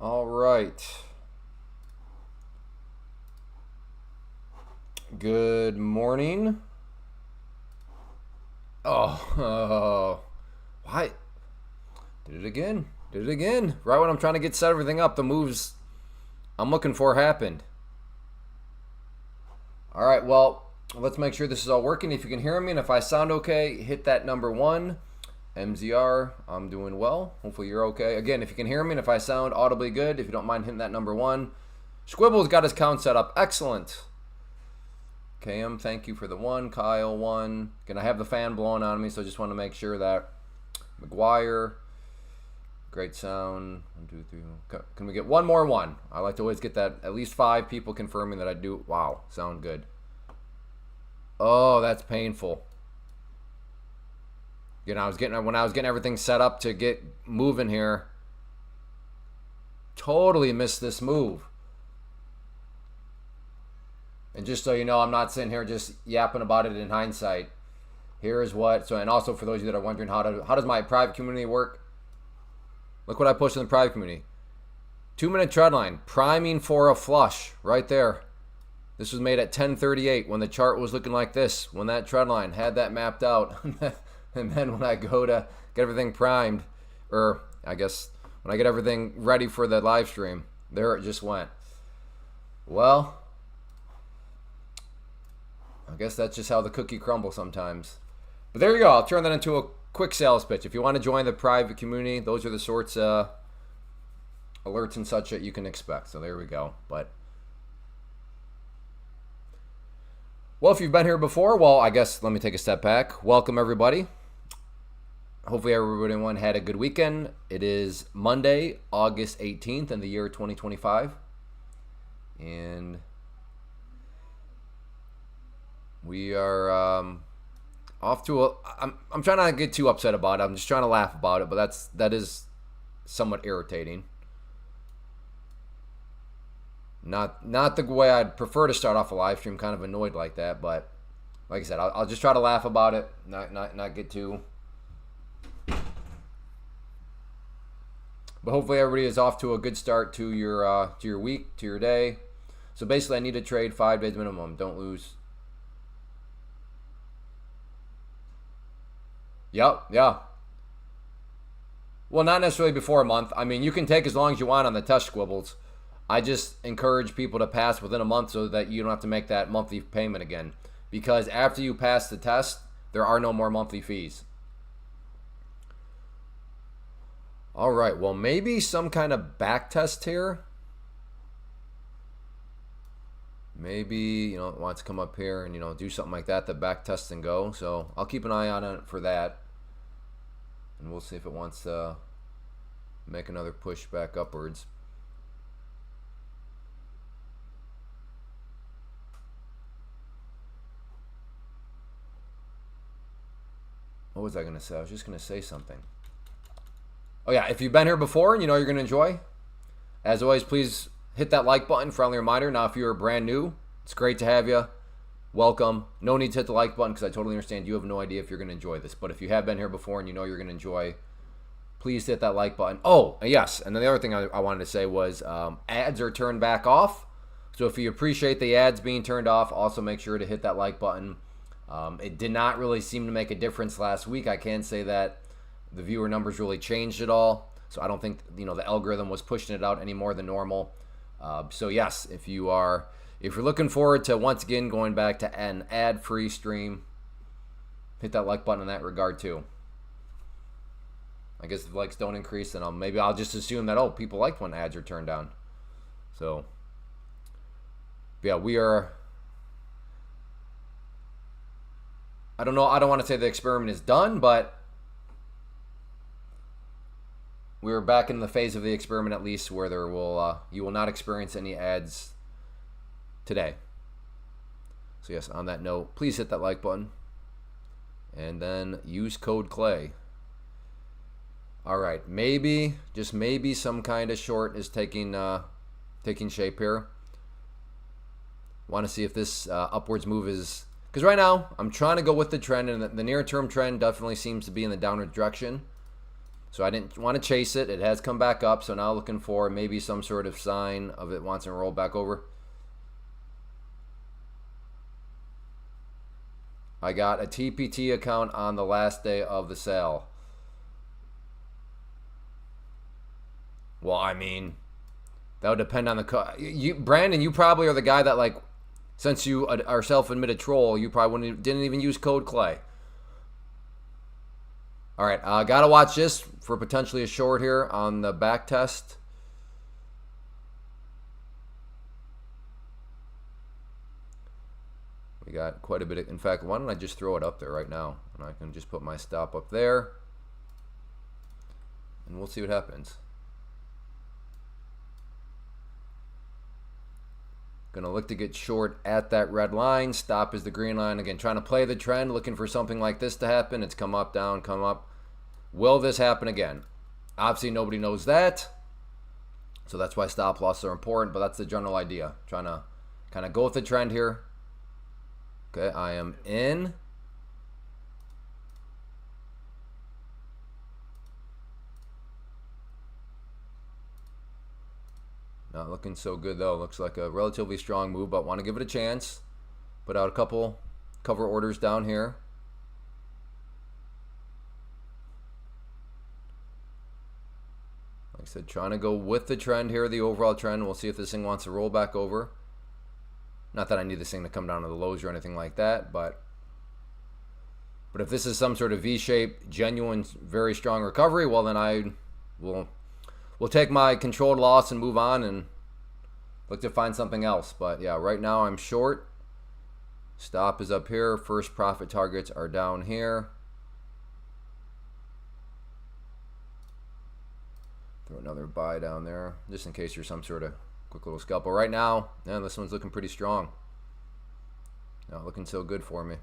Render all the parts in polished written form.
All right. Good morning. Oh, why? Did it again. Did it again. Right when I'm trying to get set everything up, the moves I'm looking for happened. All right, well, let's make sure this is all working. If you can hear me and if I sound okay, hit that number 1. MZR, I'm doing well. Hopefully you're okay. Again, if you can hear me and if I sound audibly good, if you don't mind hitting that number 1. Squibble's got his count set up. Excellent. KM, thank you for the 1. Kyle, 1. Gonna have the fan blowing on me, so just want to make sure that McGuire, great sound. 1, 2, 3. Can we get one more 1? I like to always get that, at least 5 people confirming that I do. Wow, sound good. Oh, that's painful. You know, when I was getting everything set up to get moving here, totally missed this move. And just so you know, I'm not sitting here just yapping about it in hindsight. Here is what, and also for those of you that are wondering how does my private community work? Look what I posted in the private community. 2-minute trend line, priming for a flush, right there. This was made at 10:38 when the chart was looking like this, when that trend line had that mapped out. And then when I go to get everything primed, or I guess when I get everything ready for the live stream, there it just went. Well, I guess that's just how the cookie crumbles sometimes. But there you go. I'll turn that into a quick sales pitch. If you want to join the private community, those are the sorts of alerts and such that you can expect. So there we go. But well, if you've been here before, well, I guess let me take a step back. Welcome, everybody. Hopefully everyone had a good weekend. It is Monday, August 18th in the year 2025. And we are off to a... I'm trying not to get too upset about it. I'm just trying to laugh about it, but that is somewhat irritating. Not the way I'd prefer to start off a live stream, kind of annoyed like that, but like I said, I'll just try to laugh about it, not get too. But hopefully everybody is off to a good start to your week, to your day. So basically I need to trade 5 days minimum. Don't lose. Yep, yeah. Well, not necessarily before a month. I mean, you can take as long as you want on the test squibbles. I just encourage people to pass within a month so that you don't have to make that monthly payment again. Because after you pass the test, there are no more monthly fees. All right, well, maybe some kind of back test here. Maybe, you know, it wants to come up here and, you know, do something like that, the back test and go. So I'll keep an eye on it for that. And we'll see if it wants to make another push back upwards. What was I going to say? I was just going to say something. Oh, yeah. If you've been here before and you know you're going to enjoy, as always, please hit that like button. Friendly reminder. Now, if you're brand new, it's great to have you. Welcome. No need to hit the like button because I totally understand you have no idea if you're going to enjoy this. But if you have been here before and you know you're going to enjoy, please hit that like button. Oh, yes. And then the other thing I wanted to say was ads are turned back off. So if you appreciate the ads being turned off, also make sure to hit that like button. It did not really seem to make a difference last week. I can't say that the viewer numbers really changed at all. So I don't think, you know, the algorithm was pushing it out any more than normal. So yes, if you're looking forward to once again going back to an ad-free stream, hit that like button in that regard too. I guess if likes don't increase, then maybe I'll just assume that, oh, people like when ads are turned down. So yeah, we are. I don't know. I don't want to say the experiment is done, but we're back in the phase of the experiment at least where there will you will not experience any ads today. So yes, on that note, please hit that like button and then use code Clay. All right, maybe, just maybe, some kind of short is taking shape here. Want to see if this upwards move is, because right now I'm trying to go with the trend, and the near term trend definitely seems to be in the downward direction. So I didn't want to chase it. It has come back up. So now looking for maybe some sort of sign of it wants to roll back over. I got a TPT account on the last day of the sale. Well, I mean, that would depend on the Brandon, you probably are the guy that, like, since you are self-admitted troll, you probably didn't even use code Clay. All right, gotta watch this for potentially a short here on the back test. We got quite a bit of, in fact, why don't I just throw it up there right now? And I can just put my stop up there. And we'll see what happens. Gonna look to get short at that red line. Stop is the green line. Again, trying to play the trend, looking for something like this to happen. It's come up, down, come up. Will this happen again? Obviously, nobody knows that. So that's why stop losses are important, but that's the general idea. Trying to kind of go with the trend here. Okay, I am in. Not looking so good though. Looks like a relatively strong move, but want to give it a chance. Put out a couple cover orders down here. Like I said, trying to go with the trend here, the overall trend. We'll see if this thing wants to roll back over. Not that I need this thing to come down to the lows or anything like that, but if this is some sort of V-shaped, genuine, very strong recovery, well then I will take my controlled loss and move on and look to find something else. But yeah, right now I'm short. Stop is up here. First profit targets are down here. Throw another buy down there, just in case you're some sort of quick little scalp. But right now, yeah, this one's looking pretty strong. Not looking so good for me.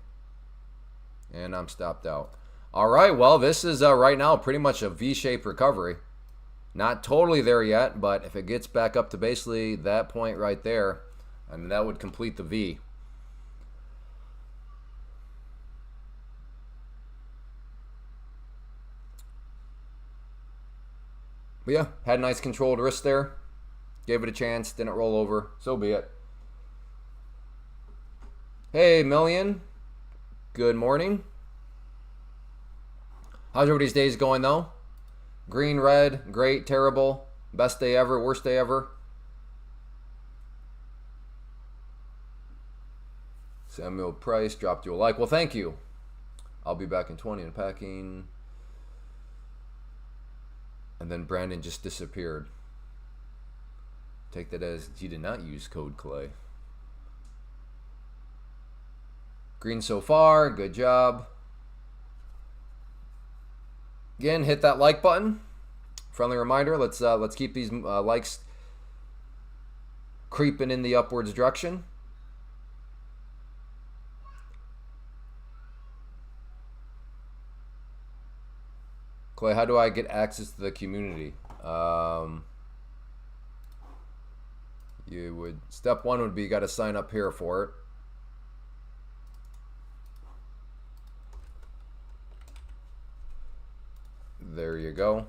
And I'm stopped out. All right, well, this is right now pretty much a V-shaped recovery. Not totally there yet, but if it gets back up to basically that point right there, I mean, that would complete the V. But yeah, had a nice controlled risk there. Gave it a chance, didn't roll over, so be it. Hey, Million. Good morning. How's everybody's days going though? Green, red, great, terrible, best day ever, worst day ever. Samuel Price dropped you a like. Well, thank you. I'll be back in 20 and packing. And then Brandon just disappeared. Take that as he did not use code Clay. Green so far, good job. Again, hit that like button. Friendly reminder, let's keep these likes creeping in the upwards direction. Clay, how do I get access to the community? Step one would be you got to sign up here for it. There you go.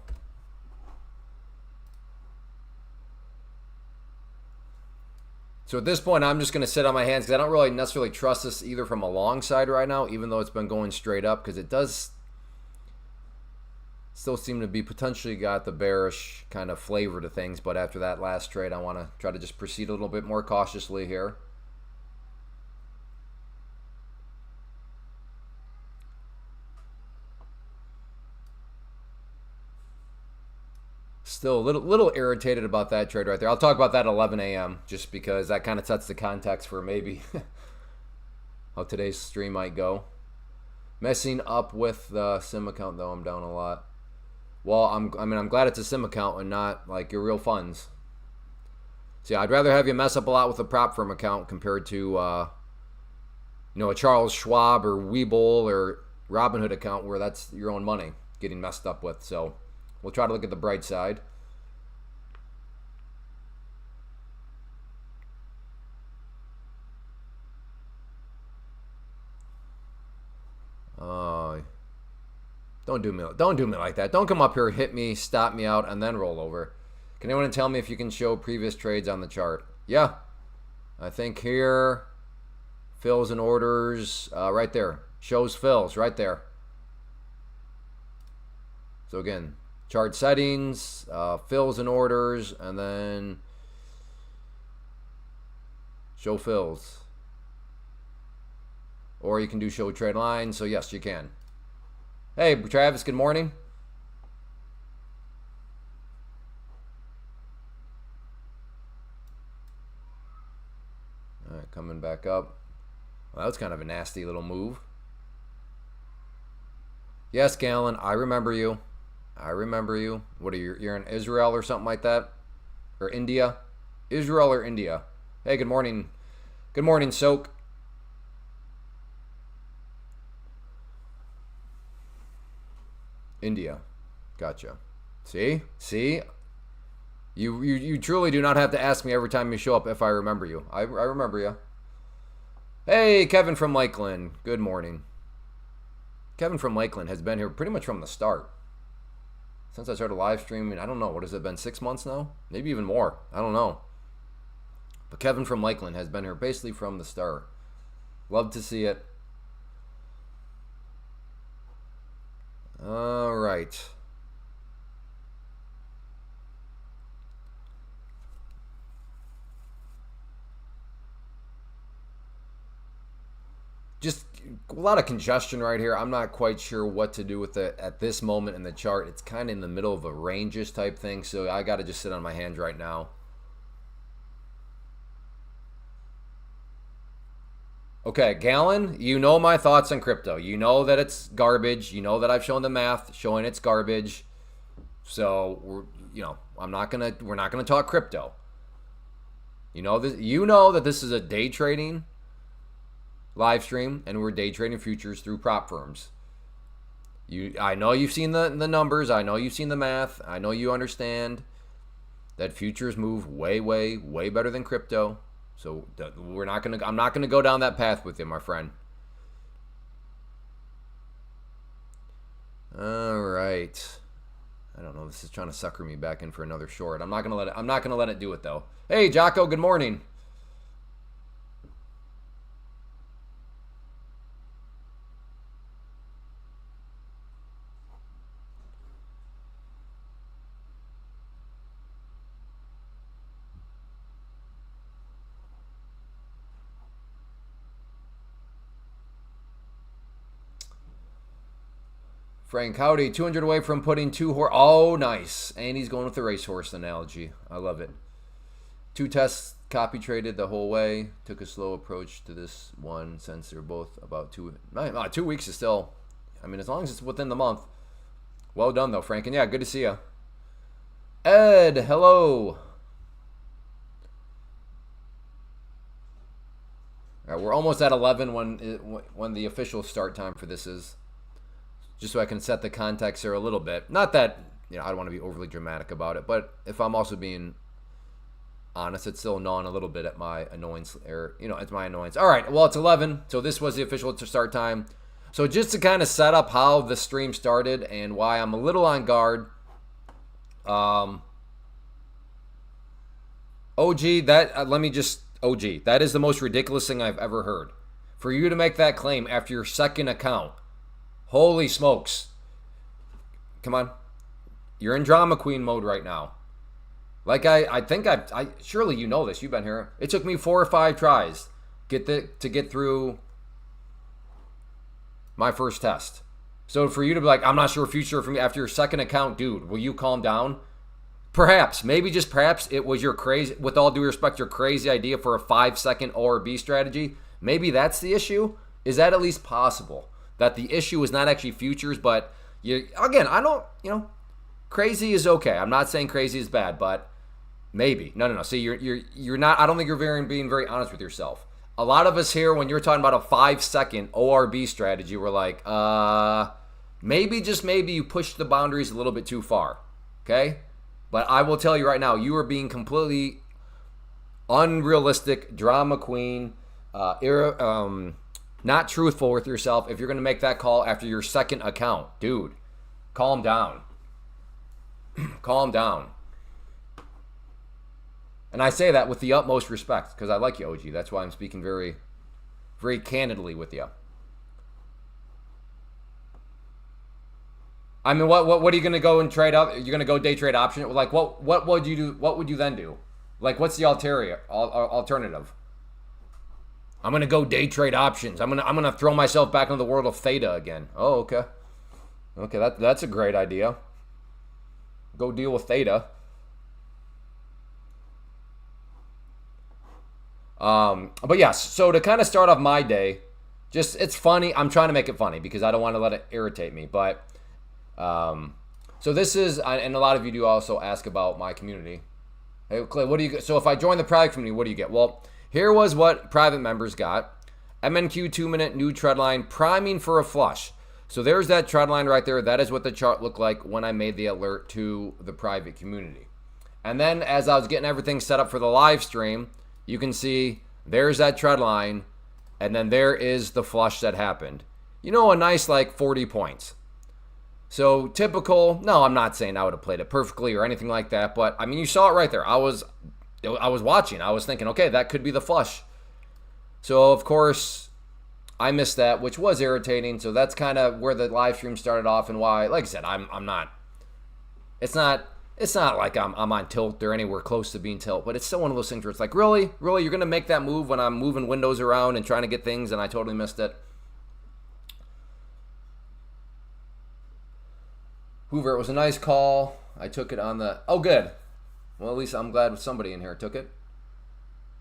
So at this point, I'm just going to sit on my hands because I don't really necessarily trust this either from a long side right now, even though it's been going straight up, because it does still seem to be potentially got the bearish kind of flavor to things. But after that last trade, I want to try to just proceed a little bit more cautiously here. Still a little irritated about that trade right there. I'll talk about that at 11 a.m. just because that kind of sets the context for maybe how today's stream might go. Messing up with the sim account though. I'm down a lot. Well, I'm glad it's a sim account and not like your real funds. See, I'd rather have you mess up a lot with a prop firm account compared to you know, a Charles Schwab or Webull or Robinhood account where that's your own money getting messed up with. So we'll try to look at the bright side. Don't do me like that. Don't come up here, hit me, stop me out, and then roll over. Can anyone tell me if you can show previous trades on the chart? Yeah. I think here, fills and orders, right there. Shows fills, right there. So again, chart settings, fills and orders, and then show fills. Or you can do show trade lines, so yes, you can. Hey, Travis, good morning. All right, coming back up. Well, that was kind of a nasty little move. Yes, Galen, I remember you. I remember you. What are you? You're in Israel or something like that? Or India? Israel or India? Hey, good morning. Good morning, Soak. India. Gotcha. See? See? You truly do not have to ask me every time you show up if I remember you. I remember you. Hey, Kevin from Lakeland. Good morning. Kevin from Lakeland has been here pretty much from the start. Since I started live streaming, I don't know. What has it been, 6 months now? Maybe even more. I don't know. But Kevin from Lakeland has been here basically from the start. Love to see it. All right. Just a lot of congestion right here. I'm not quite sure what to do with it at this moment in the chart. It's kind of in the middle of a ranges type thing, so I got to just sit on my hands right now. Okay, Galen, you know my thoughts on crypto. You know that it's garbage. You know that I've shown the math showing it's garbage. So we're not gonna talk crypto. You know this. You know that this is a day trading live stream, and we're day trading futures through prop firms. I know you've seen the numbers. I know you've seen the math. I know you understand that futures move way, way, way better than crypto. So I'm not gonna go down that path with you, my friend. All right. I don't know. This is trying to sucker me back in for another short. I'm not gonna let it do it though. Hey, Jocko. Good morning. Frank, howdy. 200 away from putting two horse. Oh, nice. And he's going with the racehorse analogy. I love it. 2 tests copy traded the whole way. Took a slow approach to this one since they're both about 2 weeks is still, I mean, as long as it's within the month. Well done, though, Frank. And yeah, good to see you. Ed, hello. All right, we're almost at 11 when the official start time for this is. Just so I can set the context here a little bit. Not that, I don't want to be overly dramatic about it, but if I'm also being honest, it's still gnawing a little bit at my annoyance, or, it's my annoyance. All right, well, it's 11, so this was the official start time. So just to kind of set up how the stream started and why I'm a little on guard. OG, that is the most ridiculous thing I've ever heard. For you to make that claim after your second account. Holy smokes. Come on. You're in drama queen mode right now. Like I think surely you know this. You've been here. It took me 4 or 5 tries to get through my first test. So for you to be like, I'm not sure future for me after your second account, dude, will you calm down? Perhaps, maybe just perhaps it was your crazy, with all due respect, your crazy idea for a 5-second O or B strategy. Maybe that's the issue. Is that at least possible? That the issue is not actually futures, but I don't, crazy is okay. I'm not saying crazy is bad, but maybe. No. See, you're not, I don't think you're being very honest with yourself. A lot of us here, when you're talking about a 5-second ORB strategy, we're like, maybe, just maybe you pushed the boundaries a little bit too far, okay? But I will tell you right now, you are being completely unrealistic, drama queen, not truthful with yourself if you're going to make that call after your second account. Dude, Calm down. Calm down. And I say that with the utmost respect because I like you, OG. That's why I'm speaking very, very candidly with you. I mean, what are you gonna go and trade up? You're gonna go day trade option? Like, what would you do? What would you then do? Like, what's the alternative? I'm gonna go day trade options. I'm gonna throw myself back into the world of theta again. Oh, okay. Okay, that's a great idea. Go deal with theta. But yes, so to kind of start off my day, just it's funny. I'm trying to make it funny because I don't want to let it irritate me. But so this is, and a lot of you do also ask about my community. Hey, Clay, what do you get? So if I join the private community, what do you get? Well, here was what private members got. MNQ 2-minute new trend line priming for a flush. So there's that trend line right there. That is what the chart looked like when I made the alert to the private community. And then as I was getting everything set up for the live stream, you can see there's that trend line. And then there is the flush that happened. You know, a nice like 40 points. So typical, no, I'm not saying I would have played it perfectly or anything like that. But I mean, you saw it right there. I was watching. I was thinking, okay, that could be the flush. So of course, I missed that, which was irritating. So that's kind of where the live stream started off and why. Like I said, I'm not. It's not like I'm on tilt or anywhere close to being tilt, but it's still one of those things where it's like, really, you're gonna make that move when I'm moving windows around and trying to get things, and I totally missed it. Hoover, it was a nice call. I took it on the. Oh, good. Well, at least I'm glad somebody in here took it.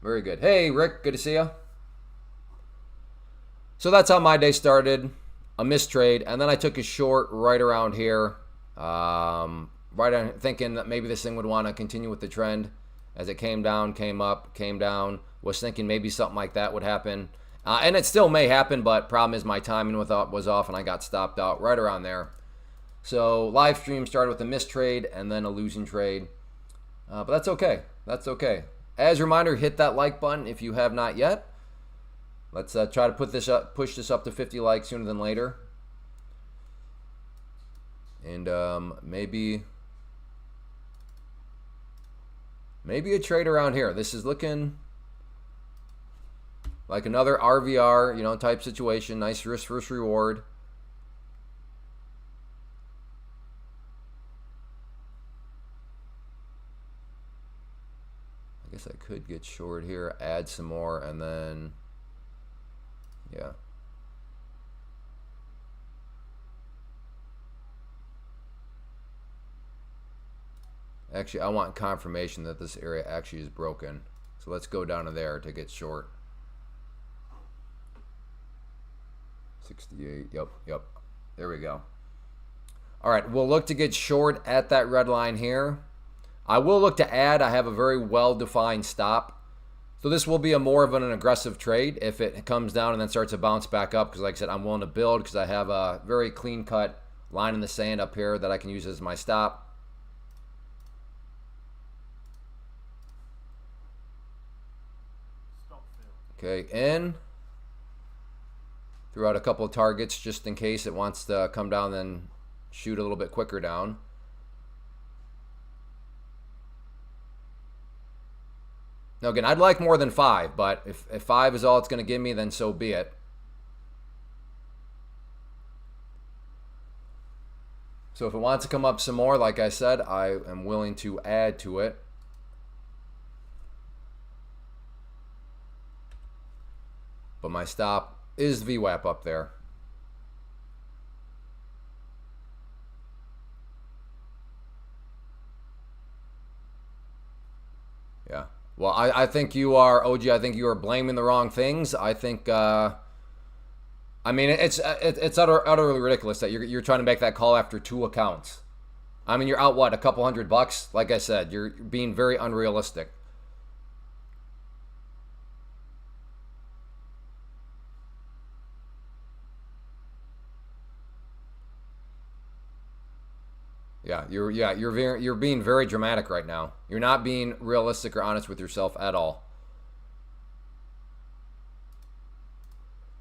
Very good. Hey, Rick, good to see you. So that's how my day started. A missed trade, and then I took a short right around here. Right on, thinking that maybe this thing would want to continue with the trend as it came down, came up, came down. Was thinking maybe something like that would happen. And it still may happen, but problem is my timing was off and I got stopped out right around there. So live stream started with a missed trade and then a losing trade. But that's okay. That's okay. As a reminder, hit that like button if you have not yet. Let's try to push this up to 50 likes sooner than later. And maybe a trade around here. This is looking like another RVR, type situation. Nice risk versus reward. I guess I could get short here, add some more, and then, yeah. Actually, I want confirmation that this area actually is broken. So let's go down to there to get short. 68, yep. There we go. All right, we'll look to get short at that red line here. I will look to add. I have a very well-defined stop. So this will be a more of an aggressive trade if it comes down and then starts to bounce back up. Because like I said, I'm willing to build because I have a very clean-cut line in the sand up here that I can use as my stop. Okay, in. Threw out a couple of targets just in case it wants to come down and shoot a little bit quicker down. Now again, I'd like more than 5, but if 5 is all it's going to give me, then so be it. So if it wants to come up some more, like I said, I am willing to add to it. But my stop is VWAP up there. Yeah. Well, I think you are, OG, I think you are blaming the wrong things. I think, I mean, it's utterly ridiculous that you're trying to make that call after 2 accounts. I mean, you're out, what, a couple $100? Like I said, you're being very unrealistic. Yeah, you're being very dramatic right now. You're not being realistic or honest with yourself at all.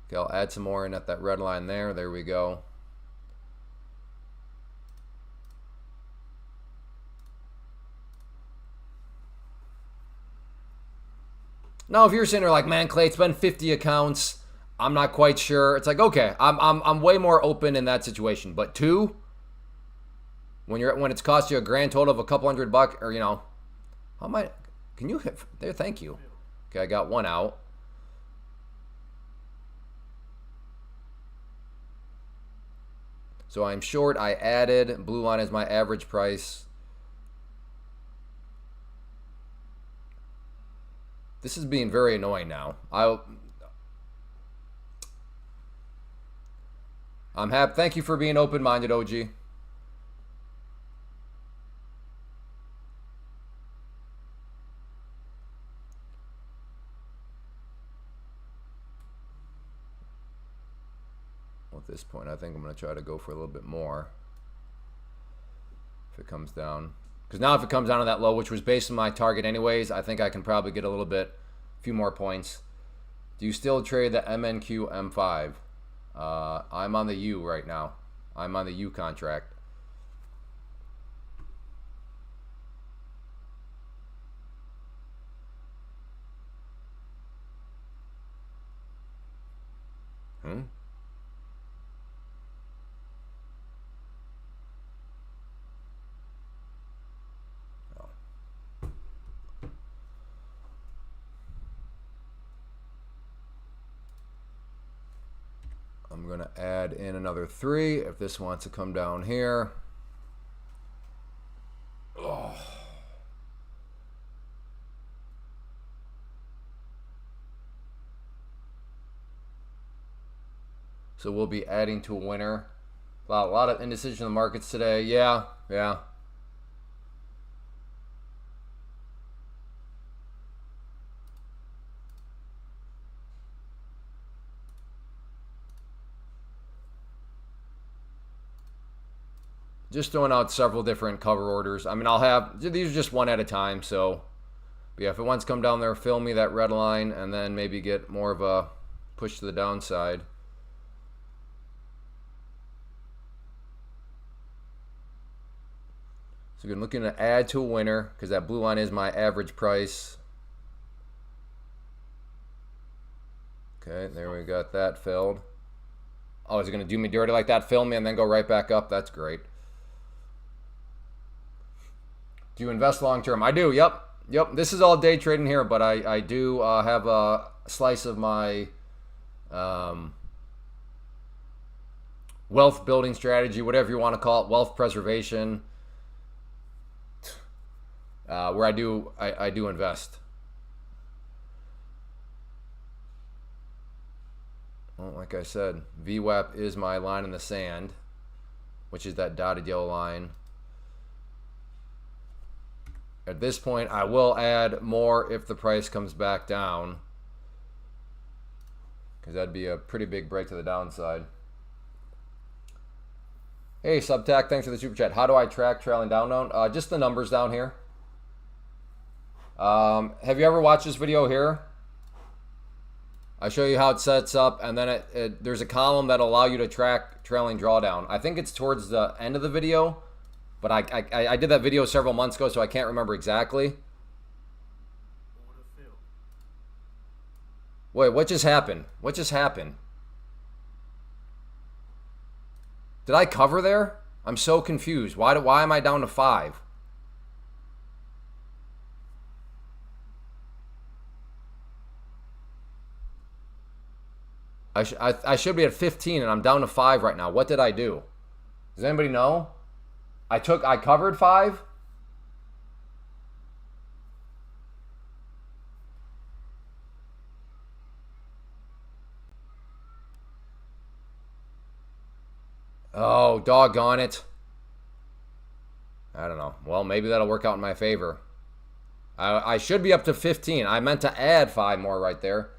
Okay, I'll add some more in at that red line there. There we go. Now, if you're sitting there like, man, Clay, it's been 50 accounts, I'm not quite sure. It's like, okay, I'm way more open in that situation. But two, when it's cost you a grand total of a couple $100, or how might can you hit there? Thank you. Okay, I got one out. So I'm short. I added blue line as my average price. This is being very annoying now. I'm happy. Thank you for being open-minded, OG. At this point, I think I'm going to try to go for a little bit more if it comes down. Because now if it comes down to that low, which was based on my target anyways, I think I can probably get a few more points. Do you still trade the MNQ M5? I'm on the U right now. I'm on the U contract. I'm going to add in another 3 if this wants to come down here. Oh. So we'll be adding to a winner. A lot of indecision in the markets today. Yeah. Just throwing out several different cover orders. I mean, these are just one at a time. So, yeah, if it wants to come down there, fill me that red line and then maybe get more of a push to the downside. So I'm looking to add to a winner because that blue line is my average price. Okay, there we got that filled. Oh, is it going to do me dirty like that? Fill me and then go right back up? That's great. Do you invest long term? I do. Yep. This is all day trading here, but I do have a slice of my wealth building strategy, whatever you want to call it, wealth preservation, where I do invest. Well, like I said, VWAP is my line in the sand, which is that dotted yellow line. At this point, I will add more if the price comes back down, because that'd be a pretty big break to the downside. Hey, Subtac, thanks for the super chat. How do I track trailing down? Just the numbers down here. Have you ever watched this video here? I show you how it sets up, and then there's a column that'll allow you to track trailing drawdown. I think it's towards the end of the video, but I did that video several months ago, so I can't remember exactly. Wait, what just happened? What just happened? Did I cover there? I'm so confused. Why am I down to 5? I should be at 15 and I'm down to 5 right now. What did I do? Does anybody know? I covered 5. Oh, doggone it. I don't know. Well, maybe that'll work out in my favor. I should be up to 15. I meant to add 5 more right there.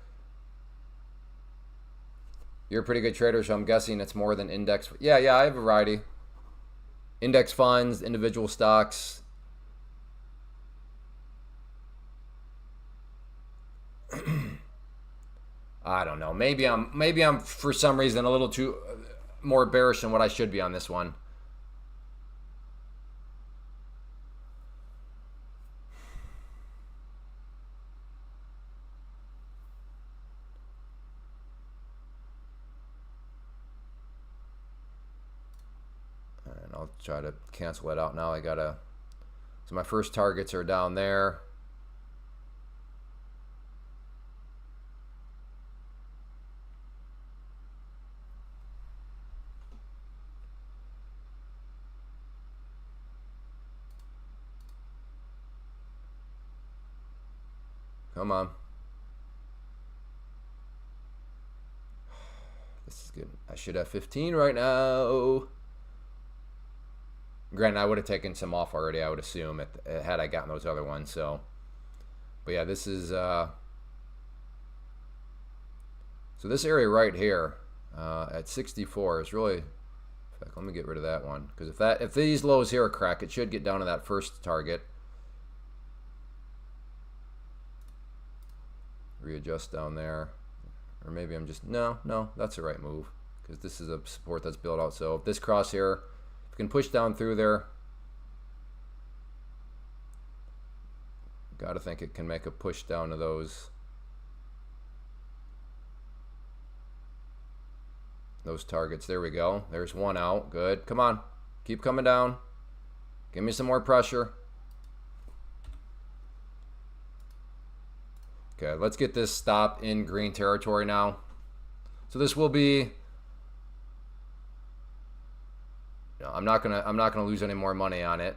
You're a pretty good trader, so I'm guessing it's more than index. Yeah, I have a variety. Index funds, individual stocks. I don't know. Maybe I'm for some reason a little too more bearish than what I should be on this one. I'll try to cancel it out now. I gotta, so my first targets are down there. Come on. This is good. I should have 15 right now. Granted, I would have taken some off already, I would assume, had I gotten those other ones. So, but yeah, this is so this area right here at 64 is really. In fact, let me get rid of that one, because if these lows here are crack, it should get down to that first target. Readjust down there, or maybe I'm just no, that's the right move, because this is a support that's built out. So if this cross here, if we can push down through there, gotta think it can make a push down to those targets. There we go. There's one out. Good. Come on, keep coming down. Give me some more pressure. Okay, let's get this stop in green territory now. So this will be, I'm not gonna lose any more money on it.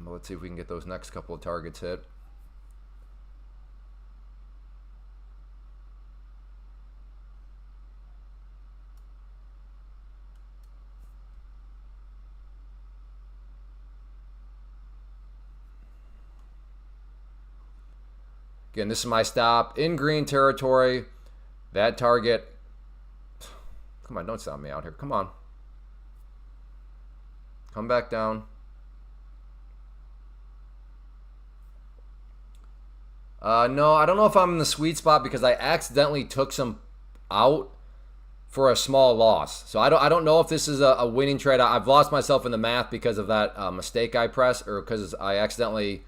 But let's see if we can get those next couple of targets hit. Again, this is my stop in green territory. That target. Come on, don't stop me out here. Come on. Come back down. No, I don't know if I'm in the sweet spot, because I accidentally took some out for a small loss. So I don't know if this is a winning trade. I've lost myself in the math because of that mistake I pressed, or because I accidentally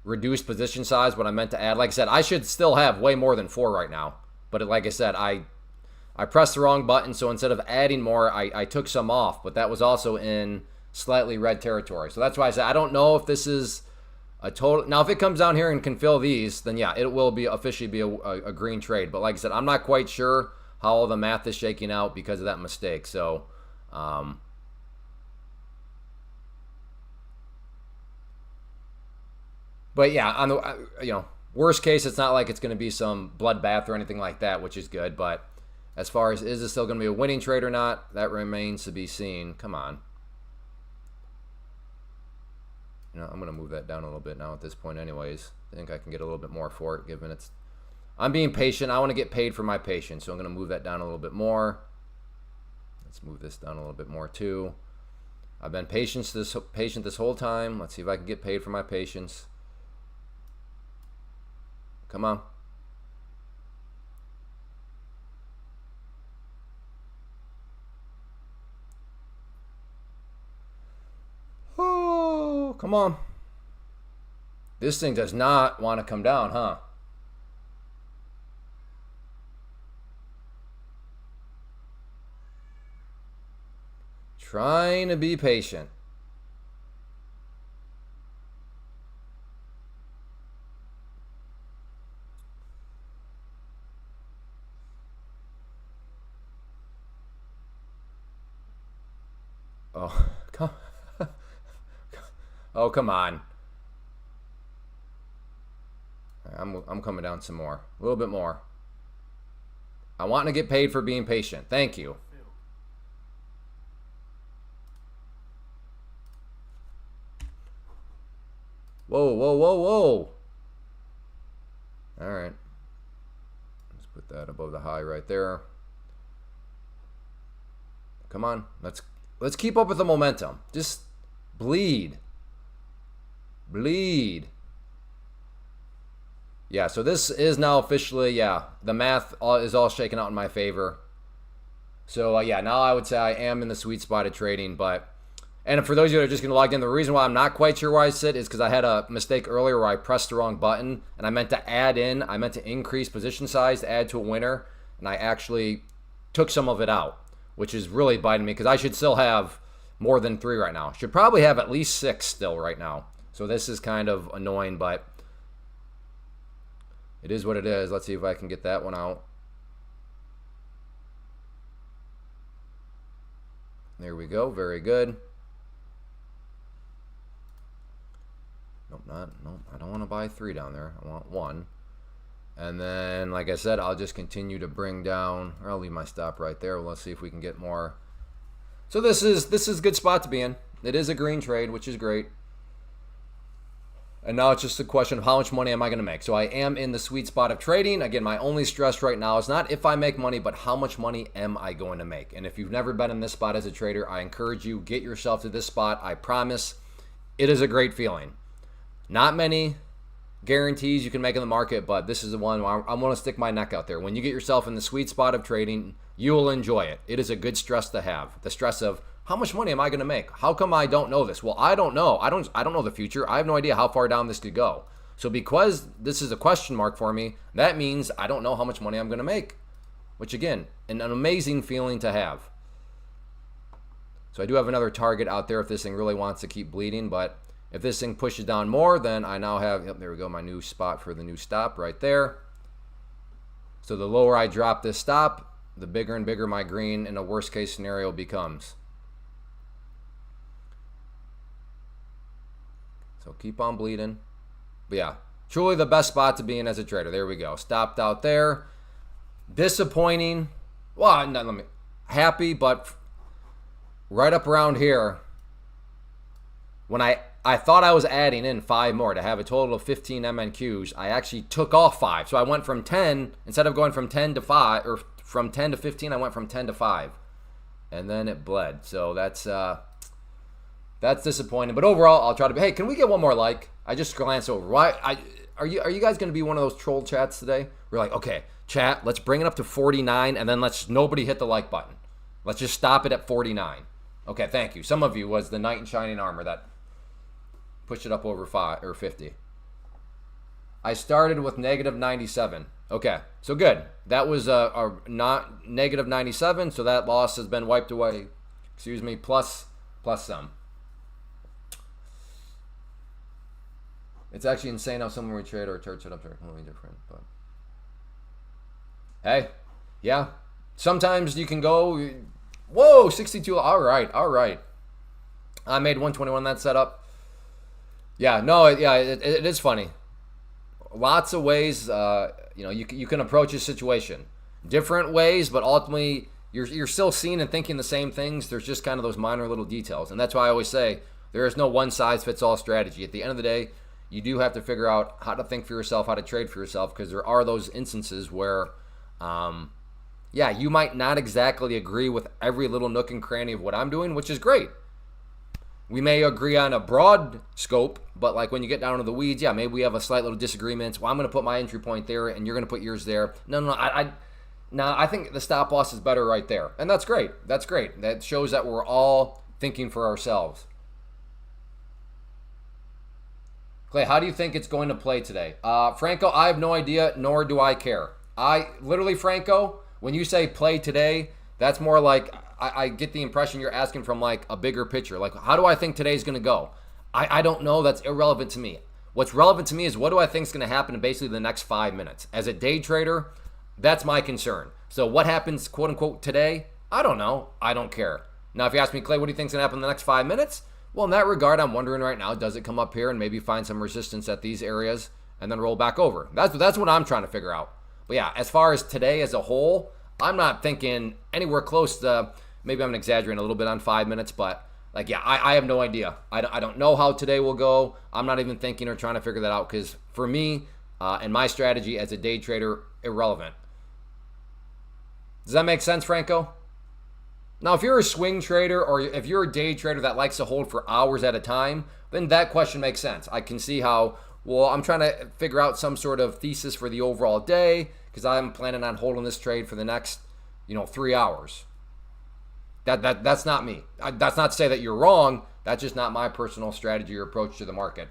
reduced position size when I meant to add. Like I said, I should still have way more than 4 right now. But like I said, I pressed the wrong button, so instead of adding more, I took some off. But that was also in slightly red territory. So that's why I said I don't know if this is a total. Now, if it comes down here and can fill these, then yeah, it will be officially be a green trade. But like I said, I'm not quite sure how all the math is shaking out because of that mistake. So, but yeah, on the worst case, it's not like it's going to be some bloodbath or anything like that, which is good. But as far as is this still going to be a winning trade or not, that remains to be seen. Come on. I'm going to move that down a little bit now at this point anyways. I think I can get a little bit more for it, given I'm being patient. I want to get paid for my patience, so I'm going to move that down a little bit more. Let's move this down a little bit more too. I've been patient this whole time. Let's see if I can get paid for my patience. Come on. Oh, come on. This thing does not want to come down, huh? Trying to be patient. Oh, come. Oh, come on. I'm coming down some more. A little bit more. I want to get paid for being patient. Thank you. Whoa, whoa, whoa, whoa. All right. Let's put that above the high right there. Come on. Let's keep up with the momentum. Just bleed. Bleed. Yeah, so this is now officially, yeah, the math is all shaken out in my favor. So, yeah, now I would say I am in the sweet spot of trading. And for those of you that are just going to log in, the reason why I'm not quite sure where I sit is because I had a mistake earlier where I pressed the wrong button, and I meant to increase position size to add to a winner, and I actually took some of it out, which is really biting me because I should still have more than 3 right now. Should probably have at least 6 still right now. So this is kind of annoying, but it is what it is. Let's see if I can get that one out. There we go. Very good. Nope, I don't want to buy 3 down there. I want 1. And then, like I said, I'll just continue to bring down, or I'll leave my stop right there. Let's see if we can get more. So this is a good spot to be in. It is a green trade, which is great. And now it's just a question of how much money am I going to make. So I am in the sweet spot of trading. Again, my only stress right now is not if I make money, but how much money am I going to make? And if you've never been in this spot as a trader, I encourage you, get yourself to this spot. I promise it is a great feeling. Not many guarantees you can make in the market, but this is the one where I want to stick my neck out there. When you get yourself in the sweet spot of trading, you will enjoy it. It is a good stress to have. The stress of how much money am I going to make? How come I don't know this? Well, I don't know. I don't know the future. I have no idea how far down this could go. So because this is a question mark for me, that means I don't know how much money I'm going to make, which again, an amazing feeling to have. So I do have another target out there if this thing really wants to keep bleeding, but if this thing pushes down more, then I now have, yep, there we go, my new spot for the new stop right there. So the lower I drop this stop, the bigger and bigger my green in a worst case scenario becomes. So keep on bleeding. But yeah, truly the best spot to be in as a trader. There we go. Stopped out there. Disappointing. Well, no, let me. Happy, but right up around here, when I thought I was adding in 5 more to have a total of 15 MNQs, I actually took off 5. So I went from 10, instead of going from 10 to 5, or from 10 to 15, I went from 10 to 5. And then it bled. So that's disappointing. But overall, I'll try to be, hey, can we get one more like? I just glanced over. Why are you guys going to be one of those troll chats today? We're like, okay, chat, let's bring it up to 49 and then let's nobody hit the like button. Let's just stop it at 49. Okay, thank you. Some of you was the knight in shining armor that pushed it up over 5 or 50. I started with negative 97. Okay, so good. That was a not negative 97, so that loss has been wiped away. Excuse me, plus some. It's actually insane how someone would trade or a church setup are completely different. But hey, yeah. Sometimes you can go, whoa, 62. All right. I made 121 that setup. Yeah, no, yeah, it is funny. Lots of ways, you can approach a situation. Different ways, but ultimately you're still seeing and thinking the same things. There's just kind of those minor little details. And that's why I always say there is no one-size-fits-all strategy. At the end of the day, you do have to figure out how to think for yourself, how to trade for yourself, because there are those instances where, you might not exactly agree with every little nook and cranny of what I'm doing, which is great. We may agree on a broad scope, but like when you get down to the weeds, yeah, maybe we have a slight little disagreement. Well, I'm going to put my entry point there, and you're going to put yours there. No, I think the stop loss is better right there, and that's great. That's great. That shows that we're all thinking for ourselves. Clay, how do you think it's going to play today? Franco, I have no idea, nor do I care. Franco, when you say play today, that's more like I get the impression you're asking from like a bigger picture. Like, how do I think today's going to go? I don't know. That's irrelevant to me. What's relevant to me is what do I think is going to happen in basically the next 5 minutes. As a day trader, that's my concern. So what happens, quote unquote, today? I don't know. I don't care. Now, if you ask me, Clay, what do you think is going to happen in the next 5 minutes? Well, in that regard, I'm wondering right now, does it come up here and maybe find some resistance at these areas and then roll back over? That's what I'm trying to figure out. But yeah, as far as today as a whole, I'm not thinking anywhere close to, maybe I'm exaggerating a little bit on 5 minutes, but like, yeah, I have no idea. I don't know how today will go. I'm not even thinking or trying to figure that out because for me and my strategy as a day trader, irrelevant. Does that make sense, Franco? Now, if you're a swing trader or if you're a day trader that likes to hold for hours at a time, then that question makes sense. I can see how, well, I'm trying to figure out some sort of thesis for the overall day because I'm planning on holding this trade for the next, 3 hours. That's not me. That's not to say that you're wrong. That's just not my personal strategy or approach to the market.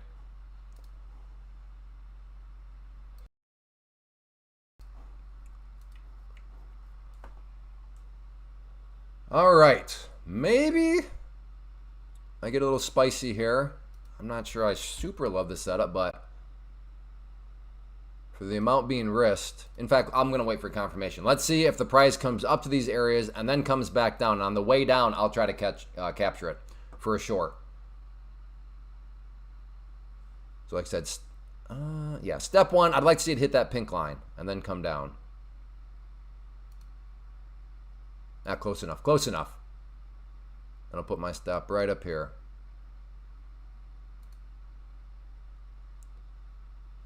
All right, maybe I get a little spicy here. I'm not sure I super love the setup, but for the amount being risked, in fact, I'm going to wait for confirmation. Let's see if the price comes up to these areas and then comes back down. And on the way down, I'll try to capture it for a short. So like I said, yeah, step one, I'd like to see it hit that pink line and then come down. Not close enough, close enough. And I'll put my stop right up here.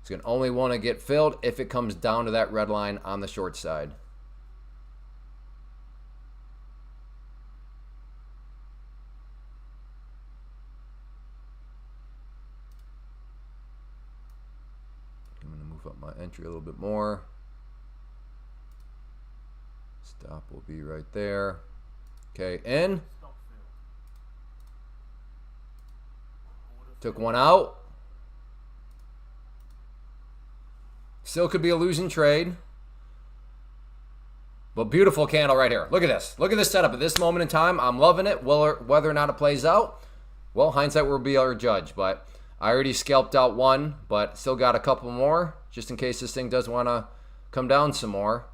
It's going to only want to get filled if it comes down to that red line on the short side. I'm going to move up my entry a little bit more. Stop will be right there. Okay, in. Took one out. Still could be a losing trade. But beautiful candle right here. Look at this. Look at this setup at this moment in time. I'm loving it. Whether or not it plays out, well, hindsight will be our judge. But I already scalped out one, but still got a couple more just in case this thing does want to come down some more.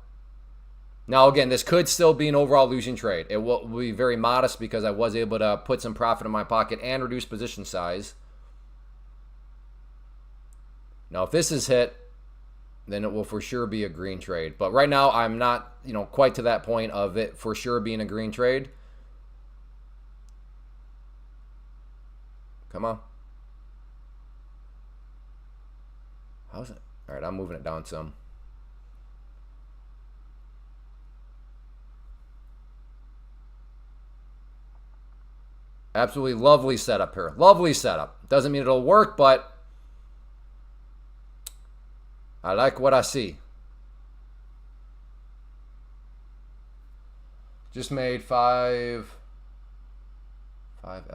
Now, again, this could still be an overall losing trade. It will be very modest because I was able to put some profit in my pocket and reduce position size. Now, if this is hit, then it will for sure be a green trade. But right now, I'm not, quite to that point of it for sure being a green trade. Come on. How's it? All right, I'm moving it down some. Absolutely lovely setup here. Lovely setup. Doesn't mean it'll work, but I like what I see. Just made 5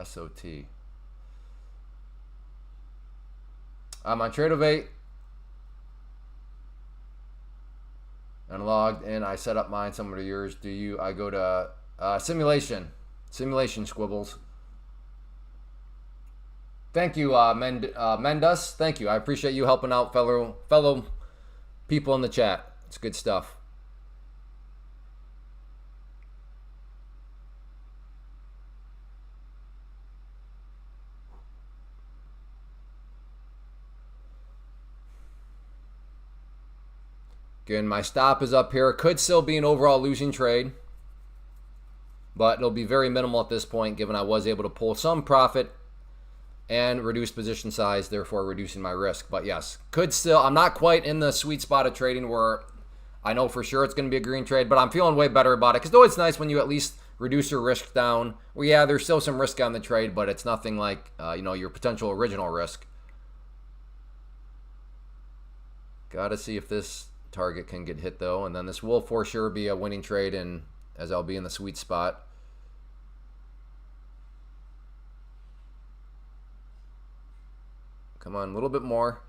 SOT. I'm on Tradeovate. And logged in. I set up mine similar to yours. I go to simulation. Simulation squibbles. Thank you, Mendes. Thank you. I appreciate you helping out fellow people in the chat. It's good stuff. Again, my stop is up here. It could still be an overall losing trade, but it'll be very minimal at this point given I was able to pull some profit and reduce position size, therefore reducing my risk. But yes, could still, I'm not quite in the sweet spot of trading where I know for sure it's going to be a green trade, but I'm feeling way better about it because though it's nice when you at least reduce your risk down. Well, yeah, there's still some risk on the trade, but it's nothing like, your potential original risk. Got to see if this target can get hit though, and then this will for sure be a winning trade, and as I'll be in the sweet spot. Come on, a little bit more.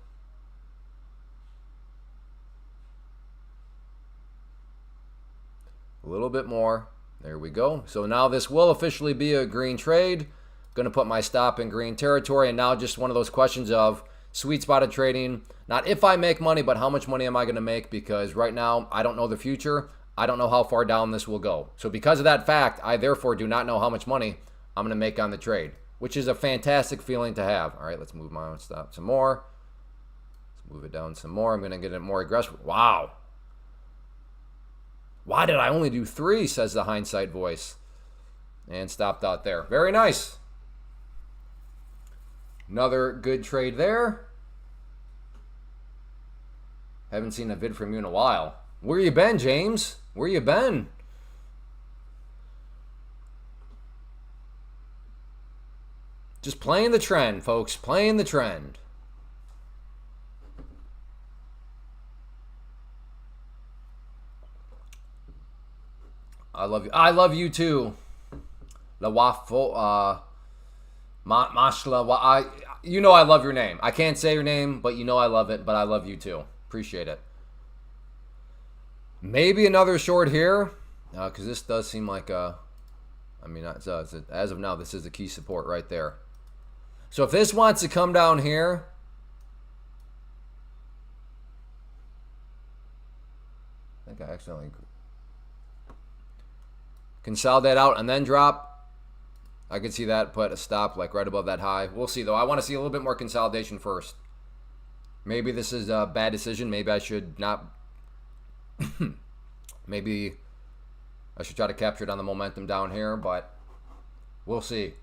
A little bit more. There we go. So now this will officially be a green trade. Going to put my stop in green territory, and now just one of those questions of sweet spot of trading. Not if I make money, but how much money am I going to make? Because right now, I don't know the future. I don't know how far down this will go. So because of that fact, I therefore do not know how much money I'm going to make on the trade, which is a fantastic feeling to have. All right, let's move my stop some more. Let's move it down some more. I'm going to get it more aggressive. Wow. Why did I only do 3, says the hindsight voice. And stopped out there. Very nice. Another good trade there. Haven't seen a vid from you in a while. Where you been, James? Where you been? Just playing the trend, folks. Playing the trend. I love you. I love you too. La waffle. Mashla. You know I love your name. I can't say your name, but you know I love it. But I love you too. Appreciate it. Maybe another short here, because this does seem like a I mean, as of now, this is the key support right there. So if this wants to come down here, I think I accidentally consolidate out and then drop. I could see that, put a stop like right above that high. We'll see though. I want to see a little bit more consolidation first. Maybe this is a bad decision. Maybe I should not. Maybe I should try to capture it on the momentum down here, but we'll see.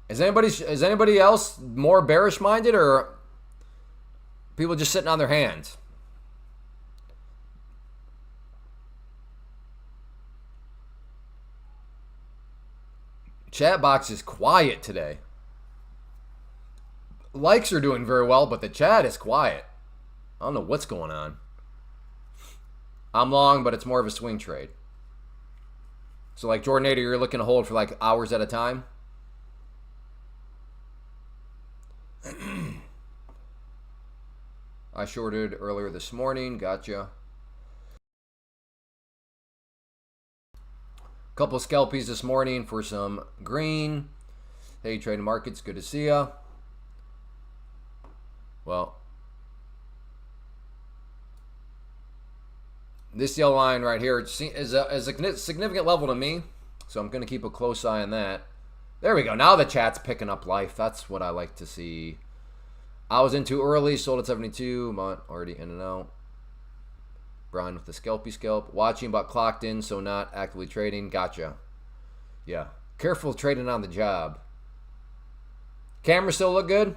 Is anybody else more bearish minded, or people just sitting on their hands? Chat box is quiet today. Likes are doing very well, but the chat is quiet. I don't know what's going on. I'm long, but it's more of a swing trade. So like Jordan Nader, you're looking to hold for like hours at a time? I shorted earlier this morning. Gotcha. Couple scalpies this morning for some green. Hey, trading markets, good to see ya. Well, this yellow line right here is a significant level to me, so I'm going to keep a close eye on that. There we go. Now the chat's picking up life. That's what I like to see. I was in too early, sold at 72, but already in and out. Brian with the scalpy scalp. Watching but clocked in, so not actively trading. Gotcha. Yeah. Careful trading on the job. Camera still look good?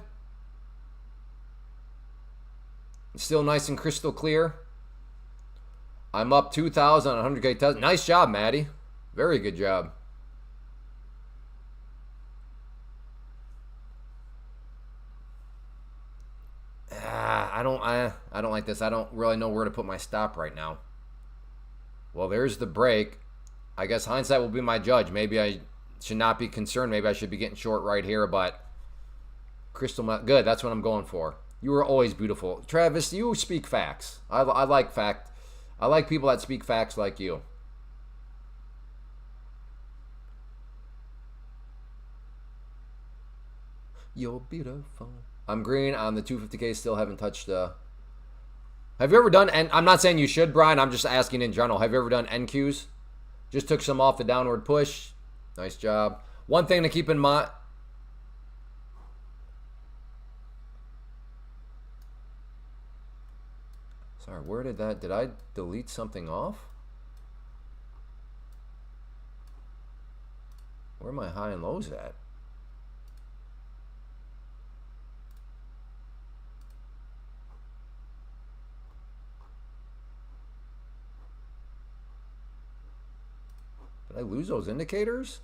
Still nice and crystal clear. I'm up 2,000 on 100K test. Nice job, Maddie. Very good job. I don't like this. I don't really know where to put my stop right now. Well, there's the break. I guess hindsight will be my judge. Maybe I should not be concerned. Maybe I should be getting short right here, but crystal good. That's what I'm going for. You are always beautiful. Travis, you speak facts. I like fact. I like people that speak facts like you. You're beautiful. I'm green on the 250K. Still haven't touched. Have you ever done? And I'm not saying you should, Brian. I'm just asking in general. Have you ever done NQs? Just took some off the downward push. Nice job. One thing to keep in mind. Sorry, where did that? Did I delete something off? Where are my high and lows at? Did I lose those indicators?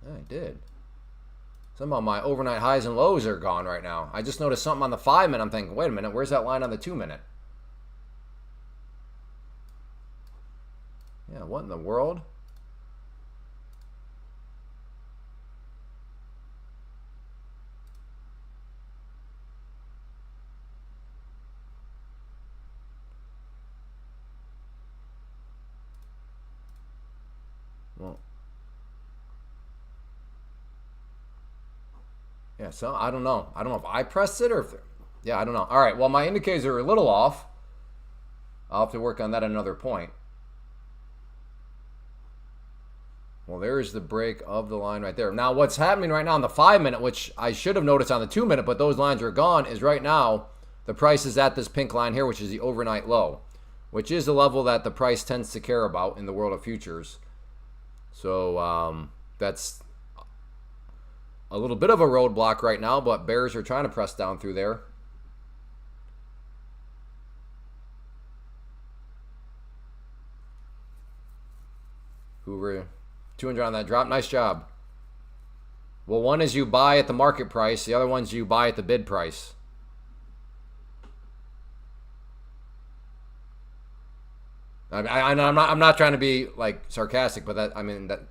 Yeah, I did. Somehow my overnight highs and lows are gone right now. I just noticed something on the 5-minute. I'm thinking, wait a minute, where's that line on the 2-minute? Yeah, what in the world? Well, yeah, so I don't know. I don't know if I pressed it or if, yeah, I don't know. All right, well, my indicators are a little off. I'll have to work on that at another point. Well, there's the break of the line right there. Now, what's happening right now on the 5-minute, which I should have noticed on the 2-minute, but those lines are gone, is right now the price is at this pink line here, which is the overnight low, which is the level that the price tends to care about in the world of futures. So that's a little bit of a roadblock right now, but bears are trying to press down through there. Hoover, 200 on that drop. Nice job. Well, one is you buy at the market price. The other one's you buy at the bid price. I'm not trying to be like sarcastic, but that, I mean, that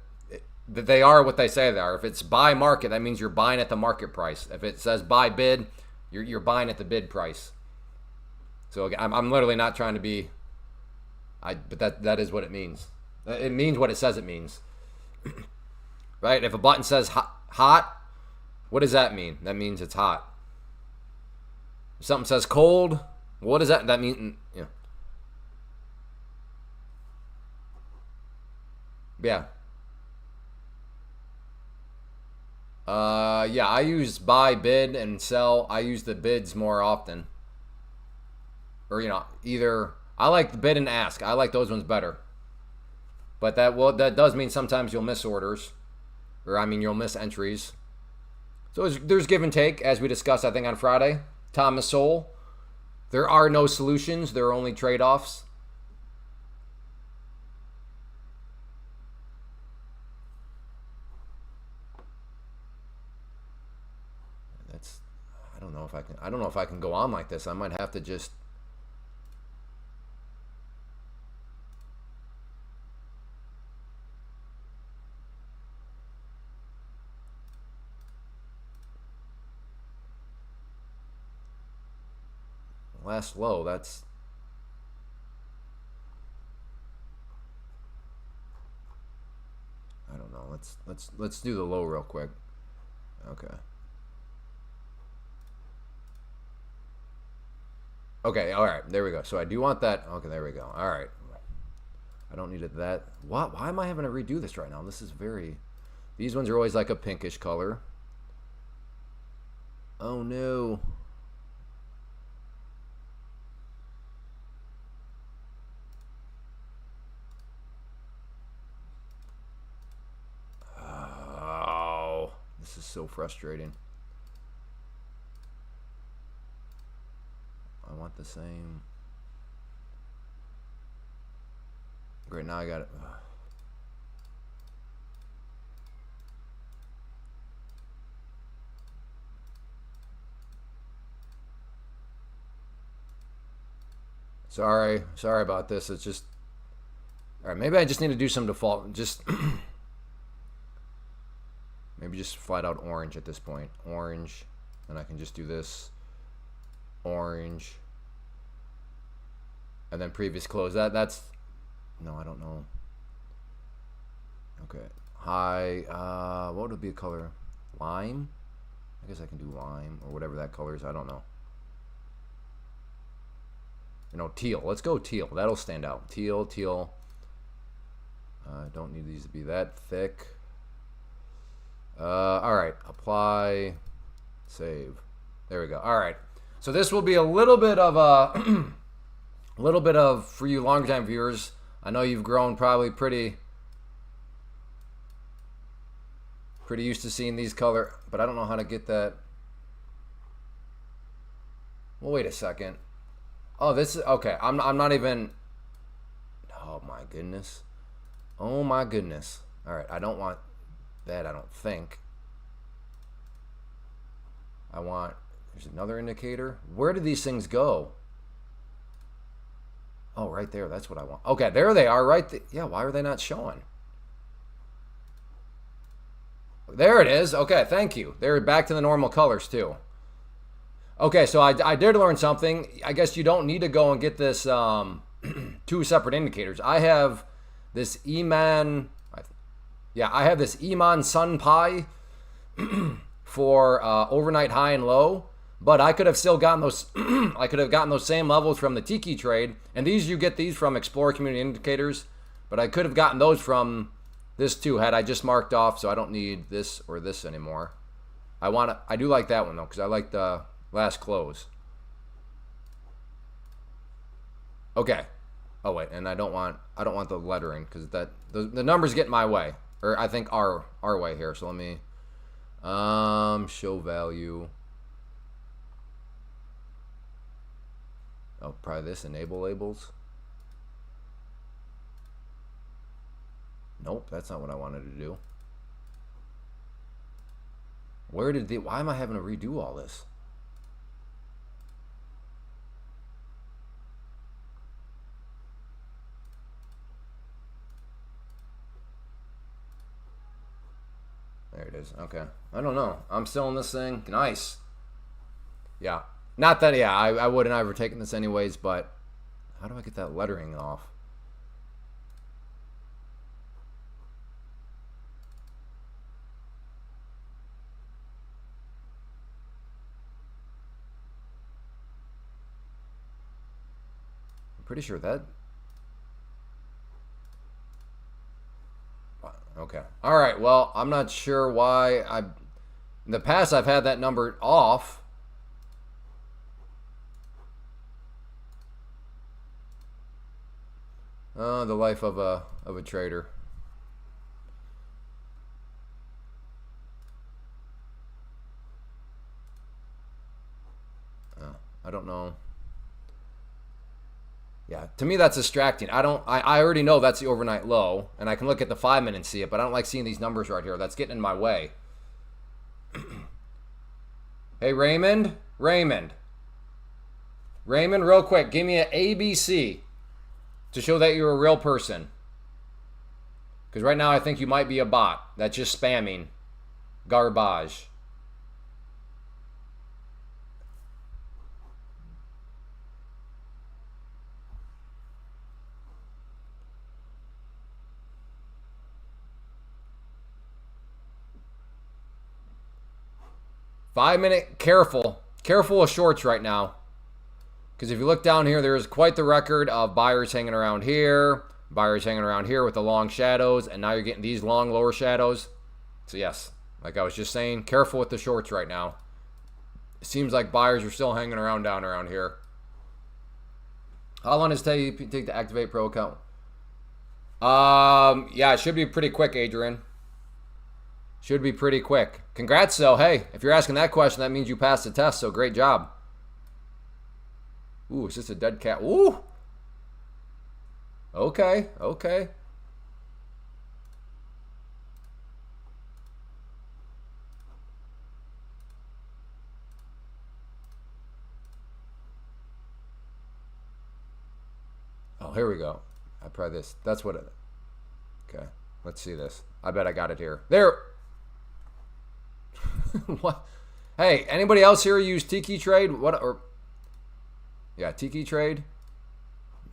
they are what they say they are. If it's buy market, that means you're buying at the market price. If it says buy bid, You're buying at the bid price. So I'm literally not trying to be. But that is what it means. It means what it says it means. Right? If a button says hot, what does that mean? That means it's hot. If something says cold, what does that mean? Yeah. Yeah. Yeah, I use buy, bid, and sell. I use the bids more often. Or, either I like the bid and ask. I like those ones better. But that does mean sometimes you'll miss orders. Or, you'll miss entries. So there's give and take, as we discussed, I think, on Friday. Thomas Sowell. There are no solutions. There are only trade-offs. I don't know if I can go on like this. I might have to just last low. That's I don't know. Let's do the low real quick. Okay. Okay, all right, there we go. So I do want that. Okay, there we go. All right. I don't need it that. Why am I having to redo this right now? This is very... These ones are always like a pinkish color. Oh, no. Oh, this is so frustrating. I want the same. Great, now I got it. Sorry about this. It's just, all right, maybe I just need to do some default. Just maybe just flat out orange at this point. Orange, and I can just do this. Orange. And then previous close. That's no, I don't know. Okay. High. What would be a color? Lime? I guess I can do lime or whatever that color is. I don't know. Teal. Let's go teal. That'll stand out. Teal. Don't need these to be that thick. All right. Apply. Save. There we go. All right. So this will be a little bit of a, for you longer time viewers. I know you've grown probably pretty used to seeing these color, but I don't know how to get that. Well, wait a second. Oh, this is okay. I'm not even. Oh my goodness. Oh my goodness. All right, I don't want that. I don't think. I want. There's another indicator. Where did these things go? Oh, right there. That's what I want. Okay, there they are. Right. Yeah. Why are they not showing? There it is. Okay, thank you. They're back to the normal colors too. Okay, so I did learn something. I guess you don't need to go and get this two separate indicators. I have this Eman. Yeah, I have this Eman Sun Pi for overnight high and low. But I could have still gotten those. I could have gotten those same levels from the Tiki trade, and you get these from Explorer Community Indicators. But I could have gotten those from this too, had I just marked off, so I don't need this or this anymore. I do like that one though, because I like the last close. Okay. Oh wait, and I don't want the lettering because the numbers get in my way, or I think our way here. So let me show value. Oh, probably this, enable labels. Nope, that's not what I wanted to do. Why am I having to redo all this? There it is. Okay. I don't know. I'm still in this thing. Nice. Yeah. Not that, yeah, I wouldn't have ever taken this anyways, but how do I get that lettering off? I'm pretty sure that... Okay. All right, well, I'm not sure why in the past I've had that number off. The life of a trader. I don't know. Yeah, to me that's distracting. I already know that's the overnight low, and I can look at the 5 minute and see it, but I don't like seeing these numbers right here. That's getting in my way. Hey, Raymond, real quick, give me an ABC to show that you're a real person. Because right now I think you might be a bot that's just spamming garbage. Five-minute, careful with shorts right now. Because if you look down here, there's quite the record of buyers hanging around here, buyers hanging around here with the long shadows, and now you're getting these long lower shadows. So yes, like I was just saying, careful with the shorts right now. It seems like buyers are still hanging around down around here. How long does it take to activate pro account? Yeah, it should be pretty quick, Adrian. Should be pretty quick. Congrats, though. Hey, if you're asking that question, that means you passed the test, so great job. Ooh, is this a dead cat? Ooh! Okay, okay. Oh, here we go. I probably this. That's what it... Okay, let's see this. I bet I got it here. There! What? Hey, anybody else here use Tiki Trade? What? Or yeah, Tiki Trade.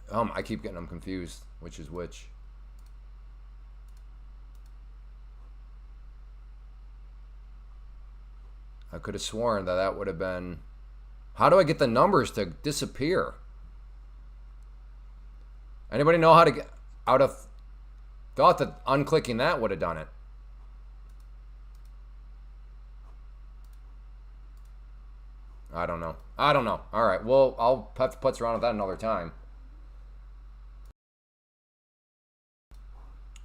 I keep getting them confused. Which is which? I could have sworn that would have been. How do I get the numbers to disappear? Anybody know how to get out of? Thought that unclicking that would have done it. I don't know. All right. Well, I'll have to putz around with that another time.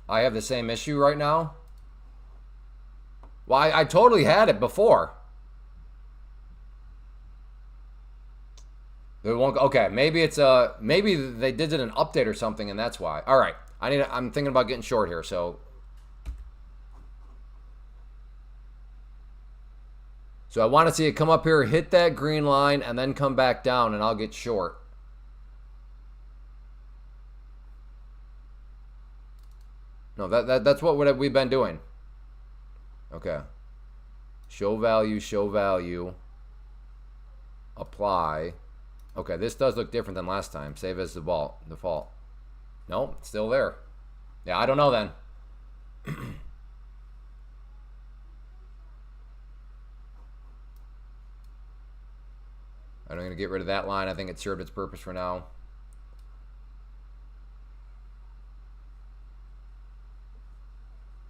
I have the same issue right now. Well, I totally had it before. Okay, maybe it's maybe they did an update or something, and that's why. All right. I'm thinking about getting short here, so. So I want to see it come up here, hit that green line, and then come back down, and I'll get short. No, that's what we've been doing. Okay. Show value. Apply. Okay, this does look different than last time. Save as default. No, it's still there. Yeah, I don't know then. I'm going to get rid of that line. I think it served its purpose for now.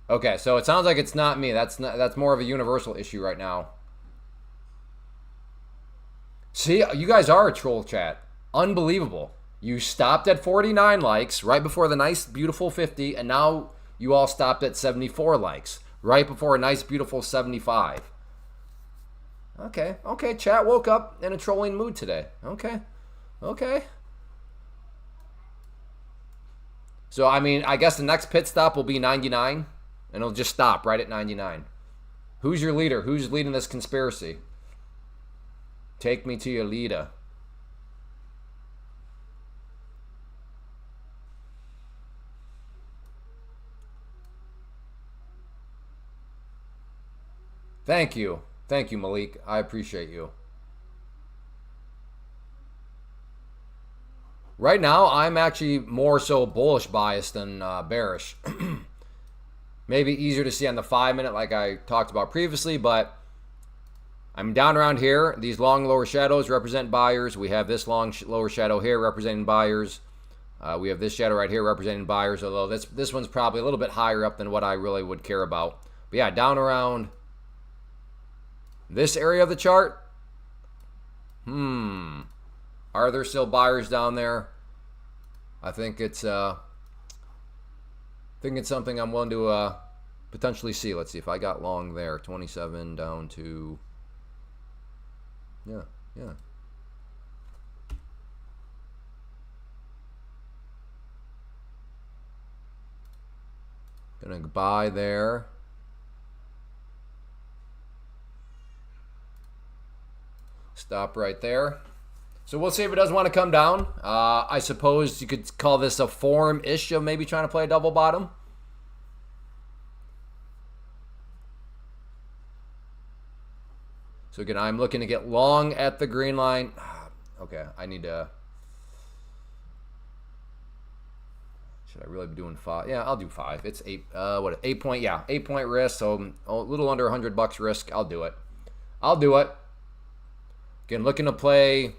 Okay, so it sounds like it's not me. That's more of a universal issue right now. See, you guys are a troll chat. Unbelievable. You stopped at 49 likes right before the nice, beautiful 50, and now you all stopped at 74 likes right before a nice, beautiful 75. Okay, chat woke up in a trolling mood today. Okay. So, I mean, I guess the next pit stop will be 99, and it'll just stop right at 99. Who's your leader? Who's leading this conspiracy? Take me to your leader. Thank you, Malik. I appreciate you. Right now, I'm actually more so bullish biased than bearish. Maybe easier to see on the 5-minute like I talked about previously, but I'm down around here. These long lower shadows represent buyers. We have this long lower shadow here representing buyers. We have this shadow right here representing buyers, although this one's probably a little bit higher up than what I really would care about. But yeah, down around this area of the chart. Are there still buyers down there? I think it's something I'm willing to potentially see. Let's see if I got long there. 27 down to yeah. Gonna buy there. Stop right there. So we'll see if it doesn't want to come down. I suppose you could call this a form-ish of maybe trying to play a double bottom. So again, I'm looking to get long at the green line. Okay, I need to... Should I really be doing 5? Yeah, I'll do 5. It's 8. 8 point? Yeah, 8 point risk. So a little under $100 risk. I'll do it. Again, looking to play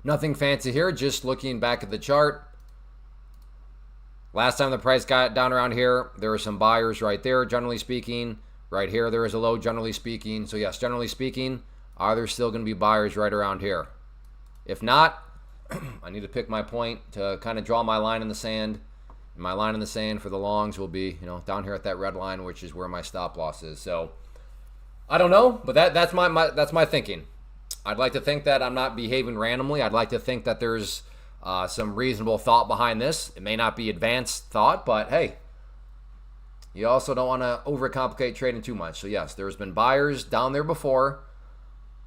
nothing fancy here. Just looking back at the chart. Last time the price got down around here, there were some buyers right there. Generally speaking, right here there is a low. Generally speaking, so yes, generally speaking, are there still going to be buyers right around here? If not, I need to pick my point to kind of draw my line in the sand. And my line in the sand for the longs will be, down here at that red line, which is where my stop loss is. So I don't know, but that's my thinking. I'd like to think that I'm not behaving randomly. I'd like to think that there's some reasonable thought behind this. It may not be advanced thought, but hey, you also don't want to overcomplicate trading too much. So yes, there's been buyers down there before.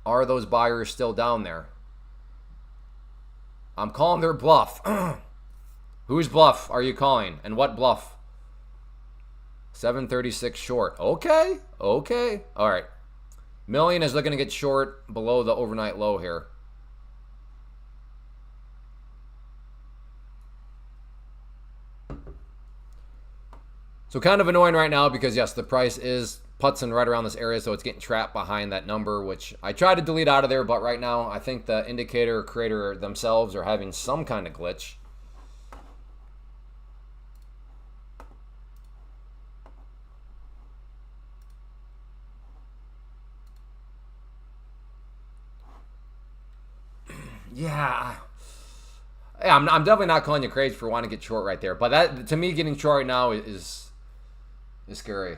Are those buyers still down there? I'm calling their bluff. Whose bluff are you calling? And what bluff? 736 short. Okay. All right. Million is looking to get short below the overnight low here. So kind of annoying right now because, yes, the price is putzing right around this area, so it's getting trapped behind that number, which I tried to delete out of there, but right now I think the indicator creator themselves are having some kind of glitch. Yeah, I'm definitely not calling you crazy for wanting to get short right there, but that, to me, getting short right now is scary.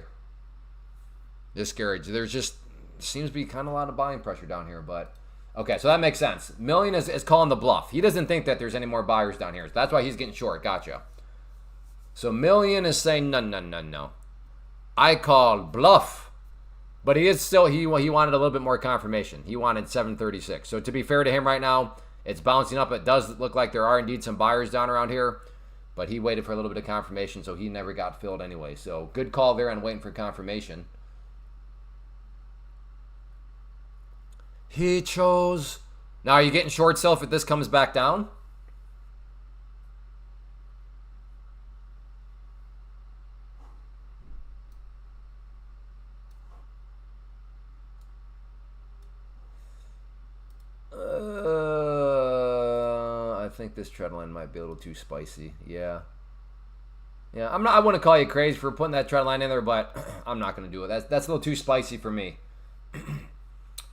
It's scary. There's just seems to be kind of a lot of buying pressure down here, but okay, so that makes sense. Million is calling the bluff. He doesn't think that there's any more buyers down here. So that's why he's getting short. Gotcha. So Million is saying no. I called bluff, but he is still he wanted a little bit more confirmation. He wanted 736. So to be fair to him right now, it's bouncing up. It does look like there are indeed some buyers down around here, but he waited for a little bit of confirmation, so he never got filled anyway. So good call there on waiting for confirmation. He chose. Now, are you getting short self if this comes back down? I think this trend line might be a little too spicy. Yeah, I wouldn't call you crazy for putting that trend line in there, but I'm not going to do it. That's a little too spicy for me.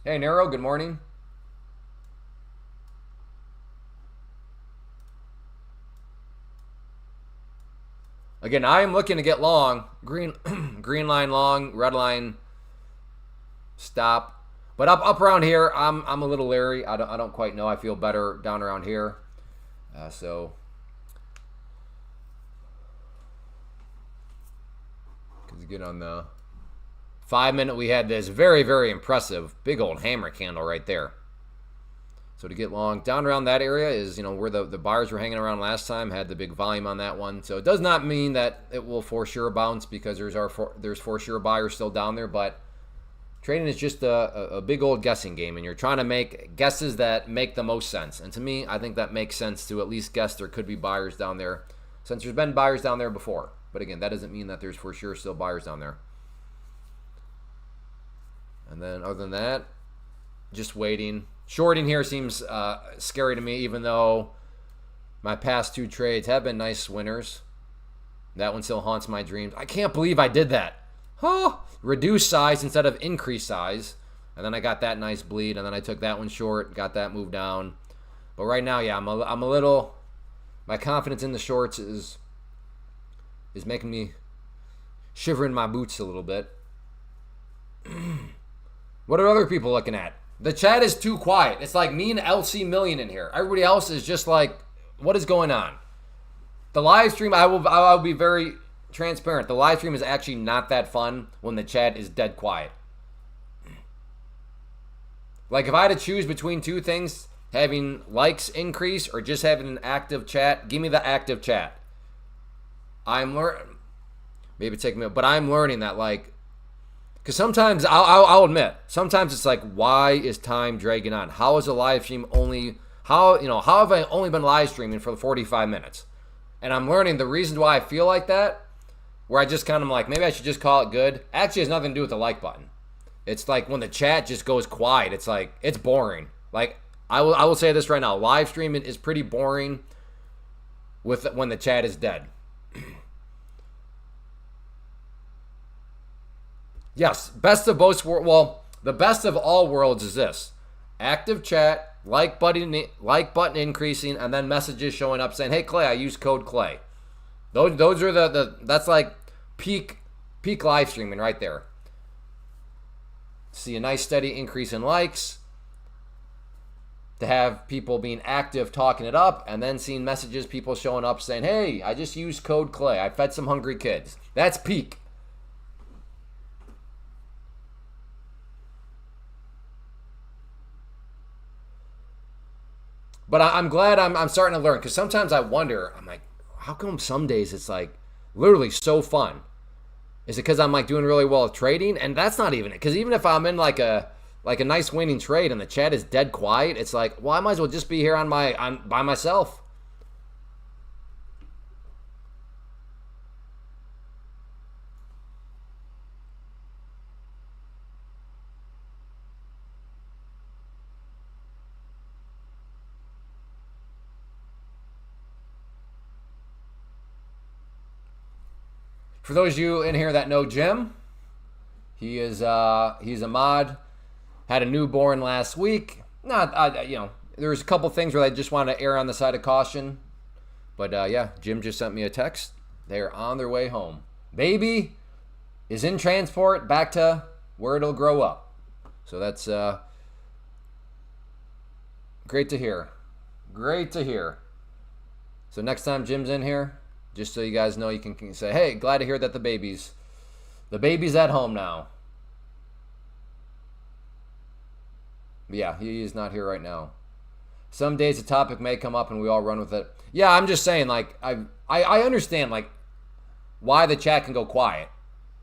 Hey, Nero, good morning. Again, I am looking to get long. Green line long, red line stop. But up around here, I'm a little leery. I don't quite know. I feel better down around here. So because again on the 5-minute, we had this very, very impressive big old hammer candle right there. So to get long down around that area is, where the buyers were hanging around last time, had the big volume on that one. So it does not mean that it will for sure bounce because there's for sure buyers still down there, but Trading is just a big old guessing game, and you're trying to make guesses that make the most sense. And to me, I think that makes sense to at least guess there could be buyers down there, since there's been buyers down there before. But again, that doesn't mean that there's for sure still buyers down there. And then other than that, just waiting. Shorting here seems scary to me, even though my past 2 trades have been nice winners. That one still haunts my dreams. I can't believe I did that. Oh, reduce size instead of increase size. And then I got that nice bleed, and then I took that one short, got that move down. But right now, yeah, I'm a little, my confidence in the shorts is making me shiver in my boots a little bit. What are other people looking at? The chat is too quiet. It's like me and LC Million in here. Everybody else is just like, what is going on? The live stream, I will be very transparent. The live stream is actually not that fun when the chat is dead quiet. Like if I had to choose between 2 things, having likes increase or just having an active chat, give me the active chat. I'm learning, maybe take me, but I'm learning that, like, because sometimes I'll admit, sometimes it's like, why is time dragging on? How is a live stream only? How have I only been live streaming for 45 minutes? And I'm learning the reasons why I feel like that, where I just kind of like, maybe I should just call it good. Actually, it has nothing to do with the like button. It's like when the chat just goes quiet, it's like, it's boring. Like, I will say this right now, live streaming is pretty boring when the chat is dead. Yes, best of both worlds. Well, the best of all worlds is this: active chat, like button increasing, and then messages showing up saying, "Hey Clay, I use code Clay." Those are that's like peak live streaming right there. See a nice steady increase in likes, to have people being active, talking it up, and then seeing messages, people showing up saying, "Hey, I just used code Clay. I fed some hungry kids." That's peak. But I'm glad I'm starting to learn, because sometimes I wonder, I'm like, how come some days it's like literally so fun? Is it because I'm like doing really well with trading? And that's not even it. Because even if I'm in like a nice winning trade and the chat is dead quiet, it's like, well, I might as well just be here by myself. For those of you in here that know Jim, he's a mod. Had a newborn last week. There's a couple things where I just want to err on the side of caution. But yeah, Jim just sent me a text. They're on their way home. Baby is in transport back to where it'll grow up. So that's great to hear. Great to hear. So next time Jim's in here, just so you guys know, you can say, "Hey, glad to hear that the baby's at home now." But yeah, he is not here right now. Some days a topic may come up and we all run with it. Yeah, I'm just saying, like, I understand, like, why the chat can go quiet.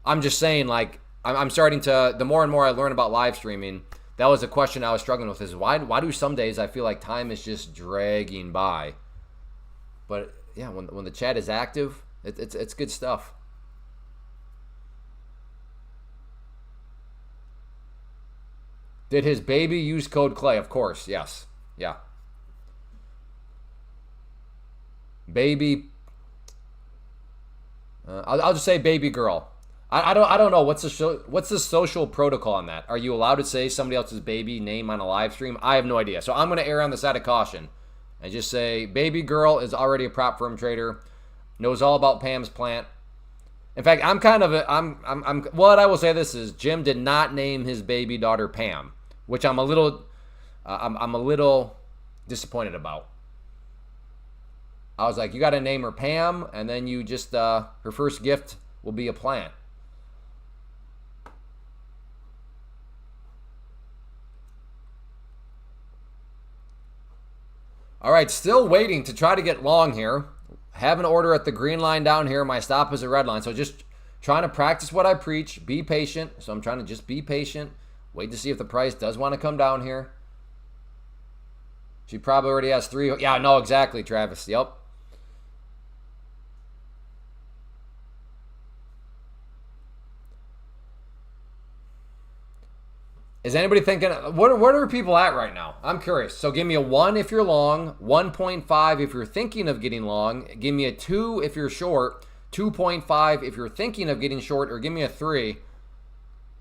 I'm just saying, like, I'm starting to, the more and more I learn about live streaming, that was a question I was struggling with, is why do some days I feel like time is just dragging by? But yeah, when the chat is active, it's good stuff. Did his baby use code Clay? Of course, yes. Yeah. Baby. I'll just say baby girl. I don't know what's the social protocol on that. Are you allowed to say somebody else's baby name on a live stream? I have no idea. So I'm gonna err on the side of caution and just say baby girl is already a prop firm trader, knows all about Pam's plant. In fact, what I will say this is, Jim did not name his baby daughter Pam, which I'm a little disappointed about. I was like, you got to name her Pam, and then you just her first gift will be a plant. All right, still waiting to try to get long here. Have an order at the green line down here. My stop is a red line. So just trying to practice what I preach. Be patient. So I'm trying to just be patient. Wait to see if the price does want to come down here. She probably already has 3. Yeah, no, exactly, Travis. Yep. Is anybody thinking, what are people at right now? I'm curious. So give me a 1 if you're long, 1.5 if you're thinking of getting long. Give me a 2 if you're short, 2.5 if you're thinking of getting short, or give me a 3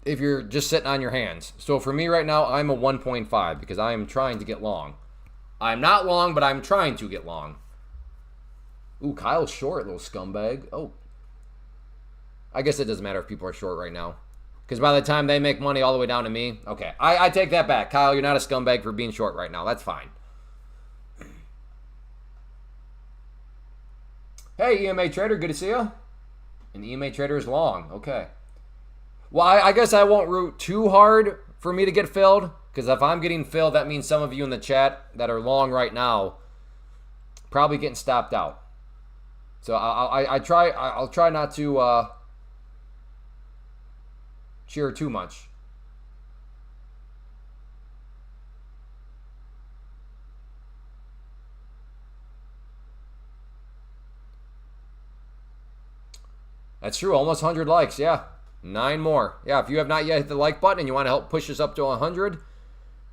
if you're just sitting on your hands. So for me right now, I'm a 1.5 because I am trying to get long. I'm not long, but I'm trying to get long. Ooh, Kyle's short, little scumbag. Oh. I guess it doesn't matter if people are short right now. Because by the time they make money all the way down to me, okay. I take that back. Kyle, you're not a scumbag for being short right now. That's fine. Hey, EMA Trader, good to see you. And EMA Trader is long. Okay. Well, I guess I won't root too hard for me to get filled. Because if I'm getting filled, that means some of you in the chat that are long right now probably getting stopped out. So I'll try not to cheer too much. That's true. Almost 100 likes. Yeah. 9 more. Yeah, if you have not yet hit the like button and you want to help push us up to 100,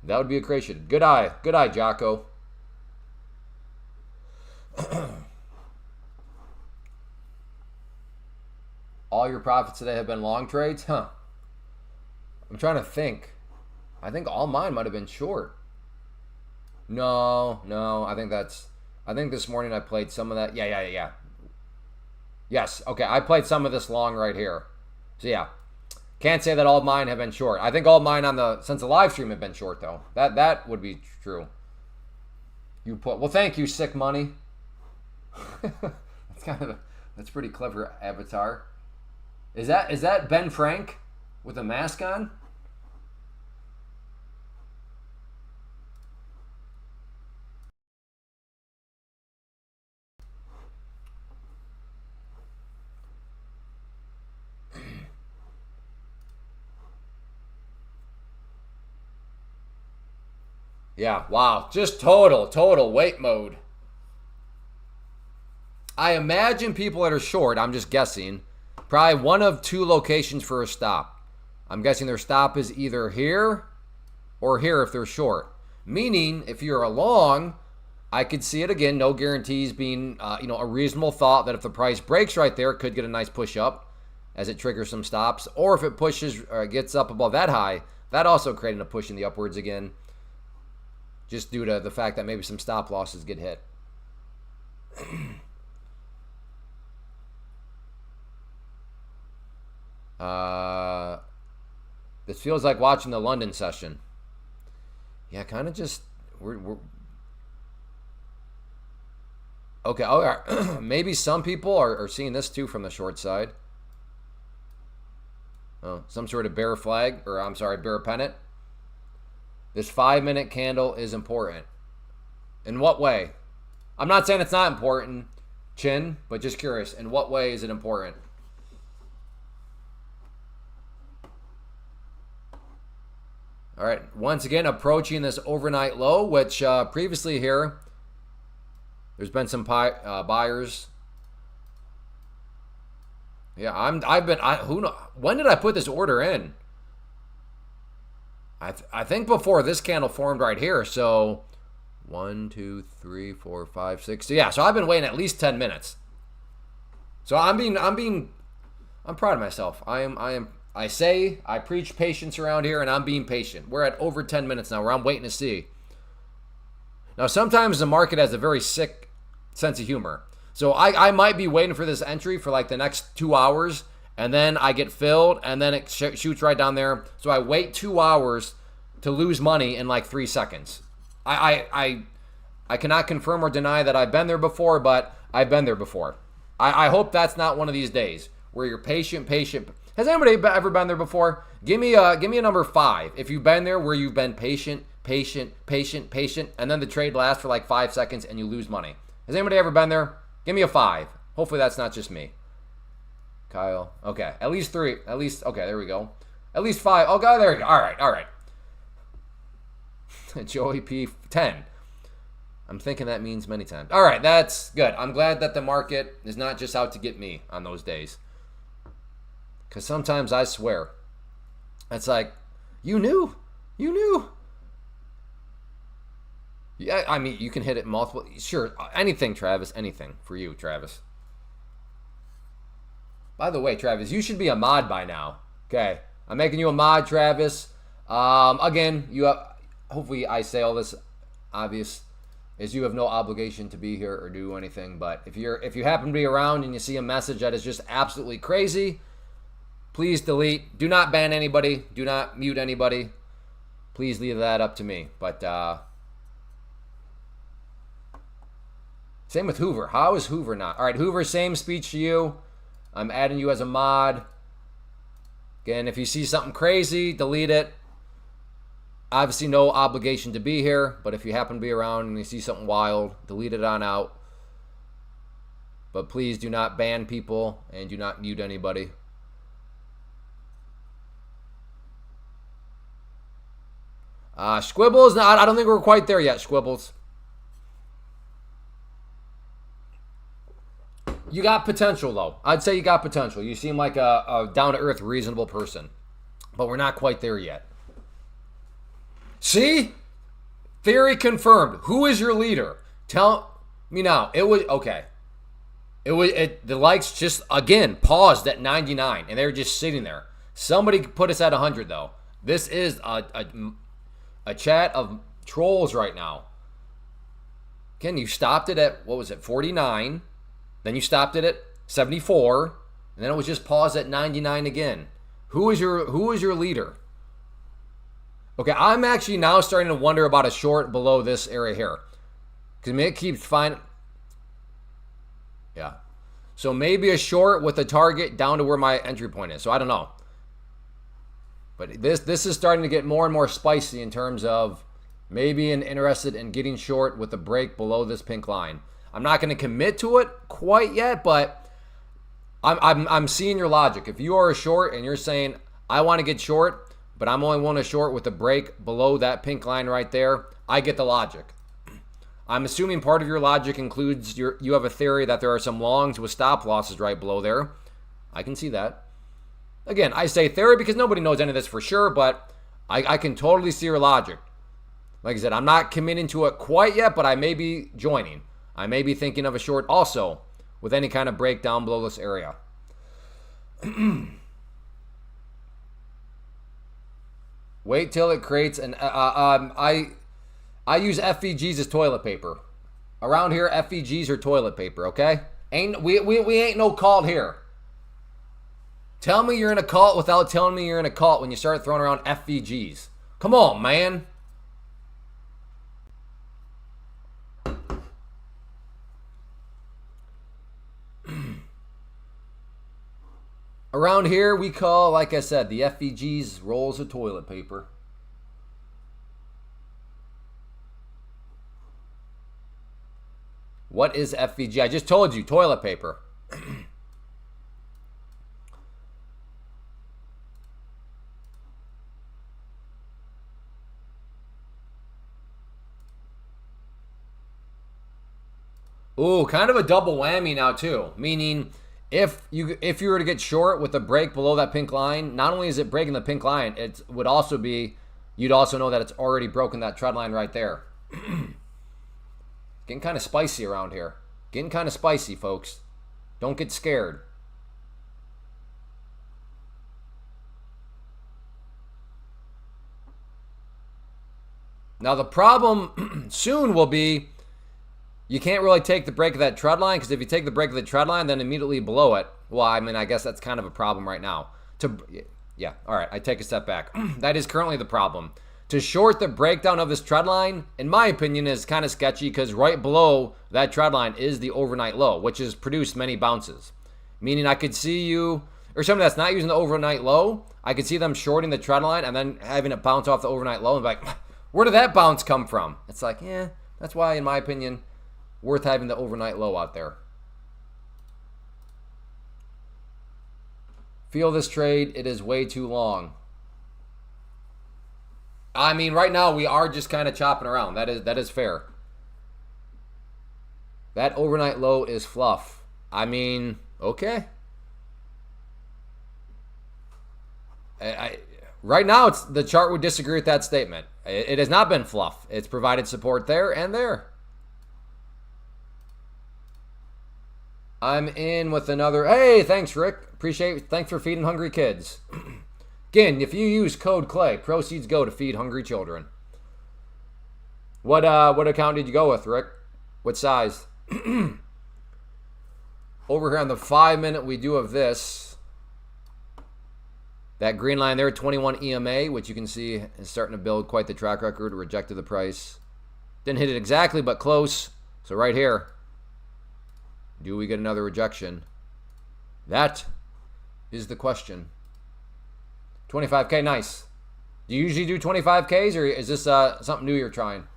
that would be a creation. Good eye. Good eye, Jocko. All your profits today have been long trades? Huh. I'm trying to think. I think all mine might have been short. No. I think this morning I played some of that. Yeah. Yes. Okay, I played some of this long right here. So yeah. Can't say that all of mine have been short. I think all of mine since the live stream have been short though. That would be true. Well, thank you, Sick Money. That's pretty clever avatar. Is that Ben Frank with a mask on? Yeah, wow. Just total wait mode. I imagine people that are short, I'm just guessing, probably one of 2 locations for a stop. I'm guessing their stop is either here or here if they're short. Meaning, if you're a long, I could see it again, no guarantees being a reasonable thought that if the price breaks right there, it could get a nice push up as it triggers some stops. Or if it pushes or gets up above that high, that also creating a push in the upwards again. Just due to the fact that maybe some stop losses get hit. This feels like watching the London session. Yeah, kind of just we're okay. Oh, maybe some people are seeing this too from the short side. Oh, some sort of bear flag, or I'm sorry, bear pennant. This 5-minute candle is important. In what way? I'm not saying it's not important, Chin, but just curious. In what way is it important? All right, once again, approaching this overnight low, which previously here, there's been some buyers. Yeah, who know? When did I put this order in? I think before this candle formed right here. So 1, 2, 3, 4, 5, 6. So yeah, so I've been waiting at least 10 minutes. So I'm proud of myself. I preach patience around here, and I'm being patient. We're at over 10 minutes now where I'm waiting to see. Now, sometimes the market has a very sick sense of humor. So I might be waiting for this entry for like the next 2 hours, and then I get filled, and then it shoots right down there. So I wait 2 hours to lose money in like 3 seconds. I cannot confirm or deny that I've been there before, but I've been there before. I hope that's not one of these days where you're patient. Has anybody ever been there before? Give me a number 5 if you've been there where you've been patient, and then the trade lasts for like 5 seconds and you lose money. Has anybody ever been there? Give me a 5. Hopefully that's not just me. Kyle. Okay, at least 3. At least, okay, there we go. At least 5. Oh, God, there you go. All right, all right. Joey P, 10. I'm thinking that means many times. All right, that's good. I'm glad that the market is not just out to get me on those days. Because sometimes I swear, it's like, you knew. You knew. Yeah, I mean, you can hit it multiple. Sure, anything, Travis. Anything for you, Travis. By the way, Travis, you should be a mod by now. Okay, I'm making you a mod, Travis. Again, you have. Hopefully, I say all this obvious. Is you have no obligation to be here or do anything. But if you happen to be around and you see a message that is just absolutely crazy, please delete. Do not ban anybody. Do not mute anybody. Please leave that up to me. But same with Hoover. How is Hoover not? All right, Hoover, same speech to you. I'm adding you as a mod. Again, if you see something crazy, delete it. Obviously, no obligation to be here, but if you happen to be around and you see something wild, delete it on out. But please do not ban people and do not mute anybody. Squibbles, I don't think we're quite there yet, Squibbles. You got potential, though. I'd say you got potential. You seem like a down-to-earth, reasonable person. But we're not quite there yet. See? Theory confirmed. Who is your leader? Tell me now. It was okay. The likes just again paused at 99 and they were just sitting there. Somebody put us at 100 though. This is a chat of trolls right now. Again, you stopped it at what was it? 49. Then you stopped it at 74, and then it was just paused at 99 again. Who is your leader? Okay, I'm actually now starting to wonder about a short below this area here. Because it keeps finding... Yeah. So maybe a short with a target down to where my entry point is. So I don't know. But this is starting to get more and more spicy in terms of maybe interested in getting short with a break below this pink line. I'm not going to commit to it quite yet, but I'm seeing your logic. If you are a short and you're saying, I want to get short... but I'm only one to short with a break below that pink line right there, I get the logic. I'm assuming part of your logic includes you have a theory that there are some longs with stop losses right below there. I can see that. Again, I say theory because nobody knows any of this for sure, but I can totally see your logic. Like I said, I'm not committing to it quite yet, but I may be joining. I may be thinking of a short also with any kind of breakdown below this area. Wait till it creates an... I use FVGs as toilet paper. Around here, FVGs are toilet paper, okay? We ain't no cult here. Tell me you're in a cult without telling me you're in a cult when you start throwing around FVGs. Come on, man. Around here, we call, like I said, the FVGs rolls of toilet paper. What is FVG? I just told you, toilet paper. Ooh, kind of a double whammy now too. Meaning, if you were to get short with a break below that pink line, not only is it breaking the pink line, it would also be, you'd also know that it's already broken that trend line right there. Getting kind of spicy around here. Getting kind of spicy, folks. Don't get scared. Now the problem soon will be, you can't really take the break of that trend line, because if you take the break of the trend line, then immediately below it, well, I mean, I guess that's kind of a problem right now. Yeah, all right, I take a step back. That is currently the problem. To short the breakdown of this trend line, in my opinion, is kind of sketchy, because right below that trend line is the overnight low, which has produced many bounces. Meaning I could see you, or somebody that's not using the overnight low, I could see them shorting the trend line and then having it bounce off the overnight low and be like, where did that bounce come from? It's like, yeah, that's why, in my opinion, worth having the overnight low out there. Feel this trade, it is way too long. I mean, right now we are just kind of chopping around. That is fair. That overnight low is fluff. I mean, okay. Right now, the chart would disagree with that statement. It has not been fluff. It's provided support there and there. I'm in with another. Hey, thanks, Rick. Appreciate it. Thanks for feeding hungry kids. Again, if you use code CLAY, proceeds go to feed hungry children. What account did you go with, Rick? What size? Over here on the 5-minute, we do have this. That green line there, 21 EMA, which you can see is starting to build quite the track record. Rejected the price. Didn't hit it exactly, but close. So right here, do we get another rejection? That is the question. 25K, nice. Do you usually do 25Ks, or is this something new you're trying?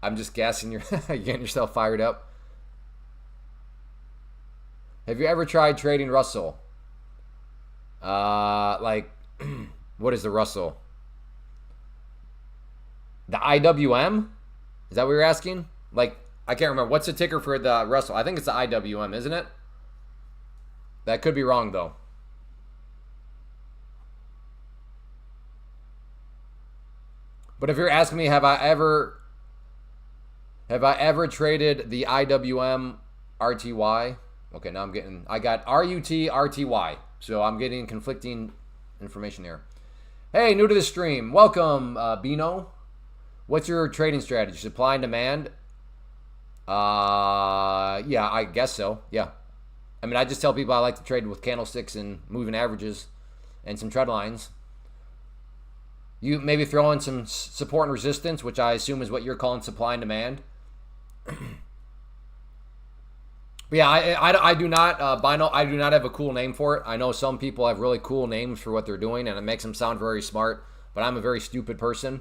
I'm just gassing you're getting yourself fired up. Have you ever tried trading Russell? Like, what is the Russell? The IWM? Is that what you're asking? Like, I can't remember. What's the ticker for the Russell? I think it's the IWM, isn't it? That could be wrong, though. But if you're asking me, have I ever traded the IWM RTY? Okay, now I got RUT RTY. So I'm getting conflicting information here. Hey, new to the stream. Welcome, Bino. What's your trading strategy? Supply and demand? Yeah, I guess so. Yeah. I mean, I just tell people I like to trade with candlesticks and moving averages and some trend lines. You maybe throw in some support and resistance, which I assume is what you're calling supply and demand. But yeah, I do not, Bino, I do not have a cool name for it. I know some people have really cool names for what they're doing, and it makes them sound very smart, but I'm a very stupid person.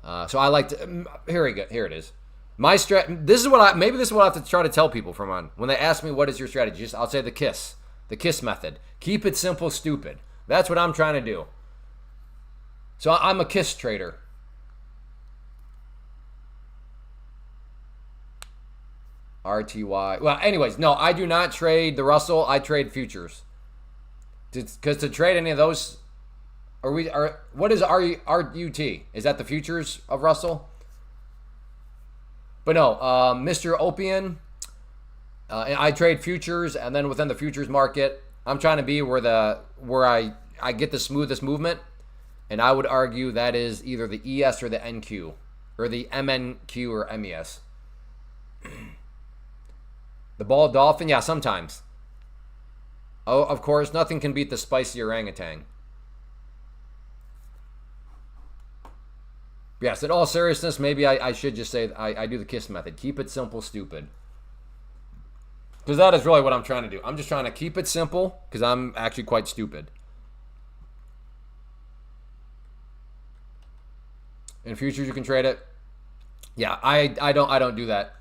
So I like to, here it is. My this is what maybe this is what I have to try to tell people from on. When they ask me what is your strategy, I'll say the KISS method. Keep it simple, stupid. That's what I'm trying to do. So I'm a KISS trader. RTY. Well, anyways, no, I do not trade the Russell. I trade futures. Because to trade any of those, what is RUT? Is that the futures of Russell? But no, Mr. Opian, I trade futures, and then within the futures market, I'm trying to be where I get the smoothest movement, and I would argue that is either the ES or the NQ, or the MNQ or MES. The ball dolphin, yeah, sometimes. Oh, of course, nothing can beat the spicy orangutan. Yes, in all seriousness, maybe I should just say I do the KISS method. Keep it simple, stupid. Because that is really what I'm trying to do. I'm just trying to keep it simple because I'm actually quite stupid. In futures, you can trade it. Yeah, I don't do that.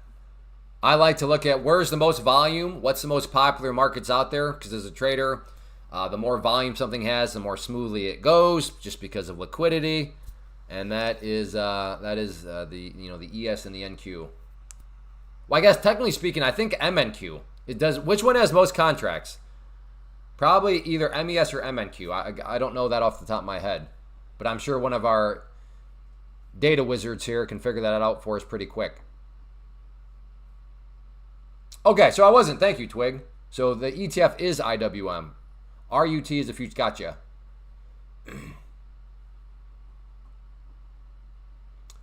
I like to look at where's the most volume, what's the most popular markets out there, because as a trader, the more volume something has, the more smoothly it goes, just because of liquidity, and that is the ES and the NQ. Well, I guess technically speaking, I think MNQ. It does. Which one has most contracts? Probably either MES or MNQ. I don't know that off the top of my head, but I'm sure one of our data wizards here can figure that out for us pretty quick. Okay, so I wasn't. Thank you, Twig. So the ETF is IWM. RUT is the future. Gotcha.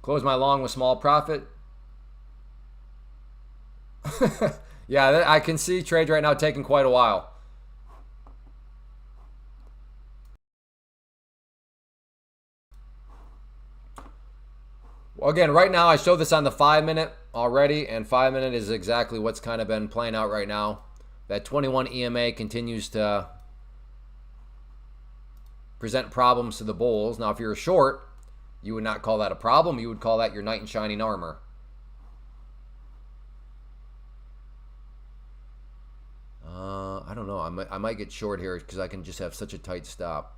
Close my long with small profit. Yeah, I can see trades right now taking quite a while. Well, again, right now I showed this on the 5-minute already, and 5-minute is exactly what's kind of been playing out right now. That 21 EMA continues to present problems to the bulls. Now, if you're short, you would not call that a problem. You would call that your knight in shining armor. don't know. I might get short here because I can just have such a tight stop.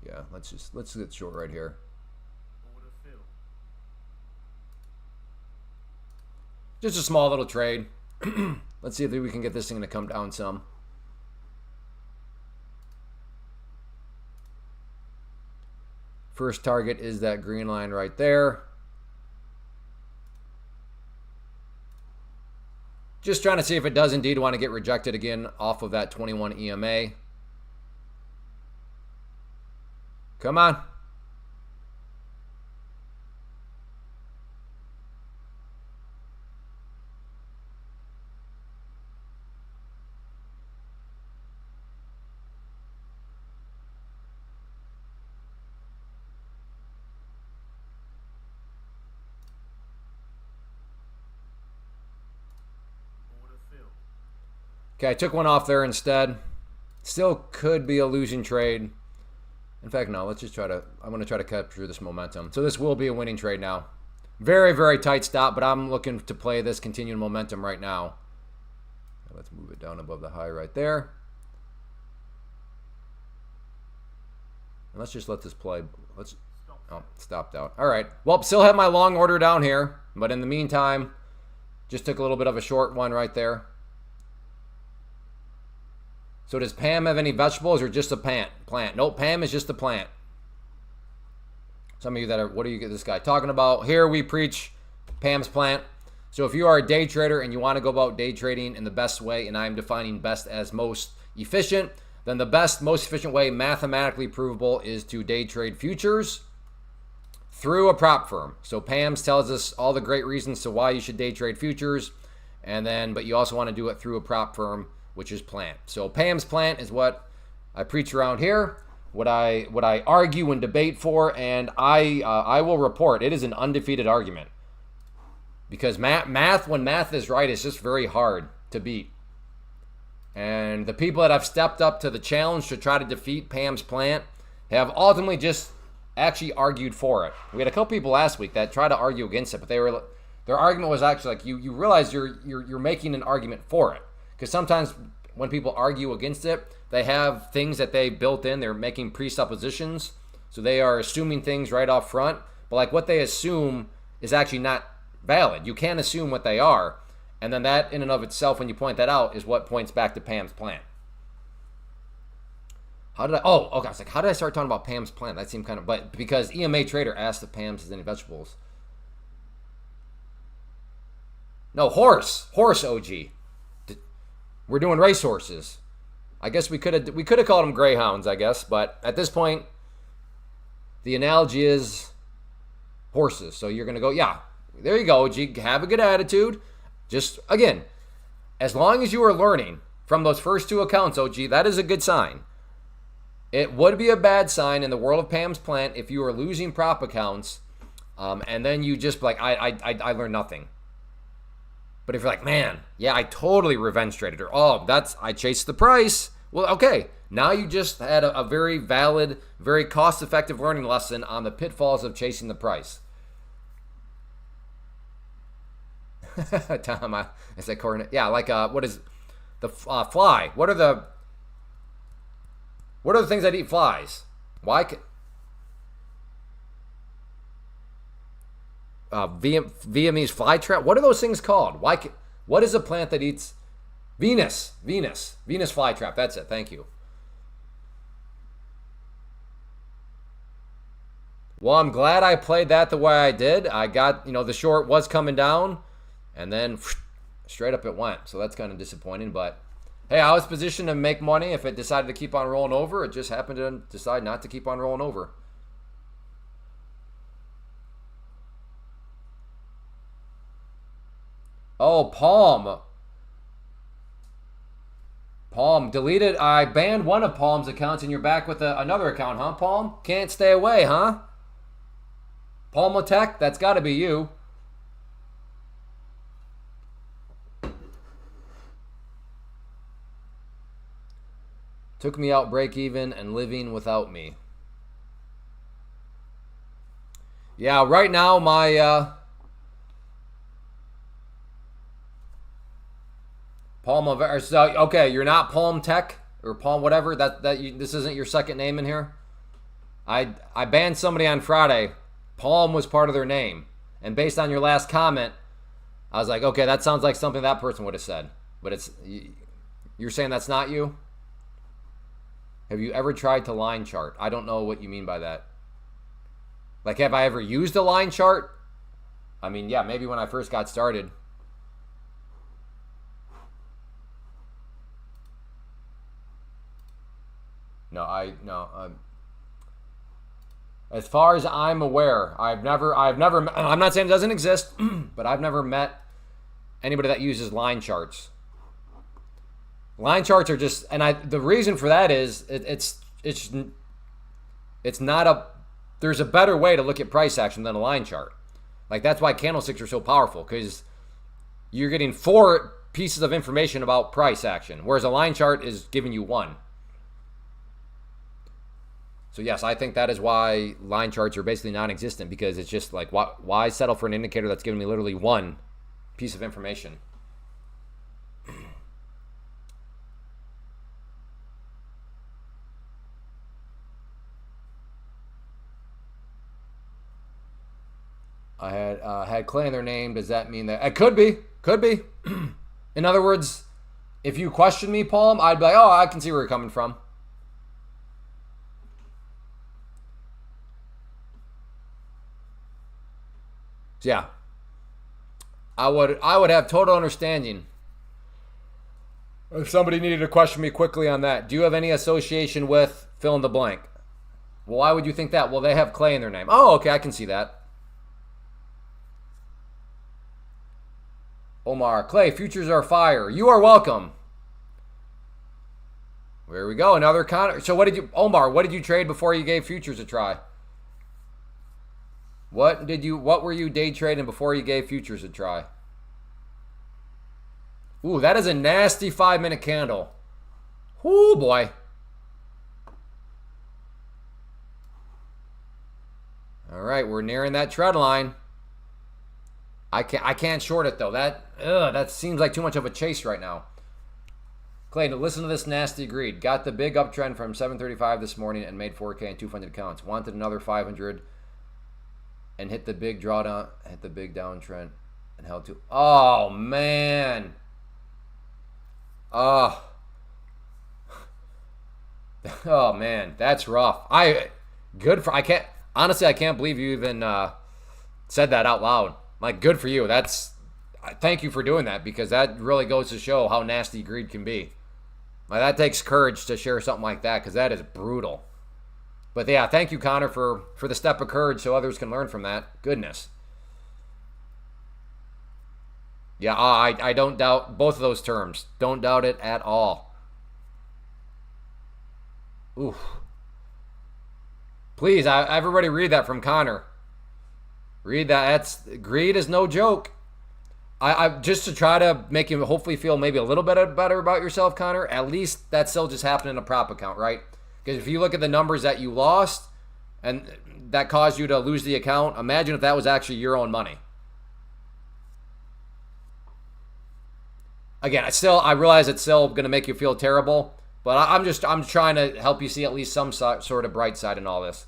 Yeah, let's get short right here. Just a small little trade. Let's see if we can get this thing to come down some. First target is that green line right there. Just trying to see if it does indeed want to get rejected again off of that 21 EMA. Come on. Okay, I took one off there instead. Still could be a losing trade. In fact, no, let's just try to, I'm going to try to capture this momentum. So this will be a winning trade now. Very, very tight stop, but I'm looking to play this continued momentum right now. Let's move it down above the high right there. And let's just let this play. Let's, oh, stopped out. All right. Well, still have my long order down here, but in the meantime, just took a little bit of a short one right there. So does Pam have any vegetables or just a plant? Nope, Pam is just a plant. Some of you that are, what do you get this guy talking about? Here we preach Pam's plant. So if you are a day trader and you want to go about day trading in the best way, and I'm defining best as most efficient, then the best, most efficient way, mathematically provable, is to day trade futures through a prop firm. So Pam's tells us all the great reasons to why you should day trade futures, and then, but you also want to do it through a prop firm, which is plant. So Pam's plant is what I preach around here, what I argue and debate for, and I will report it is an undefeated argument. Because math, when math is right, is just very hard to beat. And the people that have stepped up to the challenge to try to defeat Pam's plant have ultimately just actually argued for it. We had a couple people last week that tried to argue against it, but their argument was actually like, you realize you're making an argument for it. Because sometimes when people argue against it, they have things that they built in. They're making presuppositions. So they are assuming things right off front. But like what they assume is actually not valid. You can't assume what they are. And then that in and of itself, when you point that out, is what points back to Pam's plant. How did I, oh, okay. I was like, how did I start talking about Pam's plant? That seemed kind of, but because EMA Trader asked if Pam's has any vegetables. No, horse OG. We're doing racehorses. I guess we could have called them greyhounds, I guess, but at this point, the analogy is horses. So you're gonna go, yeah, there you go, OG. Have a good attitude. Just again, as long as you are learning from those first two accounts, OG, that is a good sign. It would be a bad sign in the world of Pam's plant if you are losing prop accounts, and then you just like I learned nothing. But if you're like, man, yeah, I totally revenge traded her. Oh, I chased the price. Well, okay. Now you just had a very valid, very cost-effective learning lesson on the pitfalls of chasing the price. Tom, I said coordinate. Yeah, like what is the fly? What are the things that eat flies? Why? Vietnamese flytrap. What are those things called? What is a plant that eats? Venus flytrap. That's it. Thank you. Well, I'm glad I played that the way I did. I got, the short was coming down, and then straight up it went. So that's kind of disappointing. But hey, I was positioned to make money if it decided to keep on rolling over. It just happened to decide not to keep on rolling over. Oh, Palm deleted. I banned one of Palm's accounts, and you're back with another account, huh, Palm? Can't stay away, huh? Palmotech, that's got to be you. Took me out break even and living without me. Yeah, right now my Palm of, so, okay, you're not Palm Tech or Palm whatever. This isn't your second name in here. I banned somebody on Friday. Palm was part of their name, and based on your last comment, I was like, okay, that sounds like something that person would have said. But you're saying that's not you? Have you ever tried to line chart? I don't know what you mean by that. Like, have I ever used a line chart? I mean, yeah, maybe when I first got started. No. As far as I'm aware, I'm not saying it doesn't exist, but I've never met anybody that uses line charts. Line charts are just, and the reason for that is it's not a, there's a better way to look at price action than a line chart. Like, that's why candlesticks are so powerful, because you're getting 4 pieces of information about price action, whereas a line chart is giving you 1. So yes, I think that is why line charts are basically non-existent, because it's just like, why settle for an indicator that's giving me literally 1 piece of information? I had Clay in their name. Does that mean that it could be? Could be. In other words, if you question me, Palm, I'd be like, oh, I can see where you're coming from. So yeah, I would have total understanding if somebody needed to question me quickly on that. Do you have any association with fill in the blank? Well, why would you think that? Well, they have Clay in their name. Oh, okay, I can see that. Omar, Clay, futures are fire. You are welcome. There we go. Another So Omar, what did you trade before you gave futures a try? What were you day trading before you gave futures a try? Ooh, that is a nasty 5-minute candle. Ooh, boy. All right, we're nearing that trend line. I can't short it though. That seems like too much of a chase right now. Clayton, listen to this nasty greed. Got the big uptrend from 735 this morning and made 4K and 2 funded accounts. Wanted another 500 and hit the big drawdown, hit the big downtrend and held to. Oh man. Oh man, that's rough. I can't believe you even said that out loud. Like, good for you. Thank you for doing that, because that really goes to show how nasty greed can be. Like, that takes courage to share something like that, because that is brutal. But yeah, thank you, Connor, for the step of courage so others can learn from that. Goodness. Yeah, I don't doubt both of those terms. Don't doubt it at all. Oof. Please, everybody read that from Connor. Read that. Greed is no joke. I just to try to make you hopefully feel maybe a little bit better about yourself, Connor. At least that still just happened in a prop account, right? Because if you look at the numbers that you lost and that caused you to lose the account, imagine if that was actually your own money. Again, I realize it's still going to make you feel terrible, but I'm trying to help you see at least some sort of bright side in all this.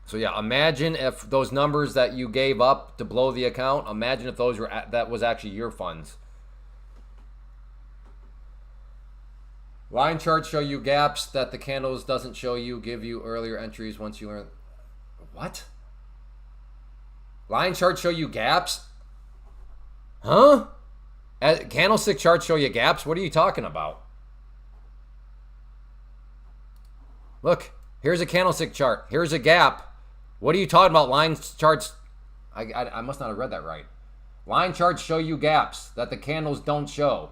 So yeah, imagine if those numbers that you gave up to blow the account, imagine if that was actually your funds. Line charts show you gaps that the candles doesn't show you, give you earlier entries once you learn. What? Line charts show you gaps? Huh? Candlestick charts show you gaps? What are you talking about? Look, here's a candlestick chart. Here's a gap. What are you talking about? Line charts? I must not have read that right. Line charts show you gaps that the candles don't show.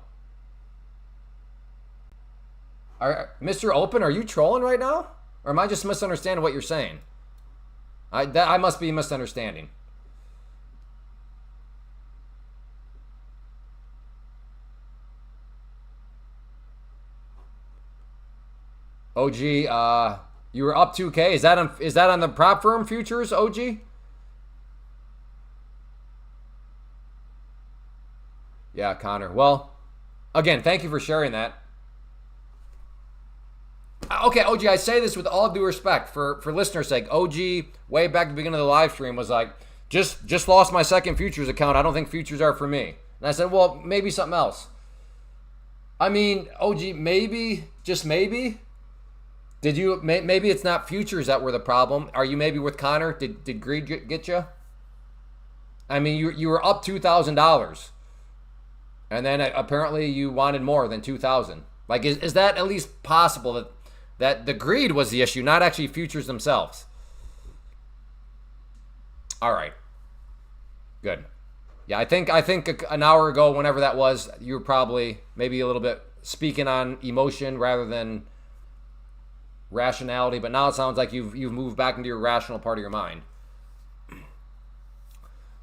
Mr. Open, are you trolling right now? Or am I just misunderstanding what you're saying? I must be misunderstanding. OG, you were up 2K. Is that on the prop firm futures, OG? Yeah, Connor. Well, again, thank you for sharing that. Okay, OG, I say this with all due respect for listeners' sake. OG, way back at the beginning of the live stream, was like, just lost my second futures account. I don't think futures are for me. And I said, well, maybe something else. I mean, OG, maybe, just maybe. Did you, maybe it's not futures that were the problem. Are you maybe with Connor? Did greed get you? I mean, you were up $2,000. And then apparently you wanted more than $2,000. Like, is that at least possible that the greed was the issue, not actually futures themselves? All right. Good. Yeah, I think an hour ago, whenever that was, you were probably maybe a little bit speaking on emotion rather than rationality. But now it sounds like you've moved back into your rational part of your mind.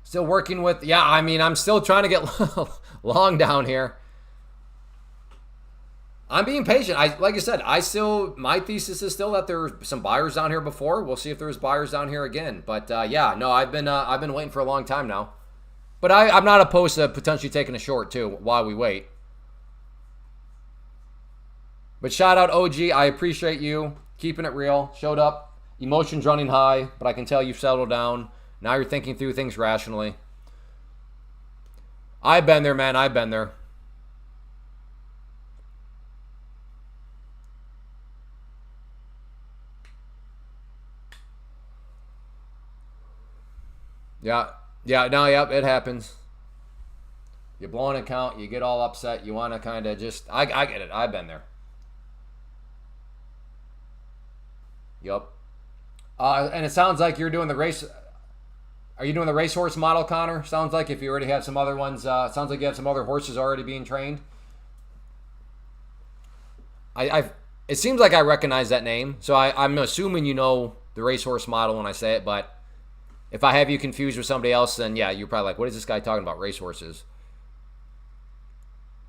Still working with, yeah, I mean, I'm still trying to get long down here. I'm being patient. Like I said, my thesis is still that there were some buyers down here before. We'll see if there's buyers down here again. But yeah, no, I've been waiting for a long time now. But I'm not opposed to potentially taking a short too while we wait. But shout out OG, I appreciate you keeping it real. Showed up, emotions running high, but I can tell you've settled down. Now you're thinking through things rationally. I've been there, man. I've been there. Yeah. Yeah, no, yep, it happens. You blow an account, you get all upset, you want to kind of just, I get it. I've been there. Yep. And it sounds like you're doing the race. Are you doing the racehorse model, Connor? Sounds like if you already have some other ones, sounds like you have some other horses already being trained. It seems like I recognize that name, so I'm assuming you know the racehorse model when I say it, but if I have you confused with somebody else, then yeah, you're probably like, what is this guy talking about, racehorses?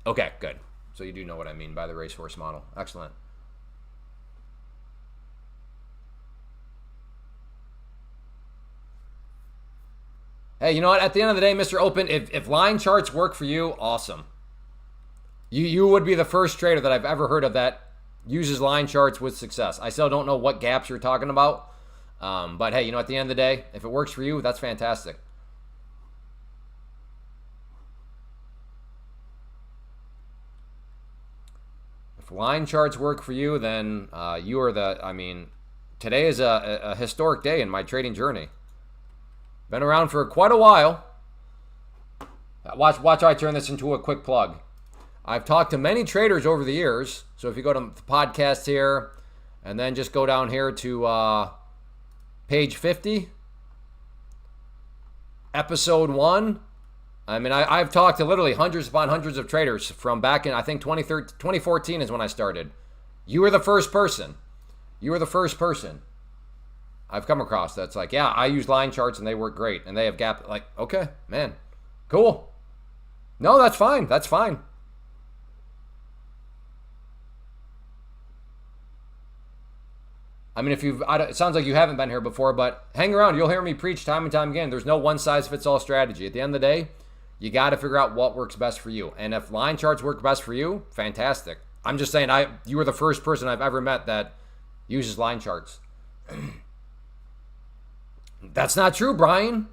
Okay, good. So you do know what I mean by the racehorse model. Excellent. Hey, you know what? At the end of the day, Mr. Open, if line charts work for you, awesome. You would be the first trader that I've ever heard of that uses line charts with success. I still don't know what gaps you're talking about. But hey, you know, at the end of the day, if it works for you, that's fantastic. If line charts work for you, then you are today is a historic day in my trading journey. Been around for quite a while. Watch how I turn this into a quick plug. I've talked to many traders over the years. So if you go to the podcast here, and then just go down here to page 50, episode 1. I mean, I've talked to literally hundreds upon hundreds of traders from back in, I think, 2014 is when I started. You were the first person. You were the first person I've come across that's like, yeah, I use line charts and they work great. And they have gap. Like, okay, man, cool. No, that's fine. That's fine. I mean, it sounds like you haven't been here before, but hang around. You'll hear me preach time and time again. There's no one-size-fits-all strategy. At the end of the day, you got to figure out what works best for you. And if line charts work best for you, fantastic. I'm just saying, you were the first person I've ever met that uses line charts. That's not true, Brian.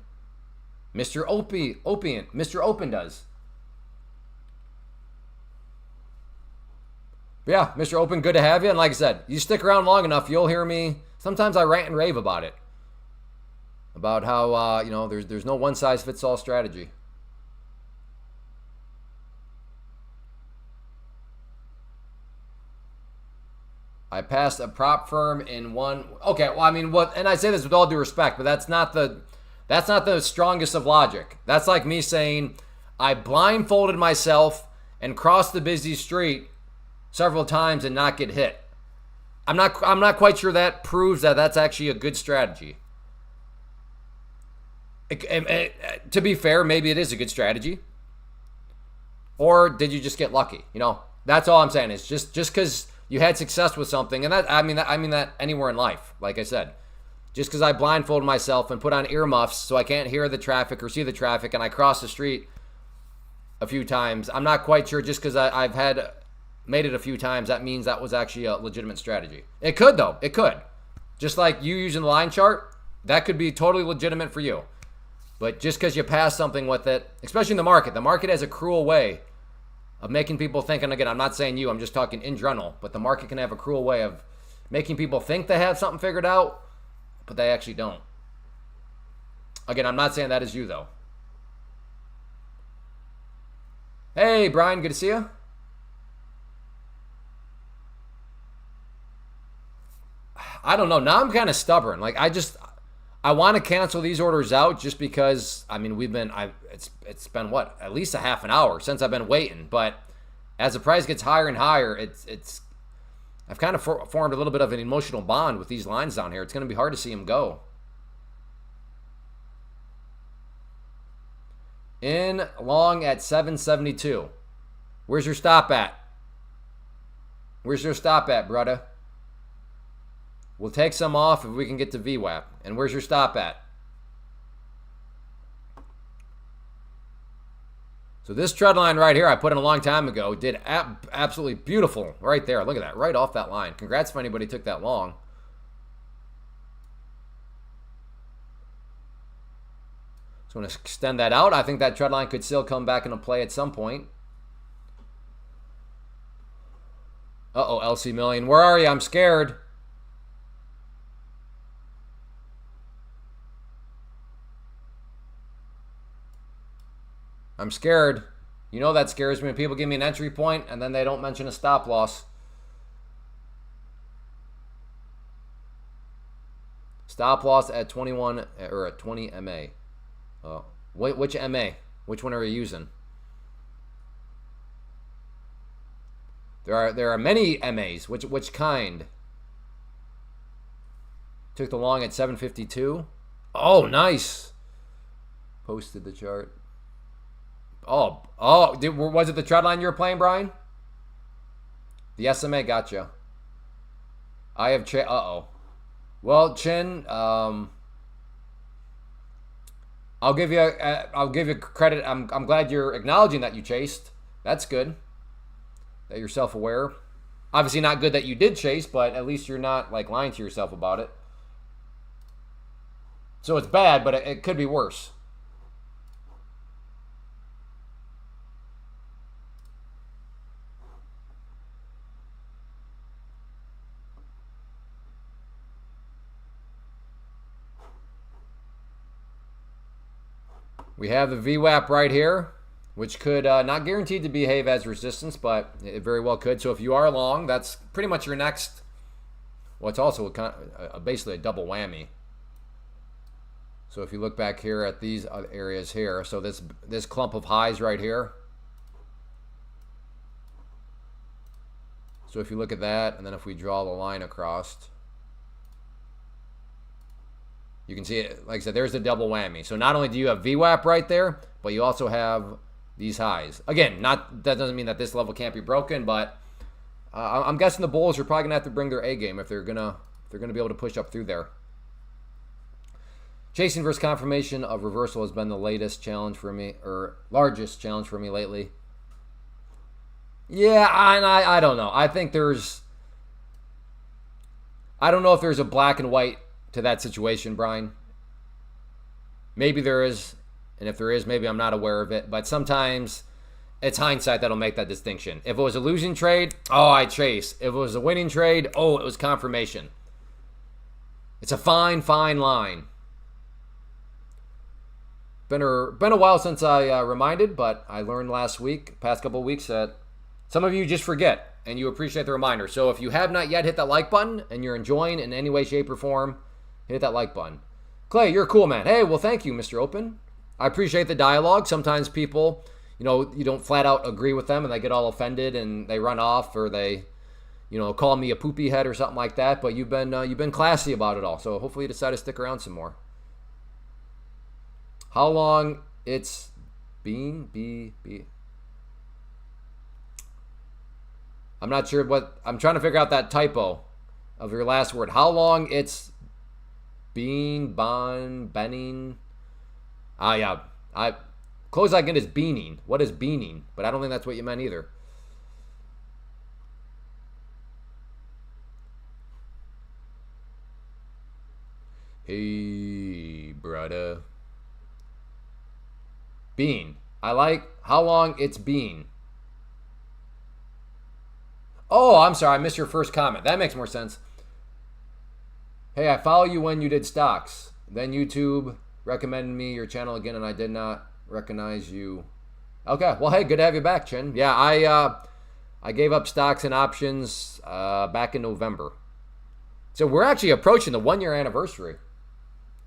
Mr. Open does. Yeah, Mr. Open, good to have you. And like I said, you stick around long enough, you'll hear me. Sometimes I rant and rave about it. About how, there's no one-size-fits-all strategy. I passed a prop firm in one. Okay, well, I mean, and I say this with all due respect, but that's not the strongest of logic. That's like me saying I blindfolded myself and crossed the busy street several times and not get hit. I'm not quite sure that proves that that's actually a good strategy. To be fair, maybe it is a good strategy. Or did you just get lucky? That's all I'm saying is just because you had success with something, and I mean that anywhere in life. Like I said, just because I blindfolded myself and put on earmuffs so I can't hear the traffic or see the traffic, and I cross the street a few times. I'm not quite sure. Just because I've made it a few times, that means that was actually a legitimate strategy. It could, though. It could. Just like you using the line chart, that could be totally legitimate for you. But just because you pass something with it, especially in the market has a cruel way of making people think, and again, I'm not saying you, I'm just talking in general, but the market can have a cruel way of making people think they have something figured out, but they actually don't. Again, I'm not saying that is you, though. Hey, Brian, good to see you. I don't know. Now I'm kind of stubborn. Like, I want to cancel these orders out just because, I mean, it's been what, at least a half an hour since I've been waiting. But as the price gets higher and higher, I've kind of formed a little bit of an emotional bond with these lines down here. It's going to be hard to see them go. In long at 772. Where's your stop at? Where's your stop at, brother? We'll take some off if we can get to VWAP. And where's your stop at? So this trend line right here, I put in a long time ago, did absolutely beautiful right there. Look at that, right off that line. Congrats if anybody took that long. So I'm going to extend that out. I think that trend line could still come back into play at some point. Uh-oh, LC Million. Where are you? I'm scared. I'm scared. You know that scares me when people give me an entry point and then they don't mention a stop loss. Stop loss at 21 or at 20 MA. Which MA? Which one are you using? There are many MAs. Which kind? Took the long at 752. Oh, nice. Posted the chart. Oh, was it the trend line you were playing, Brian? The SMA, gotcha. I have Well, Chin, I'll give you credit. I'm glad you're acknowledging that you chased. That's good. That you're self-aware. Obviously not good that you did chase, but at least you're not like lying to yourself about it. So it's bad, but it could be worse. We have the VWAP right here, which could not guaranteed to behave as resistance, but it very well could. So if you are long, that's pretty much your next. Well, it's also basically a double whammy. So if you look back here at these areas here, so this clump of highs right here. So if you look at that, and then if we draw the line across, you can see it, like I said, there's the double whammy. So not only do you have VWAP right there, but you also have these highs. Again, that doesn't mean that this level can't be broken, but I'm guessing the bulls are probably gonna have to bring their A game if they're gonna be able to push up through there. Chasing versus confirmation of reversal has been the latest challenge for me, or largest challenge for me lately. Yeah, I don't know. I think I don't know if there's a black and white to that situation, Brian. Maybe there is, and if there is, maybe I'm not aware of it. But sometimes it's hindsight that'll make that distinction. If it was a losing trade, oh, I chase. If it was a winning trade, oh, it was confirmation. It's a fine line. Been a while since I reminded, but I learned past couple of weeks, that some of you just forget, and you appreciate the reminder. So if you have not yet hit that like button, and you're enjoying in any way, shape, or form, hit that like button. Clay, you're a cool man. Hey, well, thank you, Mr. Open. I appreciate the dialogue. Sometimes people, you don't flat out agree with them and they get all offended and they run off, or they, call me a poopy head or something like that. But you've been classy about it all. So hopefully you decide to stick around some more. How long it's been? I'm not sure I'm trying to figure out that typo of your last word. How long it's benning. Yeah. Close I get is beaning. What is beaning? But I don't think that's what you meant either. Hey, brother. Bean. I like how long it's been. Oh, I'm sorry. I missed your first comment. That makes more sense. Hey, I follow you when you did stocks. Then YouTube recommended me your channel again, and I did not recognize you. Okay. Well, hey, good to have you back, Chin. Yeah, I gave up stocks and options back in November. So we're actually approaching the 1-year anniversary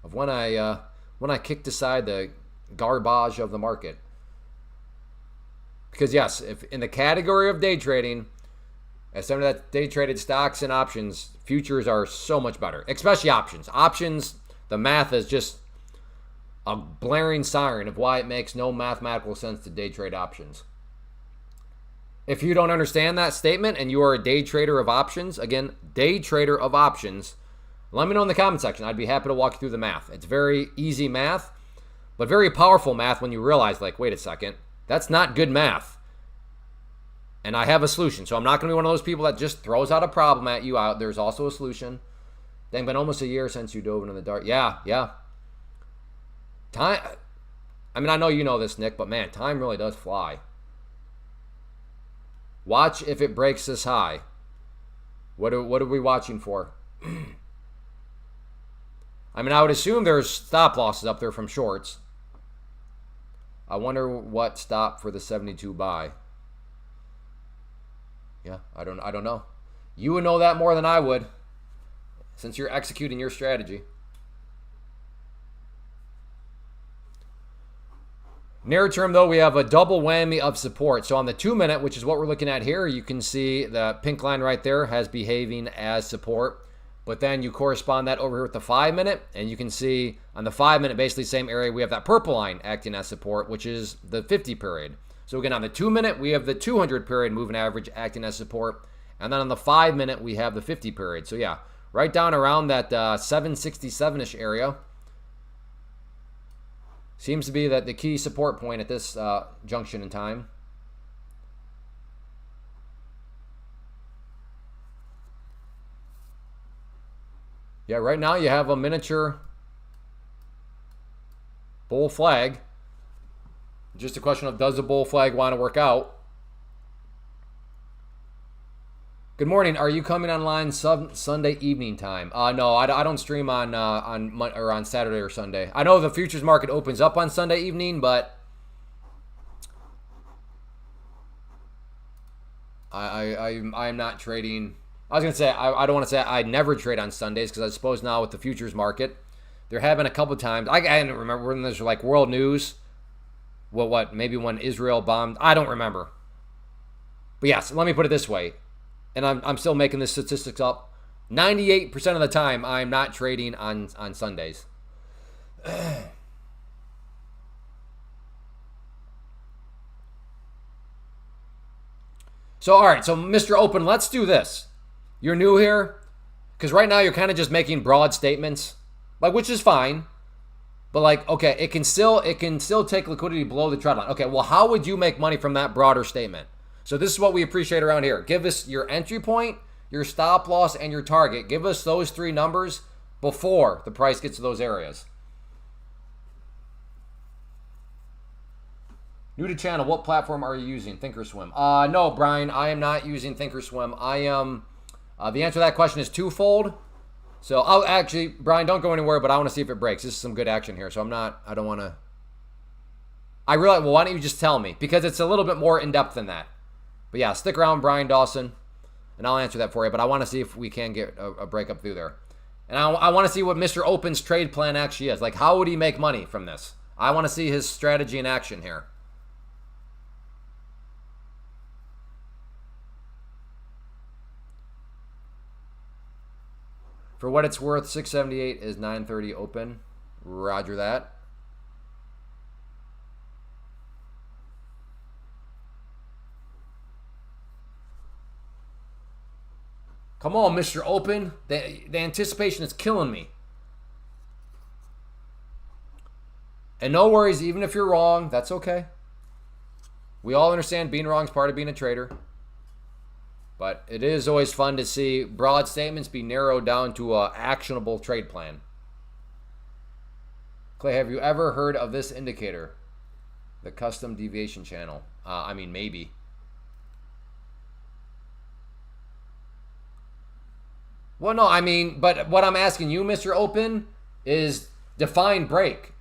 of when I kicked aside the garbage of the market. Because yes, if in the category of day trading, as someone that day traded stocks and options, futures are so much better, especially options. Options, the math is just a blaring siren of why it makes no mathematical sense to day trade options. If you don't understand that statement and you are a day trader of options, again, day trader of options, let me know in the comment section. I'd be happy to walk you through the math. It's very easy math, but very powerful math when you realize, like, wait a second, that's not good math. And I have a solution. So I'm not going to be one of those people that just throws out a problem at you out. There's also a solution. Dang, been almost a year since you dove into the dark. Yeah. Time. I mean, I know you know this, Nick, but man, time really does fly. Watch if it breaks this high. What are we watching for? I mean, I would assume there's stop losses up there from shorts. I wonder what stop for the 72 buy. Yeah, I don't know. You would know that more than I would, since you're executing your strategy. Near term, though, we have a double whammy of support. So on the 2-minute, which is what we're looking at here, you can see the pink line right there has behaving as support. But then you correspond that over here with the 5-minute, and you can see on the 5-minute, basically same area, we have that purple line acting as support, which is the 50 period. So again, on the 2-minute, we have the 200 period moving average acting as support. And then on the 5-minute, we have the 50 period. So yeah, right down around that 767-ish area. Seems to be that the key support point at this junction in time. Yeah, right now you have a miniature bull flag. Just a question of, does the bull flag want to work out? Good morning. Are you coming online Sunday evening time? No, I don't stream on Saturday or Sunday. I know the futures market opens up on Sunday evening, but I'm not trading. I was gonna say I don't want to say I never trade on Sundays, because I suppose now with the futures market, there have been a couple times. I don't remember when there's like world news. What? Maybe when Israel bombed. I don't remember. But yes, let me put it this way, and I'm still making this statistics up. 98% of the time, I'm not trading on Sundays. So all right, so Mr. Open, let's do this. You're new here, because right now you're kind of just making broad statements, like, which is fine. But like, okay, it can still take liquidity below the trend line. Okay, well, how would you make money from that broader statement? So this is what we appreciate around here. Give us your entry point, your stop loss, and your target. Give us those 3 numbers before the price gets to those areas. New to channel, what platform are you using? Thinkorswim. No, Brian, I am not using Thinkorswim. I am. The answer to that question is twofold. So I'll actually, Brian, don't go anywhere, but I want to see if it breaks. This is some good action here. So I don't want to. I realize, well, why don't you just tell me? Because it's a little bit more in depth than that. But yeah, stick around, Brian Dawson, and I'll answer that for you. But I want to see if we can get a break up through there. And I want to see what Mr. Open's trade plan actually is. Like, how would he make money from this? I want to see his strategy in action here. For what it's worth, 678 is 930 open. Roger that. Come on, Mr. Open. The anticipation is killing me. And no worries, even if you're wrong, that's okay. We all understand being wrong is part of being a trader. But it is always fun to see broad statements be narrowed down to an actionable trade plan. Clay, have you ever heard of this indicator? The custom deviation channel. I mean, maybe. Well, no, I mean, but what I'm asking you, Mr. Open, is define break.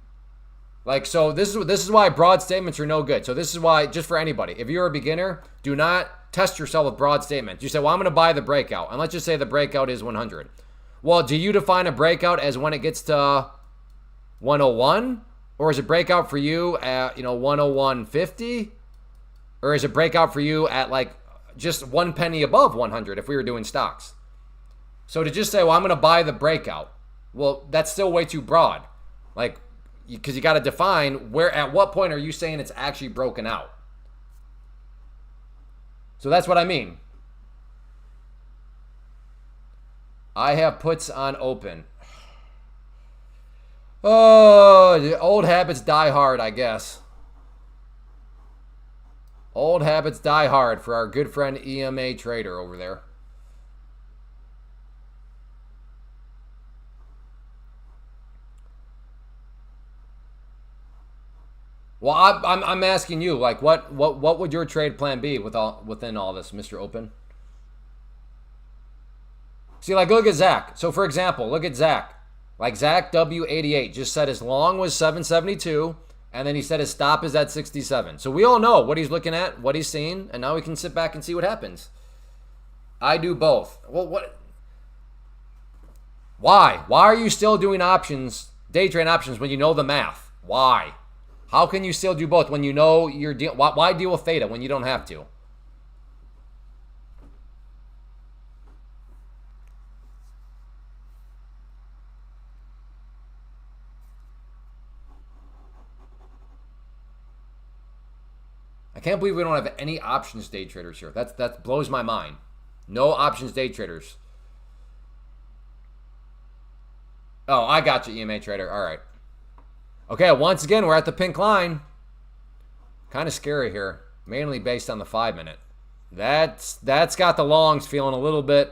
Like, so this is why broad statements are no good. So this is why, just for anybody, if you're a beginner, do not test yourself with broad statements. You say, well, I'm going to buy the breakout. And let's just say the breakout is 100. Well, do you define a breakout as when it gets to 101? Or is it breakout for you at, 101.50? Or is it breakout for you at like just 1 penny above 100 if we were doing stocks? So to just say, well, I'm going to buy the breakout. Well, that's still way too broad. Like, because you got to define at what point are you saying it's actually broken out? So that's what I mean. I have puts on open. Oh, the old habits die hard, I guess. Old habits die hard for our good friend EMA Trader over there. Well, I'm asking you, like, what would your trade plan be within all this, Mr. Open? See, like, look at Zach. So, for example, look at Zach. Like, Zach W88 just said his long was 772, and then he said his stop is at 67. So we all know what he's looking at, what he's seeing, and now we can sit back and see what happens. I do both. Well, what? Why? Why are you still doing options, day trade options, when you know the math? Why? How can you still do both when you know you're why deal with theta when you don't have to? I can't believe we don't have any options day traders here. That blows my mind. No options day traders. Oh, I got you, EMA Trader. All right. Okay, once again, we're at the pink line. Kind of scary here, mainly based on the 5-minute. That's got the longs feeling a little bit,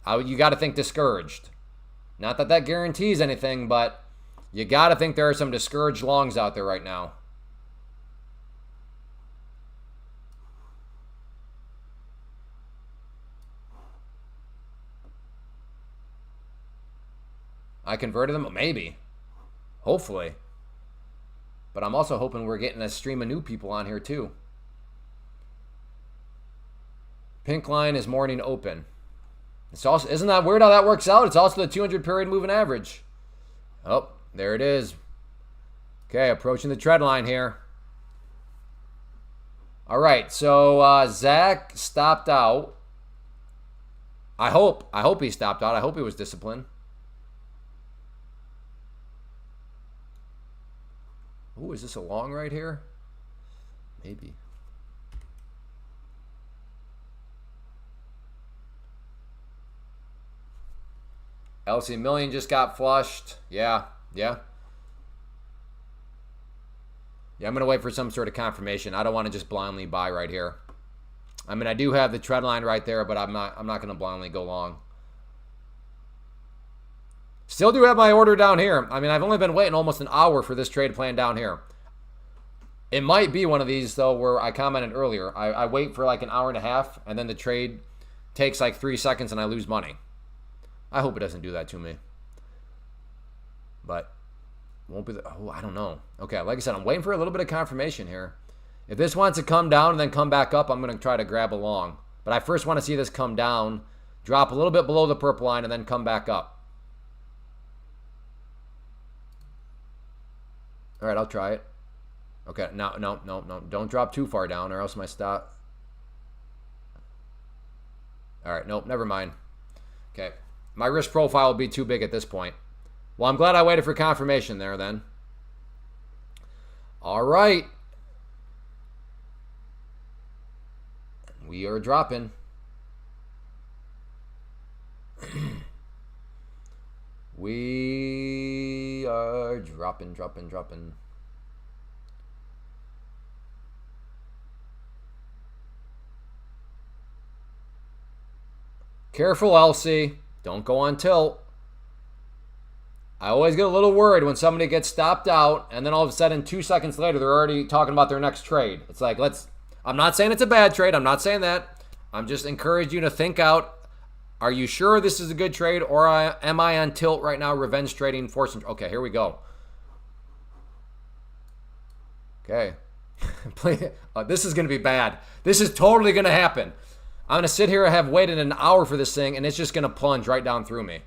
you got to think discouraged. Not that that guarantees anything, but you got to think there are some discouraged longs out there right now. I converted them? Maybe. Hopefully. But I'm also hoping we're getting a stream of new people on here too. Pink line is morning open. It's also, isn't that weird how that works out? It's also the 200 period moving average. Oh, there it is. Okay, approaching the trend line here. All right, so Zach stopped out. I hope he stopped out. I hope he was disciplined. Ooh, is this a long right here? Maybe. LC Million just got flushed. Yeah. Yeah, I'm going to wait for some sort of confirmation. I don't want to just blindly buy right here. I mean, I do have the trend line right there, but I'm not going to blindly go long. Still do have my order down here. I mean, I've only been waiting almost an hour for this trade plan down here. It might be one of these, though, where I commented earlier. I wait for like an hour and a half, and then the trade takes like 3 seconds, and I lose money. I hope it doesn't do that to me. But won't be. I don't know. Okay, like I said, I'm waiting for a little bit of confirmation here. If this wants to come down and then come back up, I'm going to try to grab along. But I first want to see this come down, drop a little bit below the purple line, and then come back up. All right, I'll try it. Okay, no. Don't drop too far down or else my stop. All right, nope, never mind. Okay, my risk profile will be too big at this point. Well, I'm glad I waited for confirmation there then. All right. We are dropping. We are dropping. Careful, Elsie. Don't go on tilt. I always get a little worried when somebody gets stopped out and then all of a sudden 2 seconds later they're already talking about their next trade. It's like, I'm not saying it's a bad trade. I'm not saying that. I'm just encouraging you to think out, are you sure this is a good trade or am I on tilt right now, revenge trading, forcing? Okay, here we go. Okay. This is going to be bad. This is totally going to happen. I'm going to sit here and have waited an hour for this thing and it's just going to plunge right down through me.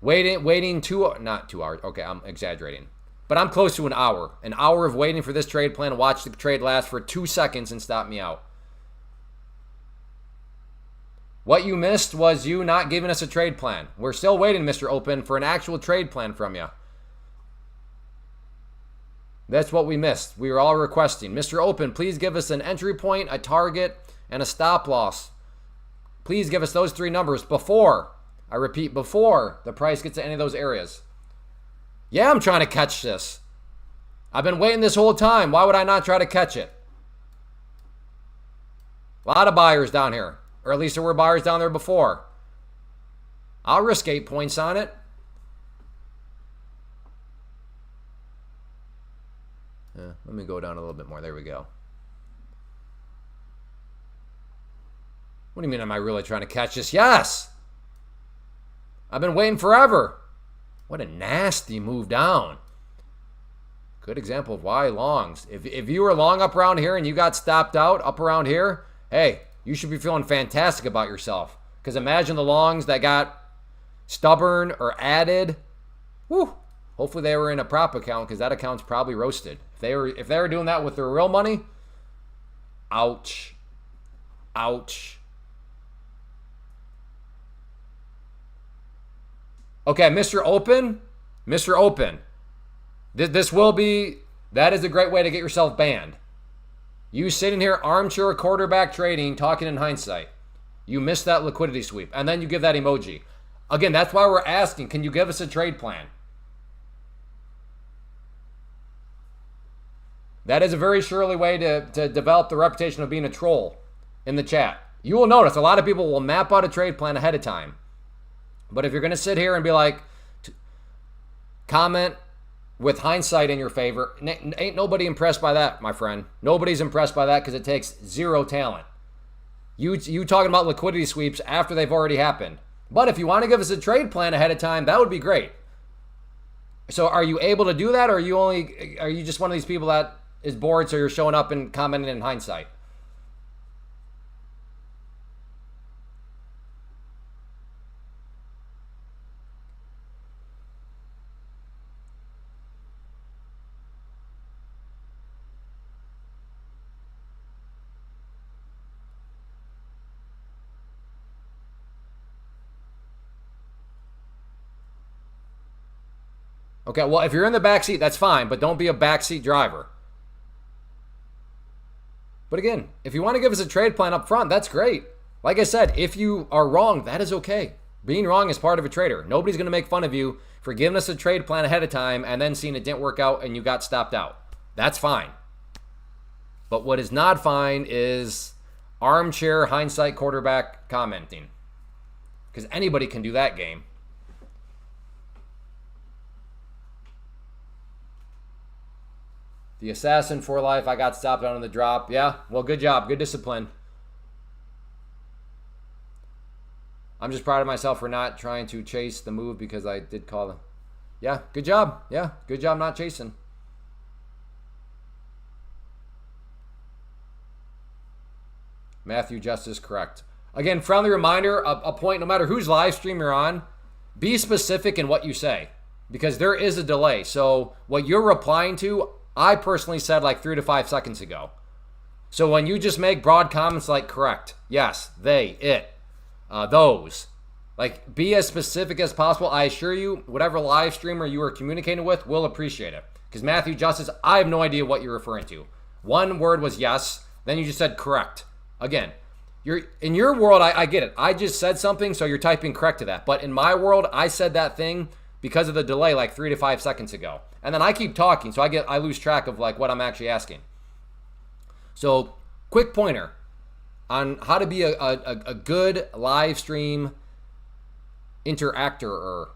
Waiting not 2 hours. Okay, I'm exaggerating. But I'm close to an hour. An hour of waiting for this trade plan to watch the trade last for 2 seconds and stop me out. What you missed was you not giving us a trade plan. We're still waiting, Mr. Open, for an actual trade plan from you. That's what we missed. We were all requesting. Mr. Open, please give us an entry point, a target, and a stop loss. Please give us those 3 numbers before, I repeat, before the price gets to any of those areas. Yeah, I'm trying to catch this. I've been waiting this whole time. Why would I not try to catch it? A lot of buyers down here. Or at least there were buyers down there before. I'll risk 8 points on it. Yeah, let me go down a little bit more. There we go. What do you mean, am I really trying to catch this? Yes! I've been waiting forever. What a nasty move down. Good example of why longs. If you were long up around here and you got stopped out up around here, hey, you should be feeling fantastic about yourself. Because imagine the longs that got stubborn or added. Whew. Hopefully they were in a prop account because that account's probably roasted. If they were doing that with their real money, ouch. Ouch. Okay, Mr. Open. Mr. Open. That is a great way to get yourself banned. You sitting here armchair quarterback trading, talking in hindsight. You missed that liquidity sweep. And then you give that emoji. Again, that's why we're asking, can you give us a trade plan? That is a very surely way to develop the reputation of being a troll in the chat. You will notice a lot of people will map out a trade plan ahead of time. But if you're going to sit here and be like, comment with hindsight in your favor, ain't nobody impressed by that, my friend. Nobody's impressed by that because it takes 0 talent. You talking about liquidity sweeps after they've already happened. But if you want to give us a trade plan ahead of time, that would be great. So are you able to do that, or are you just one of these people that is bored so you're showing up and commenting in hindsight? Okay, well, if you're in the backseat, that's fine, but don't be a backseat driver. But again, if you want to give us a trade plan up front, that's great. Like I said, if you are wrong, that is okay. Being wrong is part of a trader. Nobody's going to make fun of you for giving us a trade plan ahead of time and then seeing it didn't work out and you got stopped out. That's fine. But what is not fine is armchair hindsight quarterback commenting. Because anybody can do that game. The assassin for life, I got stopped out on the drop. Yeah, well, good job. Good discipline. I'm just proud of myself for not trying to chase the move because I did call them. Yeah, good job. Yeah, good job not chasing. Matthew Justice, correct. Again, friendly reminder, a point, no matter whose live stream you're on, be specific in what you say because there is a delay. So what you're replying to, I personally said like 3 to 5 seconds ago. So when you just make broad comments like correct, yes, they, it, those, like be as specific as possible. I assure you, whatever live streamer you are communicating with will appreciate it. Because Matthew Justice, I have no idea what you're referring to. One word was yes, then you just said correct. Again, in your world, I get it. I just said something, so you're typing correct to that. But in my world, I said that thing because of the delay like 3 to 5 seconds ago. And then I keep talking, so I lose track of like what I'm actually asking. So quick pointer on how to be a good live stream interactor.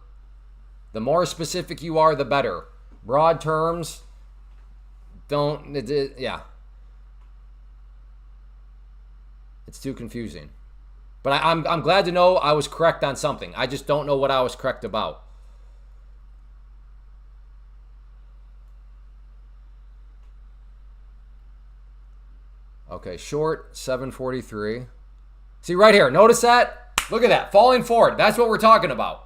The more specific you are, the better. Broad terms, yeah. It's too confusing. But I'm glad to know I was correct on something. I just don't know what I was correct about. Okay, short 743. See right here, notice that? Look at that, falling forward. That's what we're talking about.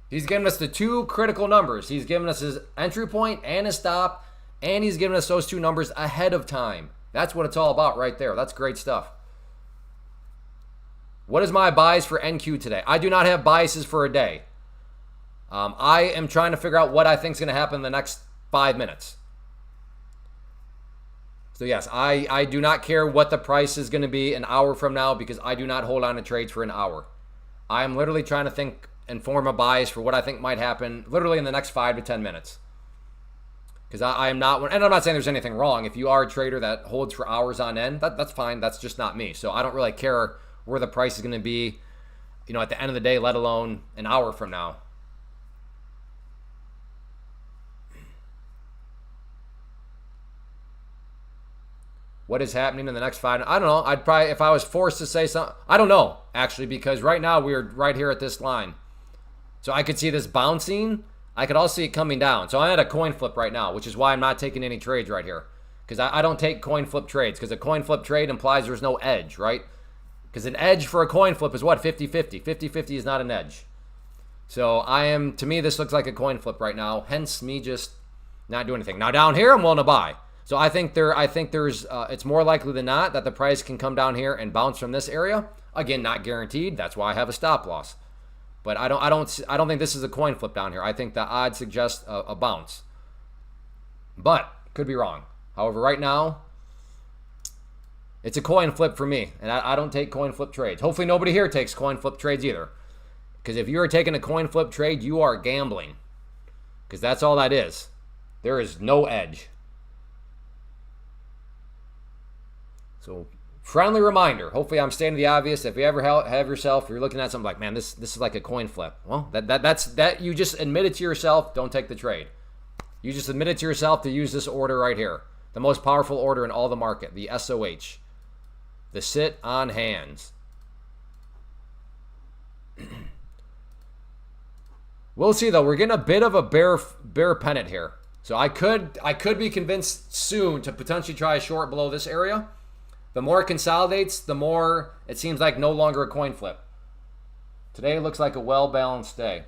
He's giving us the two critical numbers. He's giving us his entry point and his stop, and he's giving us those two numbers ahead of time. That's what it's all about right there. That's great stuff. What is my bias for NQ today? I do not have biases for a day. I am trying to figure out what I think is going to happen in the next 5 minutes. So yes, I do not care what the price is going to be an hour from now because I do not hold on to trades for an hour. I am literally trying to think and form a bias for what I think might happen literally in the next 5 to 10 minutes. Because I am not, and I'm not saying there's anything wrong. If you are a trader that holds for hours on end, that's fine. That's just not me. So I don't really care where the price is going to be, you know, at the end of the day, let alone an hour from now. What is happening in the next 5? I don't know. I'd probably, if I was forced to say something, I don't know, actually, because right now we're right here at this line. So I could see this bouncing. I could also see it coming down. So I'm at a coin flip right now, which is why I'm not taking any trades right here. Because I don't take coin flip trades, because a coin flip trade implies there's no edge, right? Because an edge for a coin flip is what? 50-50. 50-50 is not an edge. So to me, this looks like a coin flip right now. Hence me just not doing anything. Now down here, I'm willing to buy. So I think there's it's more likely than not that the price can come down here and bounce from this area. Again, not guaranteed. That's why I have a stop loss. But I don't think this is a coin flip down here. I think the odds suggest a bounce. But could be wrong. However, right now, it's a coin flip for me, and I don't take coin flip trades. Hopefully nobody here takes coin flip trades either. Because if you are taking a coin flip trade, you are gambling. Because that's all that is. There is no edge. So, friendly reminder. Hopefully I'm stating the obvious. If you ever have yourself, you're looking at something like, man, this is like a coin flip. Well, that's you just admitted to yourself, don't take the trade. You just admitted to yourself to use this order right here. The most powerful order in all the market, the SOH. The sit on hands. We'll see though. We're getting a bit of a bear pennant here. So I could be convinced soon to potentially try a short below this area. The more it consolidates, the more it seems like no longer a coin flip. Today looks like a well-balanced day.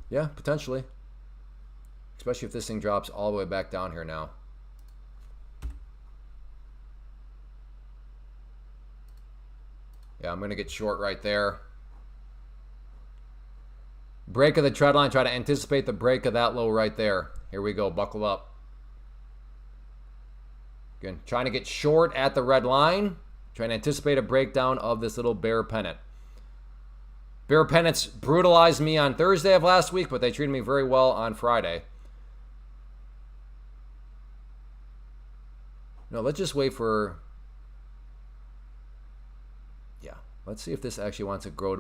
Yeah, potentially. Especially if this thing drops all the way back down here now. Yeah, I'm going to get short right there. Break of the trend line. Try to anticipate the break of that low right there. Here we go. Buckle up. Again, trying to get short at the red line. Trying to anticipate a breakdown of this little bear pennant. Bear pennants brutalized me on Thursday of last week, but they treated me very well on Friday. No, let's just wait for... Yeah, let's see if this actually wants to grow.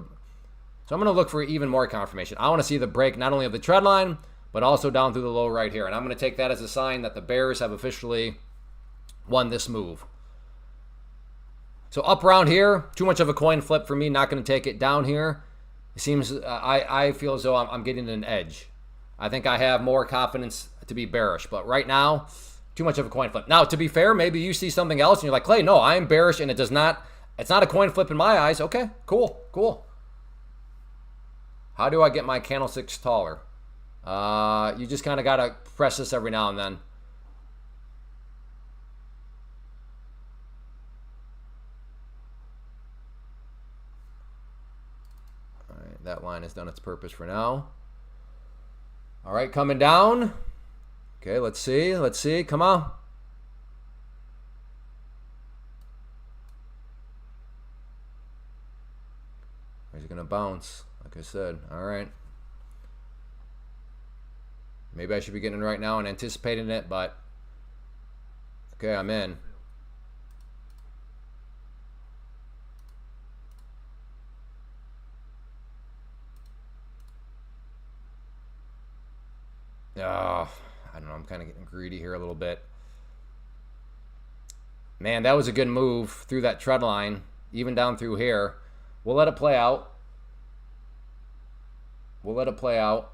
So I'm going to look for even more confirmation. I want to see the break not only of the trend line, but also down through the low right here. And I'm going to take that as a sign that the bears have officially won this move. So up around here, too much of a coin flip for me. Not going to take it down here. It seems I feel as though I'm getting an edge. I think I have more confidence to be bearish. But right now, too much of a coin flip. Now, to be fair, maybe you see something else and you're like, Clay, no, I am bearish and it's not a coin flip in my eyes. Okay, cool. How do I get my candlesticks taller? You just kind of got to press this every now and then. All right, that line has done its purpose for now. All right, coming down. Okay, let's see. Come on. Is it going to bounce? Like I said, all right. Maybe I should be getting in right now and anticipating it, but okay, I'm in. Oh, I don't know. I'm kind of getting greedy here a little bit. Man, that was a good move through that trend line, even down through here. We'll let it play out. We'll let it play out.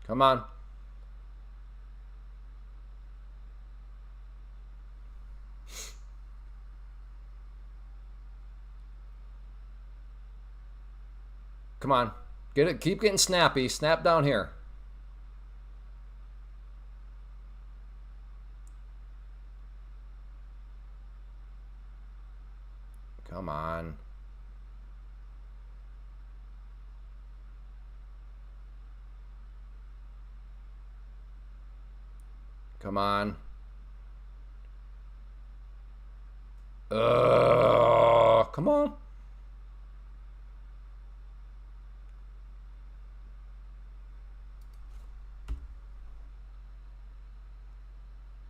Come on. Come on. Get it. Keep getting snappy. Snap down here. Come on. Come on. Come on.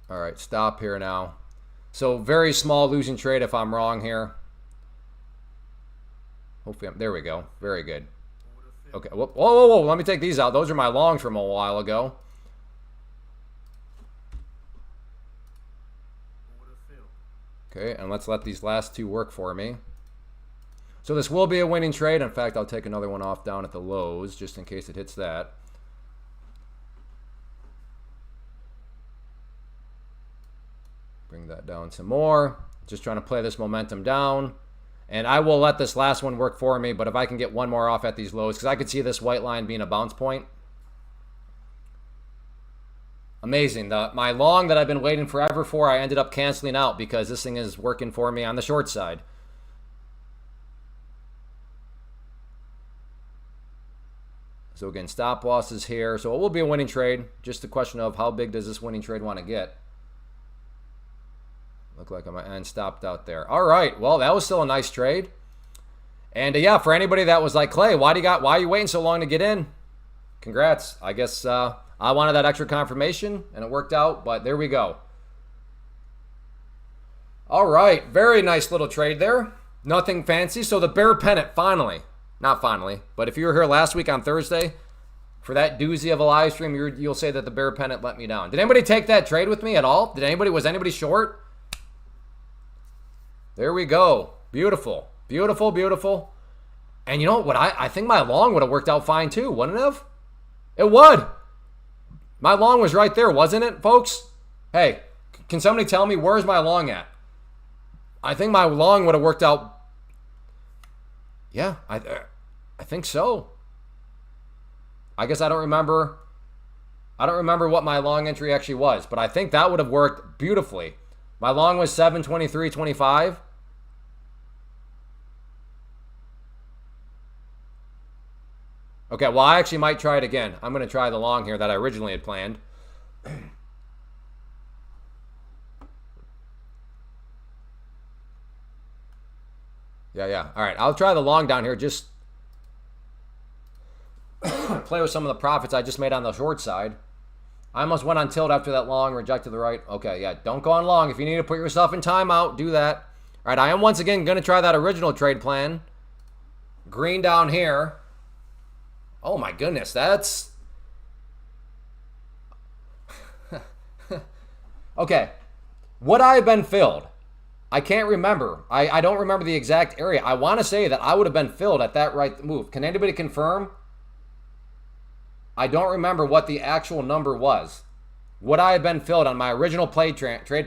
All right, stop here now. So very small losing trade if I'm wrong here. Hopefully, there we go. Very good. Okay, whoa, whoa, whoa, let me take these out. Those are my longs from a while ago. Okay, and let's let these last two work for me. So this will be a winning trade. In fact, I'll take another one off down at the lows just in case it hits that. Bring that down some more. Just trying to play this momentum down. And I will let this last one work for me, but if I can get one more off at these lows, because I could see this white line being a bounce point. Amazing. My long that I've been waiting forever for, I ended up canceling out because this thing is working for me on the short side. So again, stop losses here. So it will be a winning trade. Just a question of how big does this winning trade want to get. Look like my end stopped out there. All right. Well, that was still a nice trade. And yeah, for anybody that was like, Clay, why are you waiting so long to get in? Congrats. I guess I wanted that extra confirmation and it worked out, but there we go. All right. Very nice little trade there. Nothing fancy. So the bear pennant finally, not finally, but if you were here last week on Thursday for that doozy of a live stream, you'll say that the bear pennant let me down. Did anybody take that trade with me at all? Was anybody short? There we go. Beautiful. Beautiful, beautiful. And you know what? I think my long would have worked out fine too, wouldn't it have? It would. My long was right there, wasn't it, folks? Hey, can somebody tell me where's my long at? I think my long would have worked out. Yeah, I think so. I guess I don't remember what my long entry actually was, but I think that would have worked beautifully. My long was 723.25. Okay, well, I actually might try it again. I'm going to try the long here that I originally had planned. Yeah. All right, I'll try the long down here. Just play with some of the profits I just made on the short side. I almost went on tilt after that long, rejected the right. Okay, yeah, don't go on long. If you need to put yourself in timeout, do that. All right, I am once again going to try that original trade plan. Green down here. Oh my goodness, that's... Okay, would I have been filled? I can't remember. I don't remember the exact area. I want to say that I would have been filled at that right move. Can anybody confirm? I don't remember what the actual number was. Would I have been filled on my original trade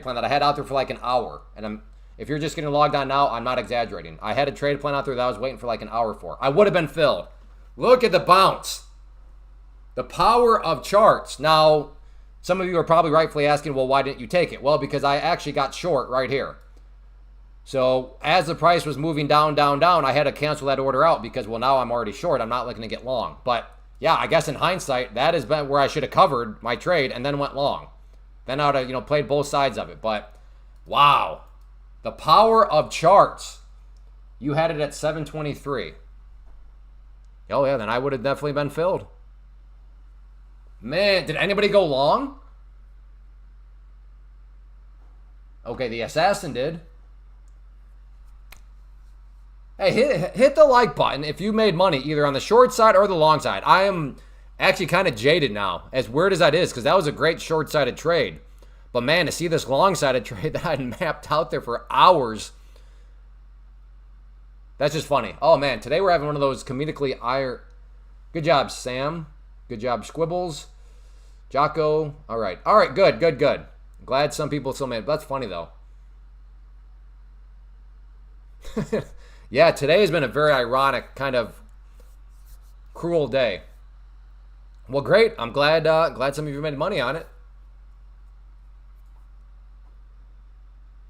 plan that I had out there for like an hour? And if you're just getting logged on now, I'm not exaggerating. I had a trade plan out there that I was waiting for like an hour for. I would have been filled. Look at the bounce. The power of charts. Now, some of you are probably rightfully asking, well, why didn't you take it? Well, because I actually got short right here. So as the price was moving down, I had to cancel that order out because, well, now I'm already short. I'm not looking to get long. But yeah, I guess in hindsight, that has been where I should have covered my trade and then went long. Then I would have, played both sides of it. But wow. The power of charts. You had it at 723. Oh, yeah, then I would have definitely been filled. Man, did anybody go long? Okay, the assassin did. Hey, hit the like button if you made money either on the short side or the long side. I am actually kind of jaded now, as weird as that is, because that was a great short-sided trade. But man, to see this long-sided trade that I had mapped out there for hours, that's just funny. Oh man, today we're having one of those comedically Good job, Sam. Good job, Squibbles. Jocko. All right, good. Glad some people still made it. That's funny though. Yeah, today has been a very ironic, kind of cruel day. Well, great. I'm glad some of you made money on it.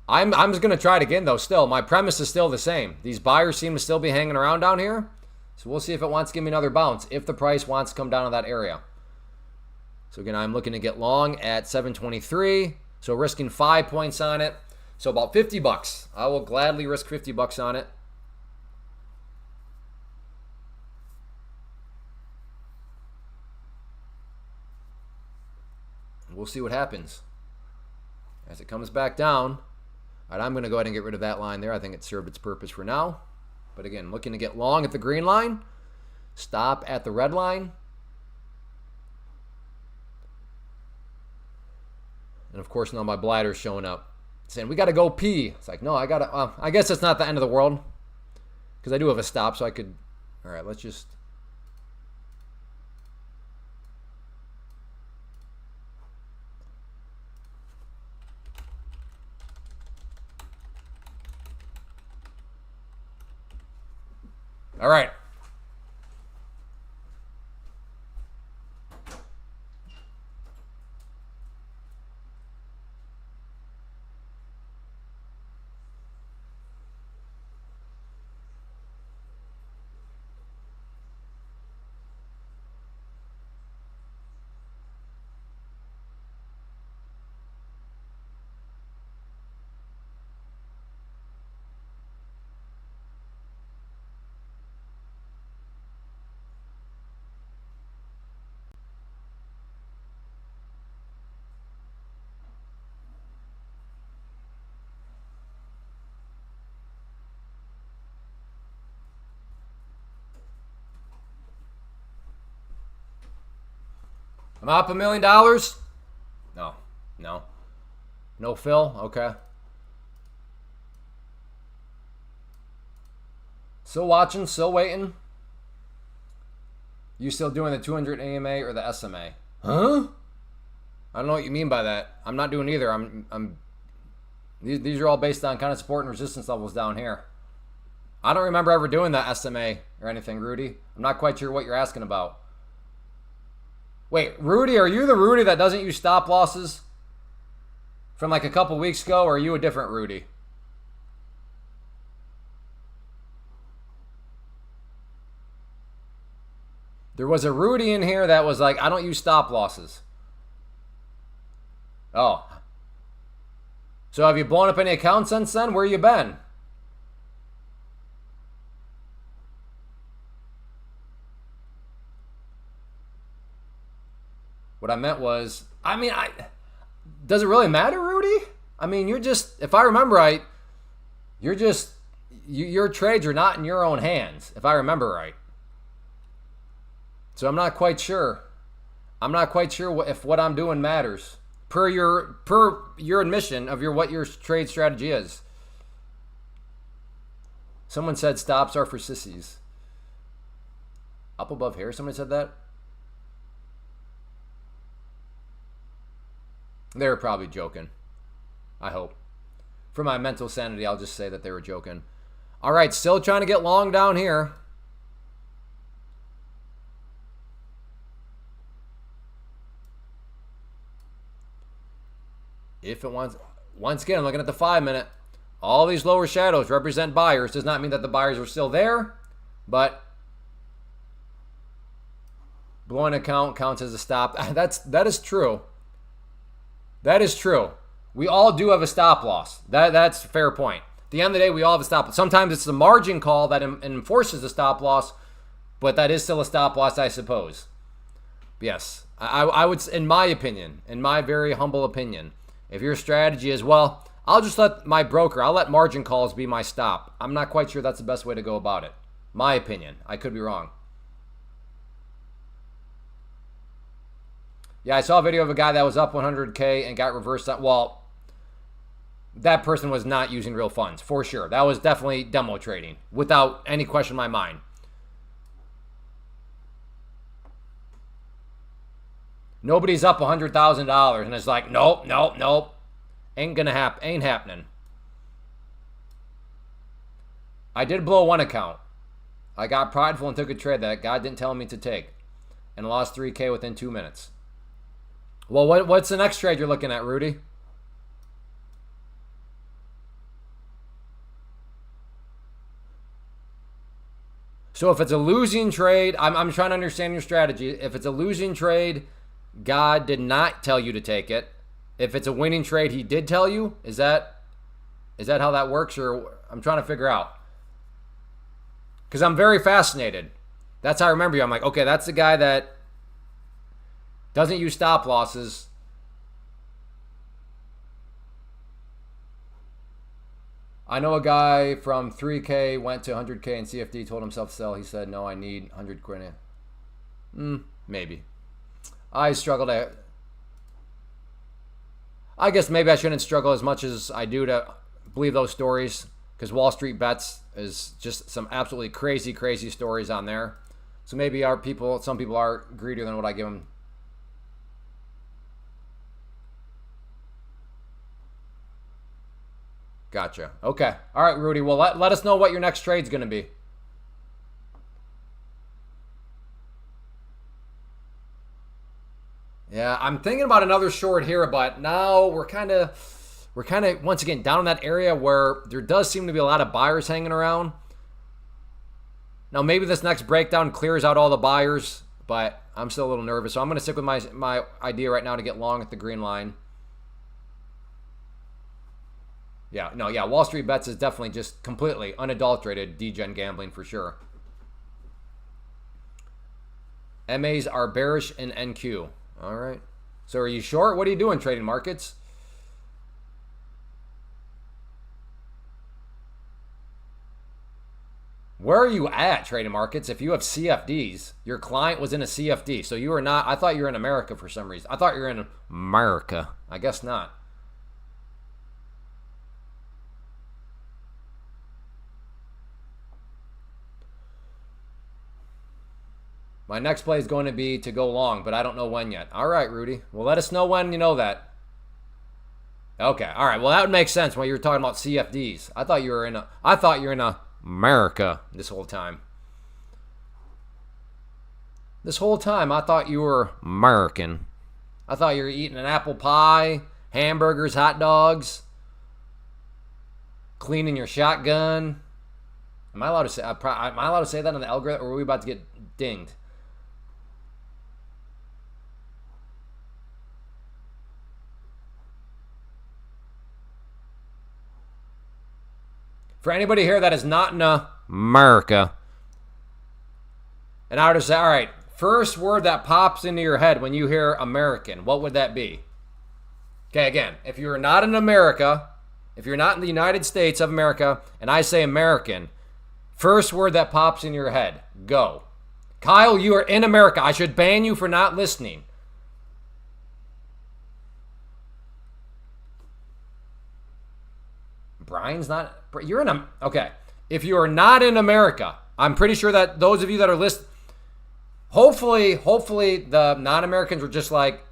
I'm just going to try it again, though, still. My premise is still the same. These buyers seem to still be hanging around down here. So we'll see if it wants to give me another bounce, if the price wants to come down to that area. So again, I'm looking to get long at 723. So risking 5 points on it. So about 50 bucks. I will gladly risk 50 bucks on it. We'll see what happens as it comes back down. All right, I'm going to go ahead and get rid of that line there. I think it served its purpose for now. But again, looking to get long at the green line. Stop at the red line. And of course, now my bladder's showing up, saying, we got to go pee. It's like, no, I got to, I guess it's not the end of the world. Because I do have a stop, so I could, all right, let's just. All right. I'm up $1 million? No fill? Okay. Still watching, still waiting. You still doing the 200 AMA or the SMA? Huh? I don't know what you mean by that. I'm not doing either. These are all based on kind of support and resistance levels down here. I don't remember ever doing the SMA or anything, Rudy. I'm not quite sure what you're asking about. Wait, Rudy, are you the Rudy that doesn't use stop losses from like a couple weeks ago, or are you a different Rudy? There was a Rudy in here that was like, I don't use stop losses. Oh. So have you blown up any accounts since then? Where you been? What I meant was, does it really matter, Rudy? I mean, you're just, if I remember right, your trades are not in your own hands, if I remember right. So I'm not quite sure. I'm not quite sure if what I'm doing matters per your admission of what your trade strategy is. Someone said stops are for sissies. Up above here, somebody said that. They were probably joking. I hope. For my mental sanity, I'll just say that they were joking. All right, still trying to get long down here. If it wants, once again, I'm looking at the 5 minute. All these lower shadows represent buyers. Does not mean that the buyers are still there, but blowing account counts as a stop. That is true. That is true. We all do have a stop loss. That's a fair point. At the end of the day, we all have a stop loss. Sometimes it's the margin call that enforces the stop loss, but that is still a stop loss, I suppose. Yes, I would, in my opinion, in my very humble opinion, if your strategy is, well, I'll just let my broker, I'll let margin calls be my stop. I'm not quite sure that's the best way to go about it. My opinion. I could be wrong. Yeah, I saw a video of a guy that was up 100K and got reversed. Well, that person was not using real funds, for sure. That was definitely demo trading, without any question in my mind. Nobody's up $100,000 and it's like, nope, nope, nope. Ain't gonna happen. Ain't happening. I did blow one account. I got prideful and took a trade that God didn't tell me to take, and lost 3K within 2 minutes. Well, what's the next trade you're looking at, Rudy? So if it's a losing trade, I'm trying to understand your strategy. If it's a losing trade, God did not tell you to take it. If it's a winning trade, he did tell you? Is that how that works? Or I'm trying to figure out. Because I'm very fascinated. That's how I remember you. I'm like, okay, that's the guy that doesn't use stop losses. I know a guy from 3K went to 100K and CFD, told himself to sell. He said, no, I need 100 quid. Maybe. I struggle to... I guess maybe I shouldn't struggle as much as I do to believe those stories, because Wall Street Bets is just some absolutely crazy, crazy stories on there. So maybe some people are greedier than what I give them. Gotcha. Okay. All right, Rudy. Well, let us know what your next trade's going to be. Yeah, I'm thinking about another short here, but now we're kind of once again down in that area where there does seem to be a lot of buyers hanging around. Now maybe this next breakdown clears out all the buyers, but I'm still a little nervous. So I'm going to stick with my idea right now to get long at the green line. Yeah, no, yeah, Wall Street Bets is definitely just completely unadulterated degen gambling for sure. MAs are bearish in NQ. All right. So are you short? What are you doing, trading markets? Where are you at, trading markets? If you have CFDs, your client was in a CFD. So you are not, I thought you were in America for some reason. I thought you were in America. I guess not. My next play is going to be to go long, but I don't know when yet. All right, Rudy. Well, let us know when you know that. Okay. All right. Well, that would make sense when you were talking about CFDs. I thought you were in America this whole time. This whole time, I thought you were American. I thought you were eating an apple pie, hamburgers, hot dogs, cleaning your shotgun. Am I allowed to say? Am I allowed to say that on the algorithm, or are we about to get dinged? For anybody here that is not in America, and I would say, all right, first word that pops into your head when you hear American, what would that be? Okay, again, if you're not in America, if you're not in the United States of America, and I say American, first word that pops in your head, go. Kyle, you are in America. I should ban you for not listening. Brian's not. You're in. Okay. If you are not in America, I'm pretty sure that those of you that are listening, hopefully the non-Americans are just like,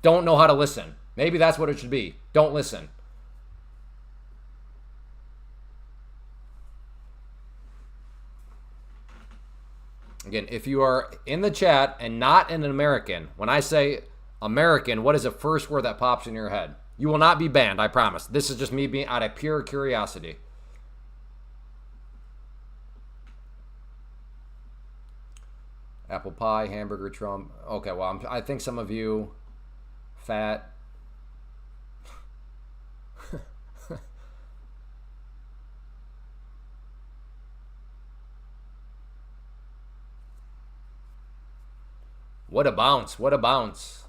don't know how to listen. Maybe that's what it should be. Don't listen. Again, if you are in the chat and not an American, when I say American, what is the first word that pops in your head? You will not be banned, I promise. This is just me being out of pure curiosity. Apple pie, hamburger, Trump. Okay, well, I think some of you fat. What a bounce. What a bounce.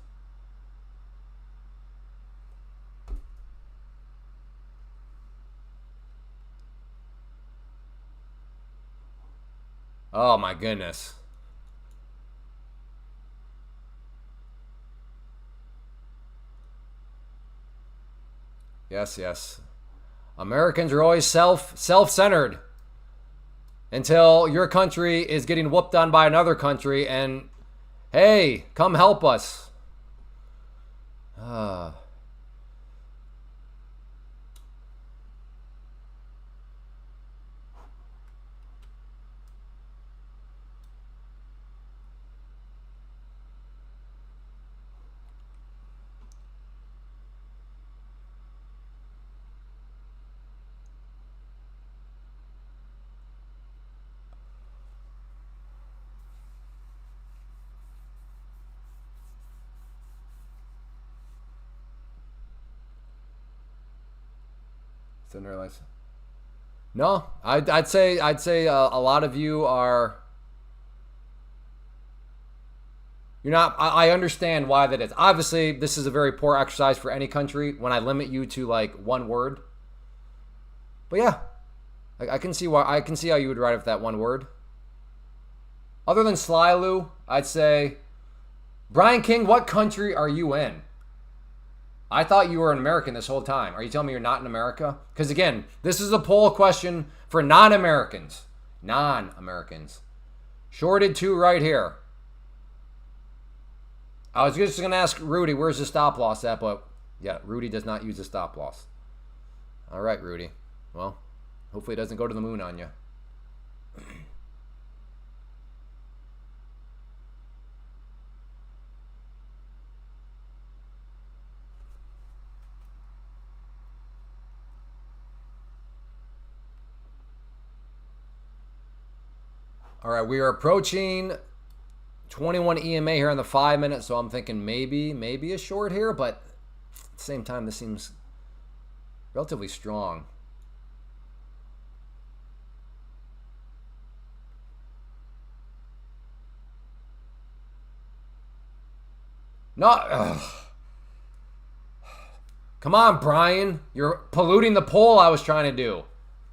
Oh my goodness. Yes, yes. Americans are always self-centered until your country is getting whooped on by another country and hey, come help us. No, I'd say a lot of you are. You're not. I understand why that is. Obviously, this is a very poor exercise for any country when I limit you to like one word. But yeah, I can see why. I can see how you would write it with that one word. Other than Sly Lou, I'd say, Brian King, what country are you in? I thought you were an American this whole time. Are you telling me you're not in America? Because again, this is a poll question for non-Americans. Non-Americans. Shorted 2 right here. I was just going to ask Rudy, where's the stop loss at? But yeah, Rudy does not use a stop loss. All right, Rudy. Well, hopefully it doesn't go to the moon on you. All right, we are approaching 21 EMA here in the 5 minutes, so I'm thinking maybe a short here, but at the same time, this seems relatively strong. No, come on, Brian. You're polluting the poll I was trying to do.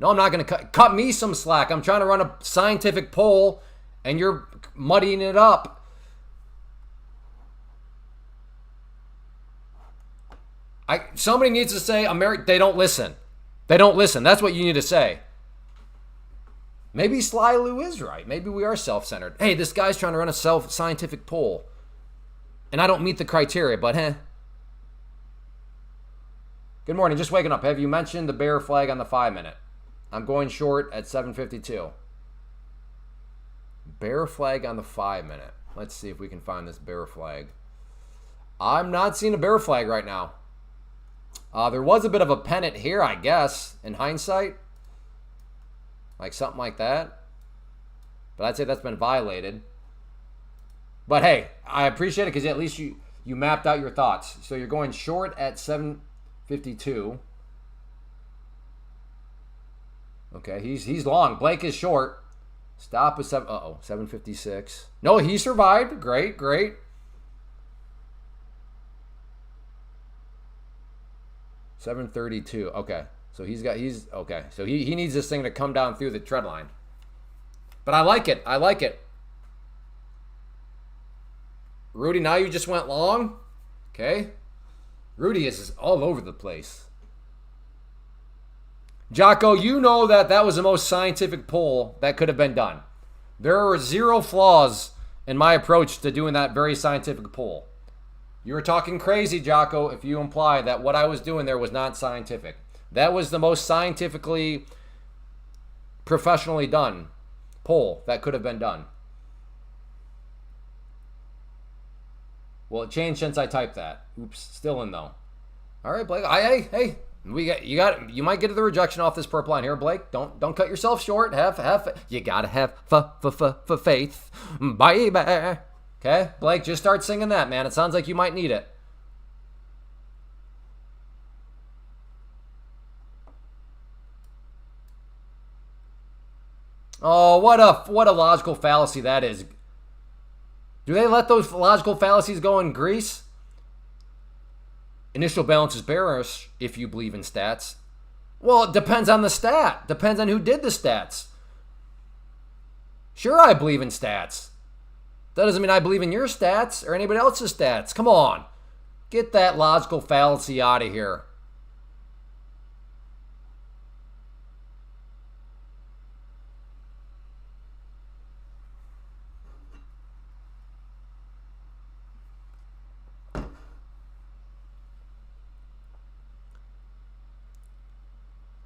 No, I'm not going to cut me some slack. I'm trying to run a scientific poll, and you're muddying it up. Somebody needs to say, they don't listen. They don't listen. That's what you need to say. Maybe Sly Lou is right. Maybe we are self-centered. Hey, this guy's trying to run a scientific poll, and I don't meet the criteria, but Good morning. Just waking up. Have you mentioned the bear flag on the 5 minute? I'm going short at 752. Bear flag on the 5 minute. Let's see if we can find this bear flag. I'm not seeing a bear flag right now. There was a bit of a pennant here, I guess, in hindsight. Like something like that. But I'd say that's been violated. But hey, I appreciate it because at least you mapped out your thoughts. So you're going short at 752. Okay, he's long. Blake is short. Stop is 756. No, he survived. Great. 732. Okay. So he's okay. So he needs this thing to come down through the trend line. But I like it. Rudy, now you just went long. Okay. Rudy is all over the place. Jocko, you know that was the most scientific poll that could have been done. There are 0 flaws in my approach to doing that very scientific poll. You were talking crazy, Jocko, if you imply that what I was doing there was not scientific. That was the most scientifically, professionally done poll that could have been done. Well, it changed since I typed that. Oops, still in though. All right, Blake. Hey. You might get to the rejection off this purple line here, Blake. Don't cut yourself short. You gotta have faith, baby. Okay, Blake, just start singing that, man. It sounds like you might need it. Oh, what a logical fallacy that is. Do they let those logical fallacies go in Greece? Initial balance is bearish if you believe in stats. Well, it depends on the stat. Depends on who did the stats. Sure, I believe in stats. That doesn't mean I believe in your stats or anybody else's stats. Come on. Get that logical fallacy out of here.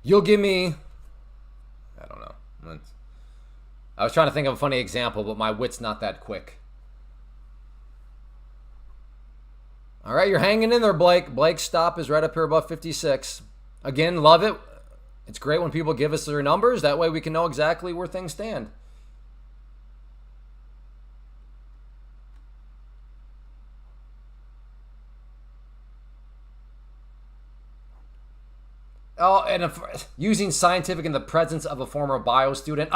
You'll give me, I don't know. I was trying to think of a funny example, but my wit's not that quick. All right, you're hanging in there, Blake. Blake's stop is right up here above 56. Again, love it. It's great when people give us their numbers. That way we can know exactly where things stand. Oh, and using scientific in the presence of a former bio student.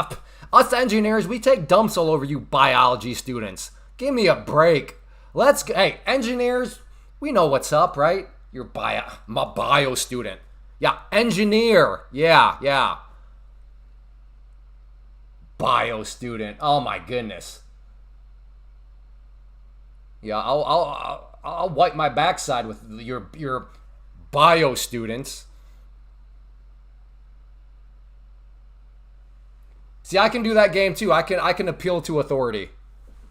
Us engineers, we take dumps all over you biology students. Give me a break. Hey, engineers, we know what's up, right? You're my bio student. Yeah, engineer. Yeah. Bio student. Oh my goodness. Yeah, I'll wipe my backside with your bio students. See, I can do that game too. I can appeal to authority,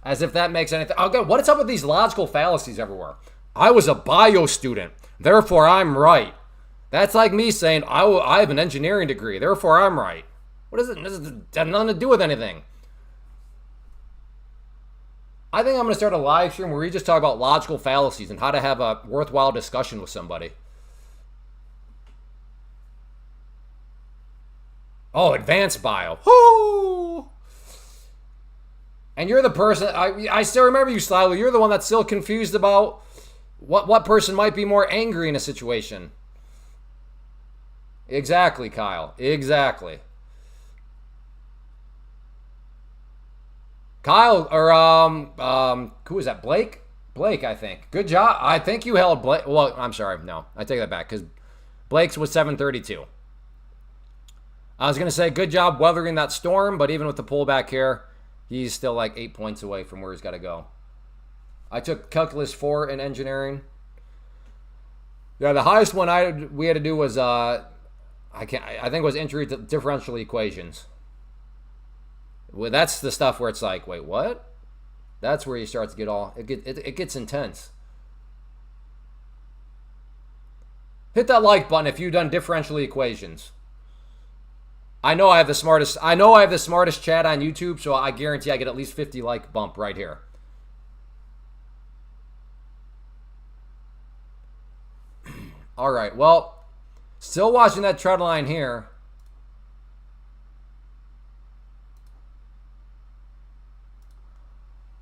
as if that makes anything. Oh God, what is up with these logical fallacies everywhere? I was a bio student, therefore I'm right. That's like me saying I have an engineering degree, therefore I'm right. What is it? This has nothing to do with anything. I think I'm going to start a live stream where we just talk about logical fallacies and how to have a worthwhile discussion with somebody. Oh, advanced bio. Woo! And you're the person, I still remember you, Slyly. You're the one that's still confused about what person might be more angry in a situation. Exactly, Kyle. Exactly. Kyle, or who is that? Blake? Blake, I think. Good job. I think you held Blake. Well, I'm sorry. No, I take that back because Blake's was 732. I was going to say, good job weathering that storm, but even with the pullback here, he's still like 8 points away from where he's got to go. I took Calculus 4 in engineering. Yeah, the highest one we had to do was, I think it was entry to differential equations. Well, that's the stuff where it's like, wait, what? That's where you start to get it gets intense. Hit that like button if you've done differential equations. I know I have the smartest chat on YouTube, so I guarantee I get at least 50 like bump right here. All right, well, still watching that trend line here.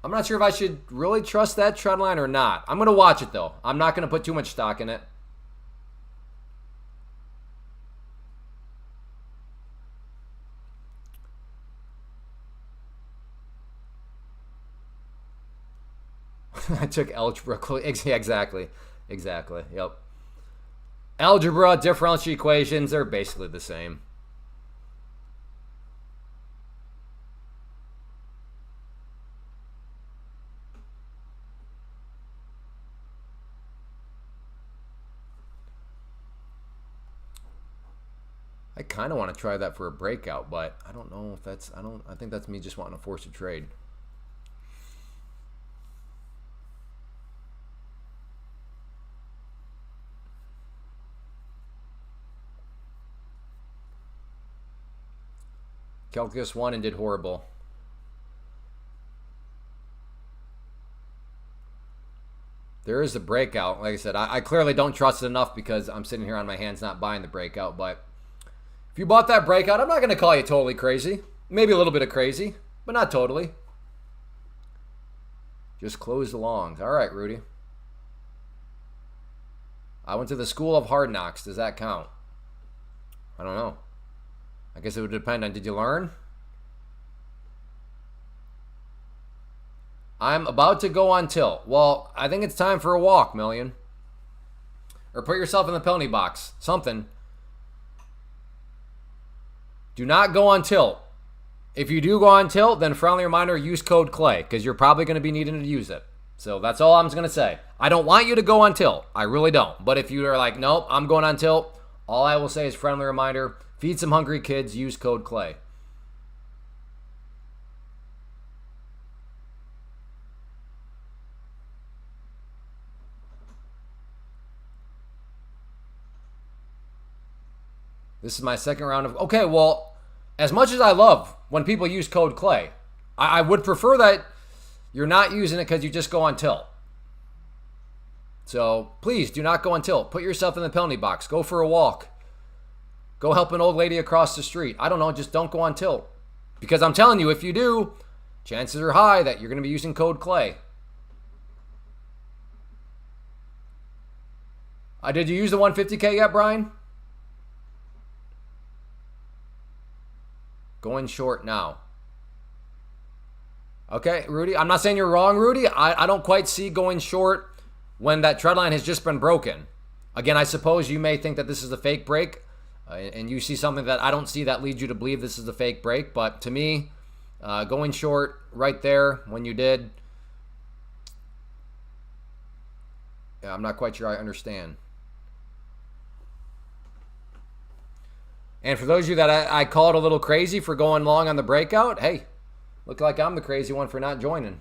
I'm not sure if I should really trust that trend line or not. I'm going to watch it, though. I'm not going to put too much stock in it. I took algebra. Exactly. Yep. Algebra, differential equations, they're basically the same. I kind of want to try that for a breakout, but I don't know if that's, I think that's me just wanting to force a trade. Calculus 1 and did horrible. There is a breakout. Like I said, I clearly don't trust it enough because I'm sitting here on my hands not buying the breakout. But if you bought that breakout, I'm not going to call you totally crazy. Maybe a little bit of crazy, but not totally. Just close the longs. All right, Rudy. I went to the school of hard knocks. Does that count? I don't know. I guess it would depend on, did you learn? I'm about to go on tilt. Well, I think it's time for a walk, Million. Or put yourself in the penalty box. Something. Do not go on tilt. If you do go on tilt, then friendly reminder, use code CLAY, because you're probably going to be needing to use it. So that's all I'm going to say. I don't want you to go on tilt. I really don't. But if you are like, nope, I'm going on tilt, all I will say is friendly reminder, feed some hungry kids, use code CLAY. This is my second round of... Okay, well, as much as I love when people use code CLAY, I would prefer that you're not using it because you just go on tilt. So please do not go on tilt. Put yourself in the penalty box. Go for a walk. Go help an old lady across the street. I don't know, just don't go on tilt. Because I'm telling you, if you do, chances are high that you're going to be using code CLAY. Did you use the 150K yet, Brian? Going short now. Okay, Rudy. I'm not saying you're wrong, Rudy. I don't quite see going short when that trend line has just been broken. Again, I suppose you may think that this is a fake break, and you see something that I don't see that leads you to believe this is a fake break. But to me, going short right there when you did, yeah, I'm not quite sure I understand. And for those of you that I called a little crazy for going long on the breakout, hey, look like I'm the crazy one for not joining.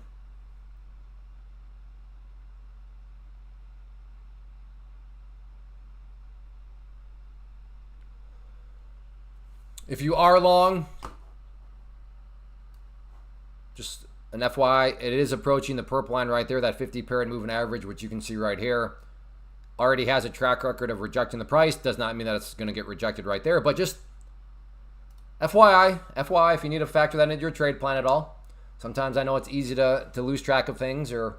If you are long, just an FYI, it is approaching the purple line right there, that 50 period moving average, which you can see right here. Already has a track record of rejecting the price. Does not mean that it's going to get rejected right there, but just FYI, if you need to factor that into your trade plan at all. Sometimes I know it's easy to lose track of things, or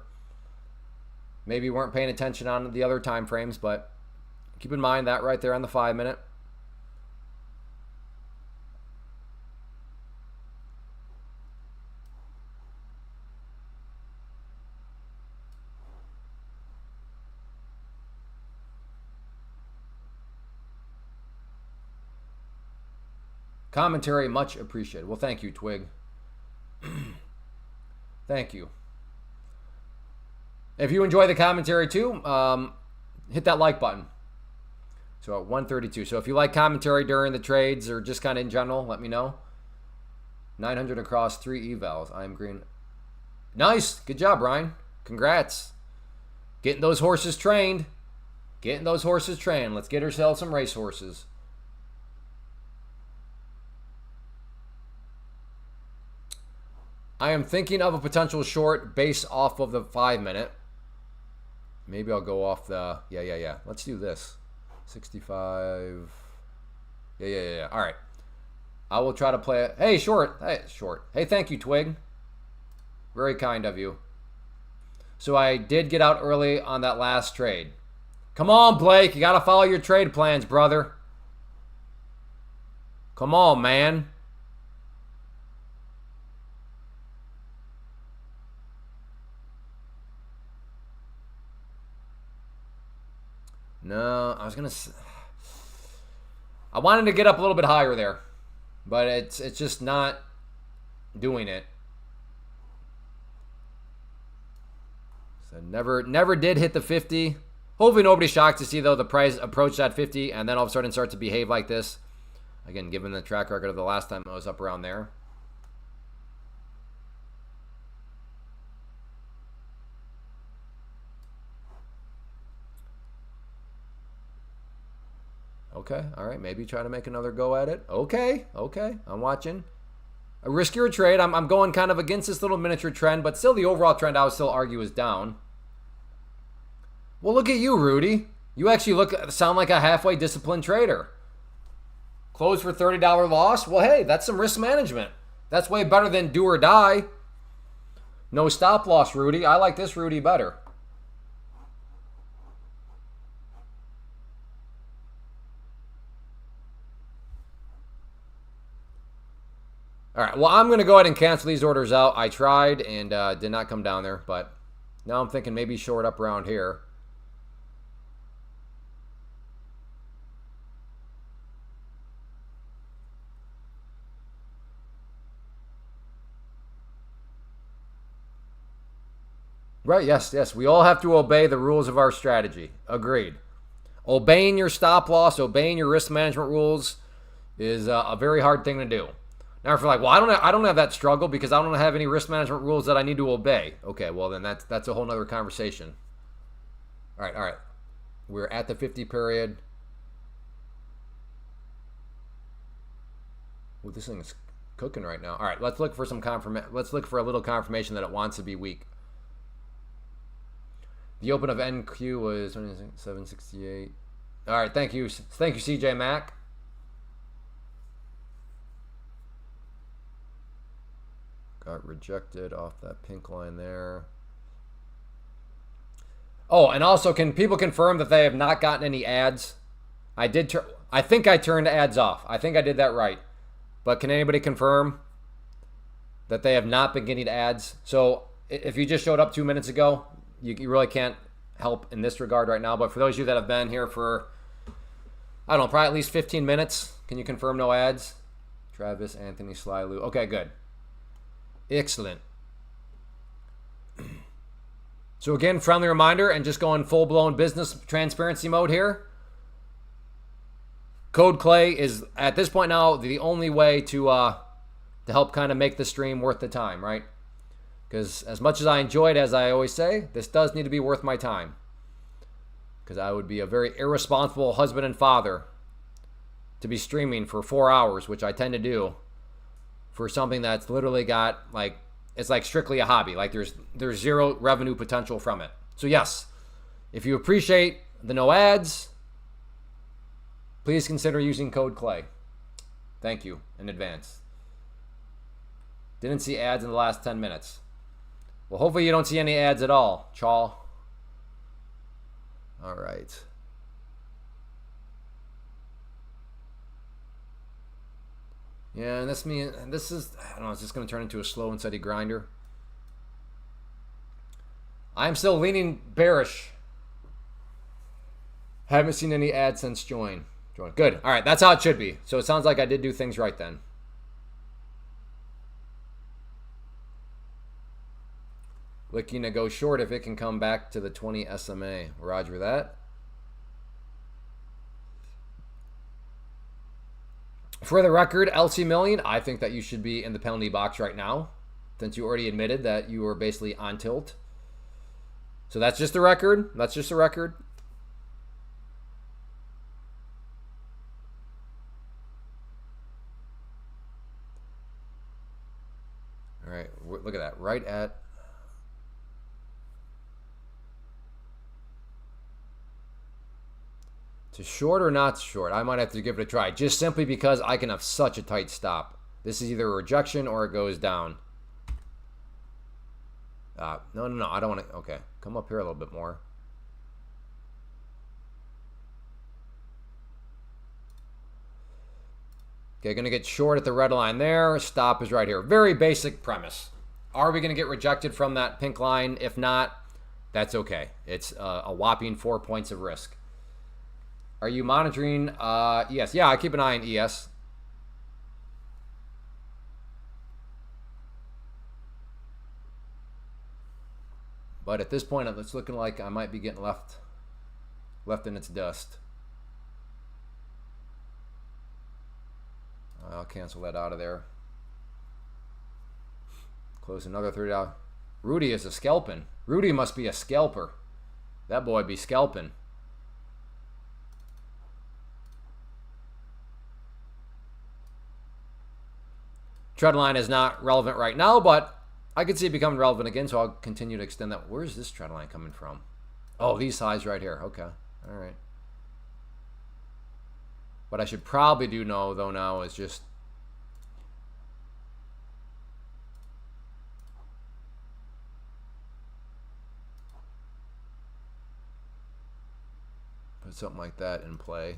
maybe you weren't paying attention on the other time frames, but keep in mind that right there on the 5 minute. Commentary much appreciated. Well, thank you, Twig. Thank you. If you enjoy the commentary too, hit that like button. So at 132. So if you like commentary during the trades or just kind of in general, let me know. 900 across 3 evals. I am green. Nice. Good job, Brian. Congrats. Getting those horses trained. Getting those horses trained. Let's get ourselves some race horses. I am thinking of a potential short based off of the 5 minute. Maybe I'll go off the... Yeah. Let's do this. 65. Yeah. All right. I will try to play it. Hey, short. Hey, thank you, Twig. Very kind of you. So I did get out early on that last trade. Come on, Blake. You got to follow your trade plans, brother. Come on, man. No, I wanted to get up a little bit higher there, but it's just not doing it. So never did hit the 50. Hopefully nobody's shocked to see though the price approach that 50 and then all of a sudden start to behave like this. Again, given the track record of the last time it was up around there. Okay, all right, maybe try to make another go at it. Okay, I'm watching. A riskier trade. I'm going kind of against this little miniature trend, but still the overall trend I would still argue is down. Well, look at you, Rudy. You actually sound like a halfway disciplined trader. Close for $30 loss? Well, hey, that's some risk management. That's way better than do or die. No stop loss, Rudy. I like this Rudy better. All right, well, I'm going to go ahead and cancel these orders out. I tried and did not come down there, but now I'm thinking maybe short up around here. Right, yes, yes. We all have to obey the rules of our strategy. Agreed. Obeying your stop loss, obeying your risk management rules is a very hard thing to do. Now, if you're like, well, I don't have that struggle because I don't have any risk management rules that I need to obey. Okay, well, then that's a whole nother conversation. All right. We're at the 50 period. Well, this thing is cooking right now. All right, let's look for some Let's look for a little confirmation that it wants to be weak. The open of NQ was 768. All right, thank you, CJ Mack. Got rejected off that pink line there. Oh, and also, can people confirm that they have not gotten any ads? I think I turned ads off. I think I did that right. But can anybody confirm that they have not been getting ads? So if you just showed up 2 minutes ago, you really can't help in this regard right now. But for those of you that have been here for, I don't know, probably at least 15 minutes, can you confirm no ads? Travis, Anthony, Sly Lou. Okay, good. Excellent. So again, friendly reminder, and just going full-blown business transparency mode here. Code Clay is, at this point now, the only way to help kind of make the stream worth the time, right? Because as much as I enjoy it, as I always say, this does need to be worth my time. Because I would be a very irresponsible husband and father to be streaming for 4 hours, which I tend to do, for something that's literally got, like, it's like strictly a hobby. Like there's zero revenue potential from it. So yes, if you appreciate the no ads, please consider using code Clay. Thank you in advance. Didn't see ads in the last 10 minutes. Well, hopefully you don't see any ads at all, Chaw. All right. Yeah, and this is, I don't know, it's just going to turn into a slow and steady grinder. I'm still leaning bearish. Haven't seen any ads since join. Good. All right, that's how it should be. So it sounds like I did do things right then. Looking to go short if it can come back to the 20 SMA. Roger that. For the record, LC Million, I think that you should be in the penalty box right now, since you already admitted that you were basically on tilt. So that's just a record. That's just a record. All right, look at that. Right at... To short or not short, I might have to give it a try, just simply because I can have such a tight stop. This is either a rejection or it goes down. No, I don't want to. Okay, come up here a little bit more. Okay, gonna get short at the red line there. Stop is right here. Very basic premise. Are we gonna get rejected from that pink line? If not, that's okay. It's a whopping 4 points of risk. Are you monitoring ES? Yeah, I keep an eye on ES. But at this point, it's looking like I might be getting left in its dust. I'll cancel that out of there. Close another $30. Rudy is a scalping. Rudy must be a scalper. That boy be scalping. Trend line is not relevant right now, but I could see it becoming relevant again, so I'll continue to extend that. Where's this trend line coming from? Oh, these highs right here. Okay. All right. What I should probably do though now is just put something like that in play.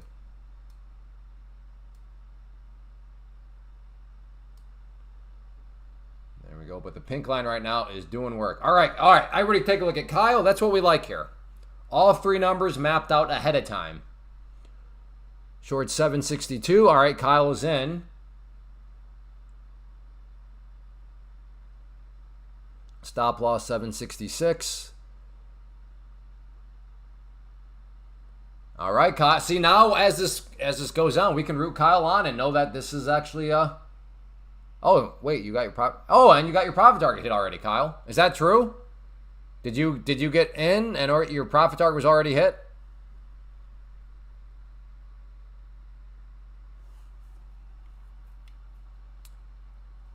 go. But the pink line right now is doing work. All right. Everybody take a look at Kyle. That's what we like here. All three numbers mapped out ahead of time. Short 762. All right, Kyle is in. Stop loss 766. All right, Kyle. See, now as this goes on, we can root Kyle on and know that this is actually oh, wait, you got your profit. Oh, and you got your profit target hit already, Kyle. Is that true? Did you get in and or your profit target was already hit?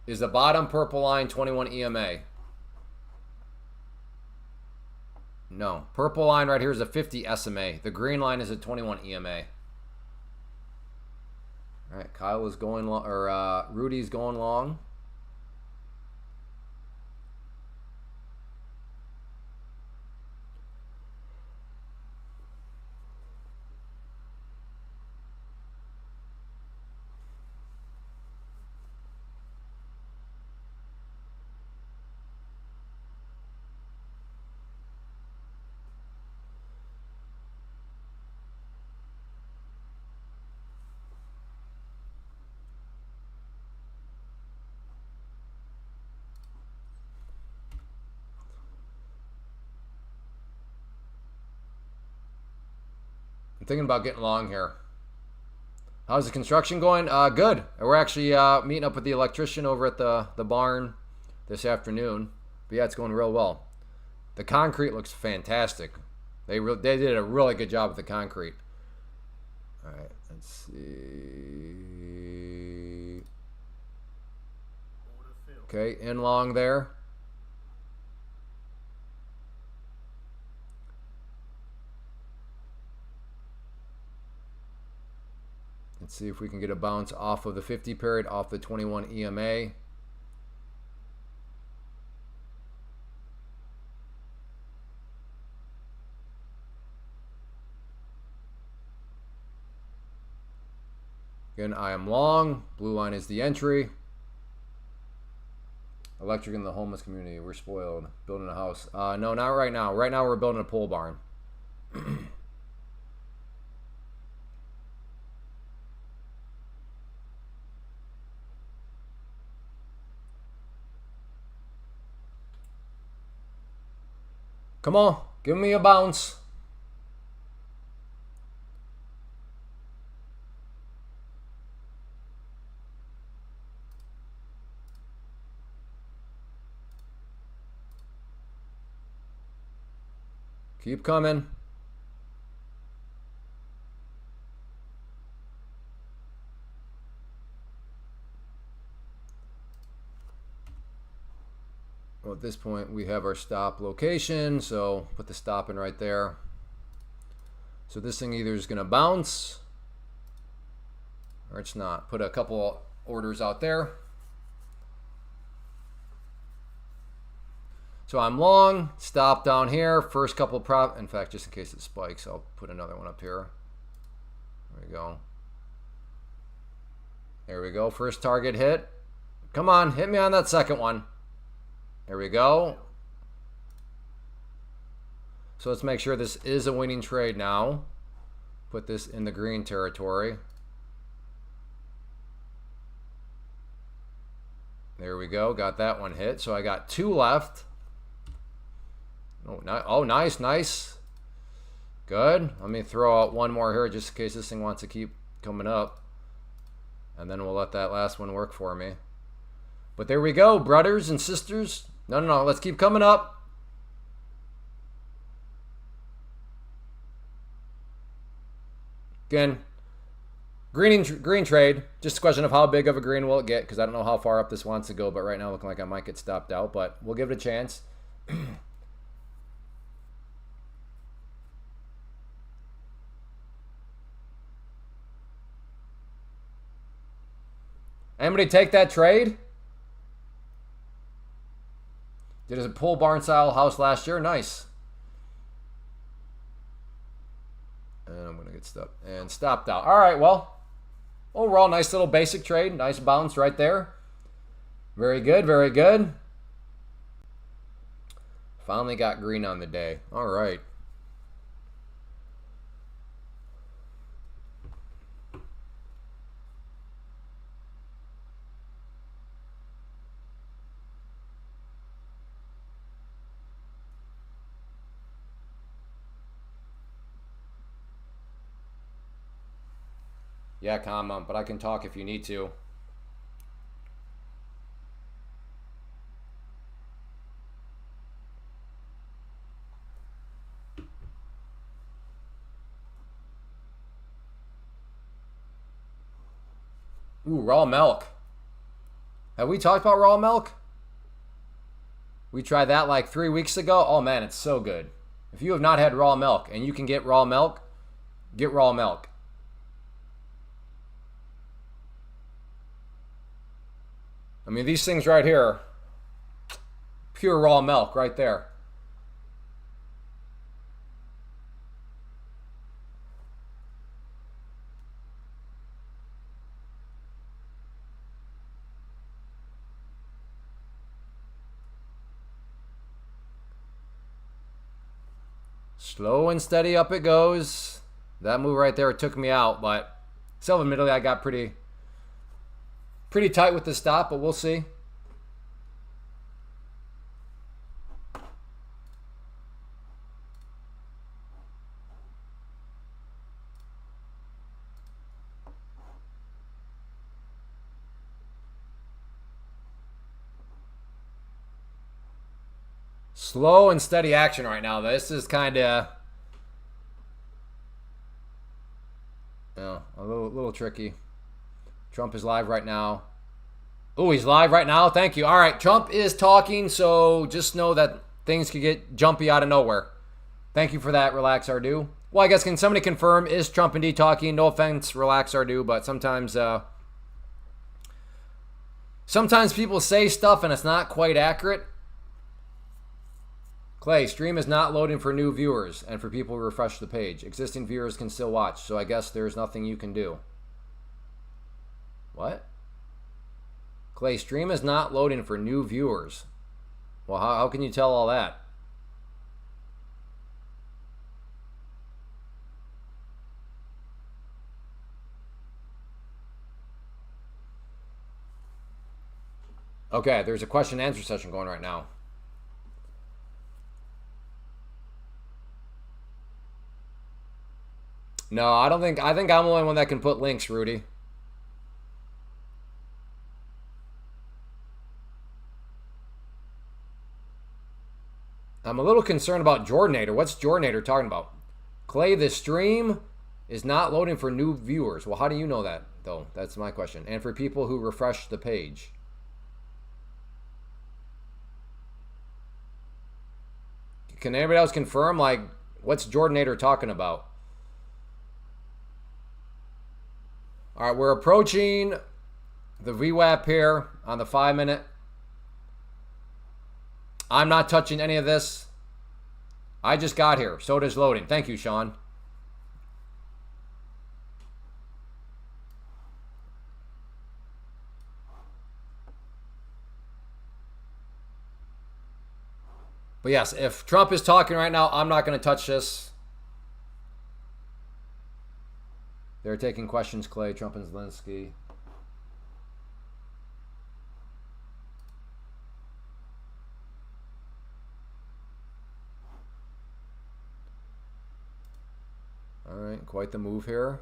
Is the bottom purple line 21 EMA? No. Purple line right here is a 50 SMA. The green line is a 21 EMA. All right, Kyle is going long, or Rudy's going long. Thinking about getting long here. How's the construction going? Good. We're actually meeting up with the electrician over at the barn this afternoon. But yeah, it's going real well. The concrete looks fantastic. They did a really good job with the concrete. All right, let's see. Okay, in long there. Let's see if we can get a bounce off of the 50 period, off the 21 EMA. Again, I am long. Blue line is the entry. Electric in the homeless community. We're spoiled. Building a house. No, not right now. Right now we're building a pole barn. Come on, give me a bounce. Keep coming. Well, at this point, we have our stop location, so put the stop in right there. So this thing either is going to bounce or it's not. Put a couple orders out there. So I'm long, stop down here. First couple prop. In fact, just in case it spikes, I'll put another one up here. There we go. There we go. First target hit. Come on, hit me on that second one. There we go. So let's make sure this is a winning trade now. Put this in the green territory. There we go. Got that one hit. So I got two left. Oh, nice, nice. Good. Let me throw out one more here just in case this thing wants to keep coming up. And then we'll let that last one work for me. But there we go, brothers and sisters. No. Let's keep coming up. Again, green trade. Just a question of how big of a green will it get, because I don't know how far up this wants to go. But right now, looking like I might get stopped out. But we'll give it a chance. Anybody take that trade? Did a pole barn style house last year. Nice. And I'm going to get stuck. And stopped out. All right, well, overall, nice little basic trade. Nice bounce right there. Very good, very good. Finally got green on the day. All right. Yeah, comment, but I can talk if you need to. Ooh, raw milk. Have we talked about raw milk? We tried that like 3 weeks ago. Oh man, it's so good. If you have not had raw milk and you can get raw milk, get raw milk. I mean, these things right here, pure raw milk right there. Slow and steady up it goes. That move right there, it took me out, but self-admittedly, I got pretty tight with the stop, but we'll see. Slow and steady action right now. This is kind of, you know, a little tricky. Trump is live right now. Oh, he's live right now. Thank you. All right, Trump is talking, so just know that things could get jumpy out of nowhere. Thank you for that, Relax Ardu. Well, I guess can somebody confirm, is Trump indeed talking? No offense, Relax Ardu, but sometimes people say stuff and it's not quite accurate. Clay, stream is not loading for new viewers and for people who refresh the page. Existing viewers can still watch, so I guess there's nothing you can do. What? Clay, stream is not loading for new viewers. Well, how can you tell all that? Okay, there's a question and answer session going right now. No, I think I'm the only one that can put links, Rudy. I'm a little concerned about Jordanator. What's Jordanator talking about? Clay, the stream is not loading for new viewers. Well, how do you know that, though? That's my question. And for people who refresh the page. Can anybody else confirm, like, what's Jordanator talking about? All right, we're approaching the VWAP here on the 5-minute. I'm not touching any of this. I just got here. So does loading. Thank you, Sean. But yes, if Trump is talking right now, I'm not going to touch this. They're taking questions, Clay, Trump and Zelensky. All right, quite the move here.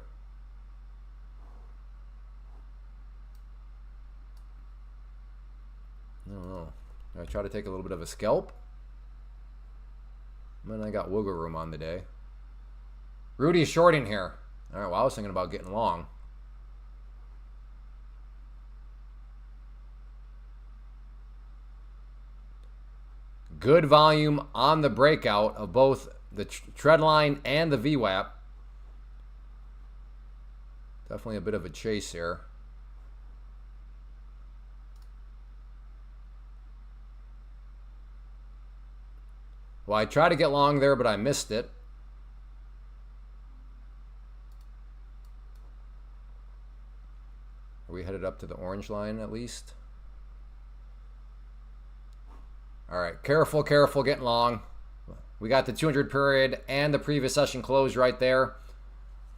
I don't know. I try to take a little bit of a scalp. And then I got wiggle room on the day. Rudy's shorting here. All right, well, I was thinking about getting long. Good volume on the breakout of both the trend line and the VWAP. Definitely a bit of a chase here. Well, I tried to get long there, but I missed it. Are we headed up to the orange line at least? All All right, careful, careful getting long. We got the 200 period and the previous session close right there.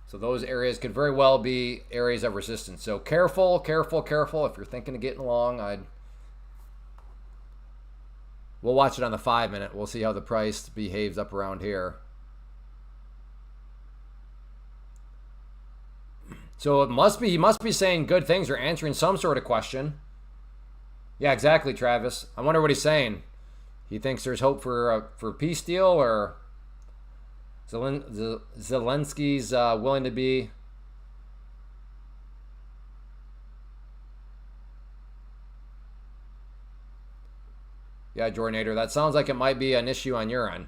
So those areas could very well be areas of resistance. So careful, careful, careful. If you're thinking of getting long, we'll watch it on the 5 minute. We'll see how the price behaves up around here. So it must be, he must be saying good things or answering some sort of question. Yeah, exactly, Travis. I wonder what he's saying. He thinks there's hope for peace deal, or Zelensky's willing to be. Yeah, Jordanator, that sounds like it might be an issue on your end.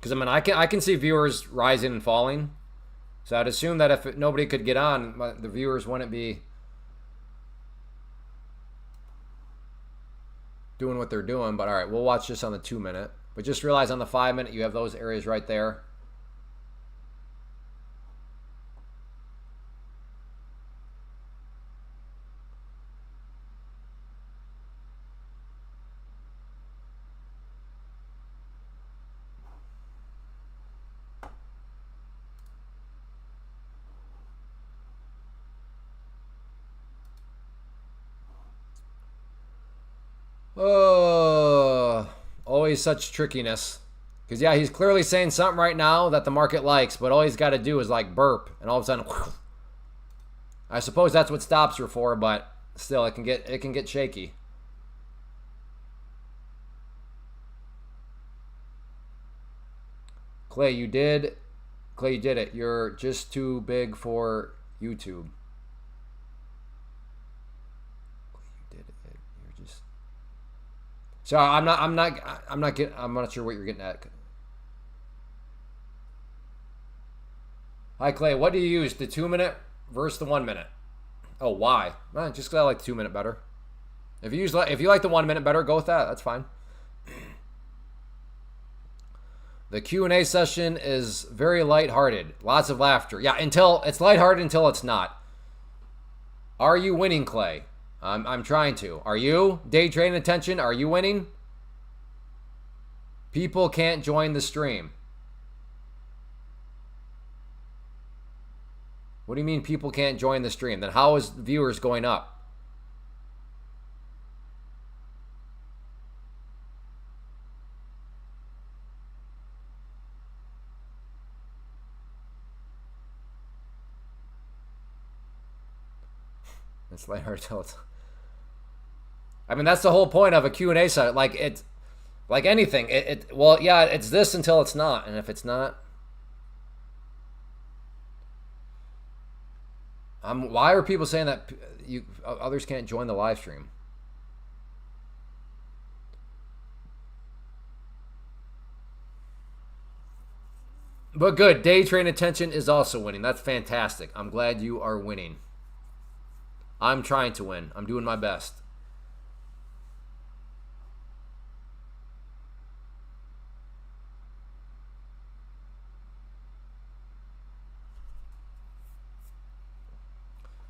Because I mean, I can see viewers rising and falling. So I'd assume that if nobody could get on, the viewers wouldn't be doing what they're doing. But all right, we'll watch this on the 2 minute. But just realize on the 5 minute, you have those areas right there. Oh, always such trickiness. Because, yeah, he's clearly saying something right now that the market likes, but all he's got to do is, like, burp, and all of a sudden, whew. I suppose that's what stops are for, but still, it can get shaky. Clay, you did it. You're just too big for YouTube. So I'm not sure what you're getting at. Hi Clay, what do you use? The 2 minute versus the 1 minute? Oh, why? Well, just because I like the 2 minute better. If you like the 1 minute better, go with that. That's fine. The Q&A session is very lighthearted. Lots of laughter. Yeah, until it's lighthearted until it's not. Are you winning, Clay? I'm trying to. Are you? Day trading attention, are you winning? People can't join the stream. What do you mean people can't join the stream? Then how is viewers going up? It's lighthearted till it's... I mean, that's the whole point of a Q&A site. Like, it's like anything. Well, yeah, it's this until it's not. And if it's not... why are people saying that others can't join the live stream? But good. Day trading attention is also winning. That's fantastic. I'm glad you are winning. I'm trying to win. I'm doing my best.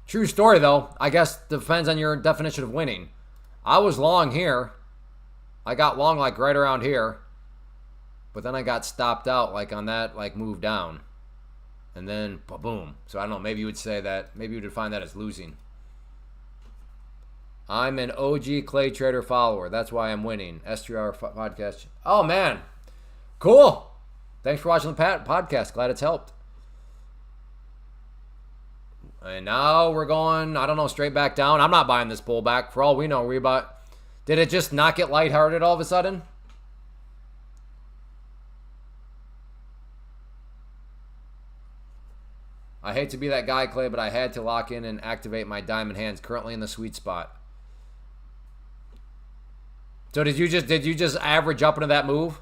True story, though. I guess depends on your definition of winning. I was long here. I got long like right around here. But then I got stopped out like on that like move down. And then boom. So I don't know. Maybe you would say that. Maybe you would define that as losing. I'm an OG Clay Trader follower. That's why I'm winning. STR podcast. Oh, man. Cool. Thanks for watching the podcast. Glad it's helped. And now we're going, I don't know, straight back down. I'm not buying this pullback. For all we know, did it just not get lighthearted all of a sudden? I hate to be that guy, Clay, but I had to lock in and activate my diamond hands. Currently in the sweet spot. So did you just average up into that move?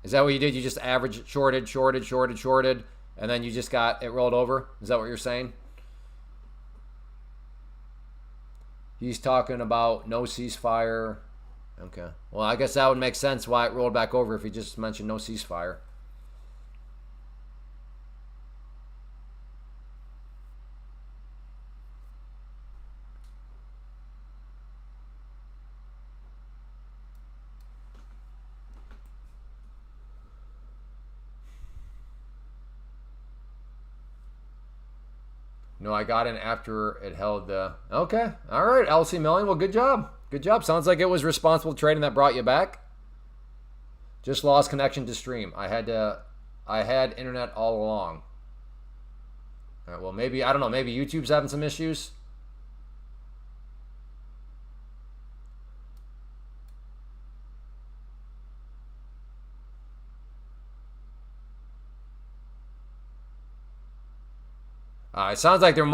Is that what you did? You just averaged, shorted, and then you just got it rolled over? Is that what you're saying? He's talking about no ceasefire. Okay. Well, I guess that would make sense why it rolled back over if he just mentioned no ceasefire. No, I got in after it held the... Okay. All right, LC Million. Well, good job. Good job. Sounds like it was responsible trading that brought you back. Just lost connection to stream. I had internet all along. All right, well, maybe, I don't know, maybe YouTube's having some issues. It sounds like there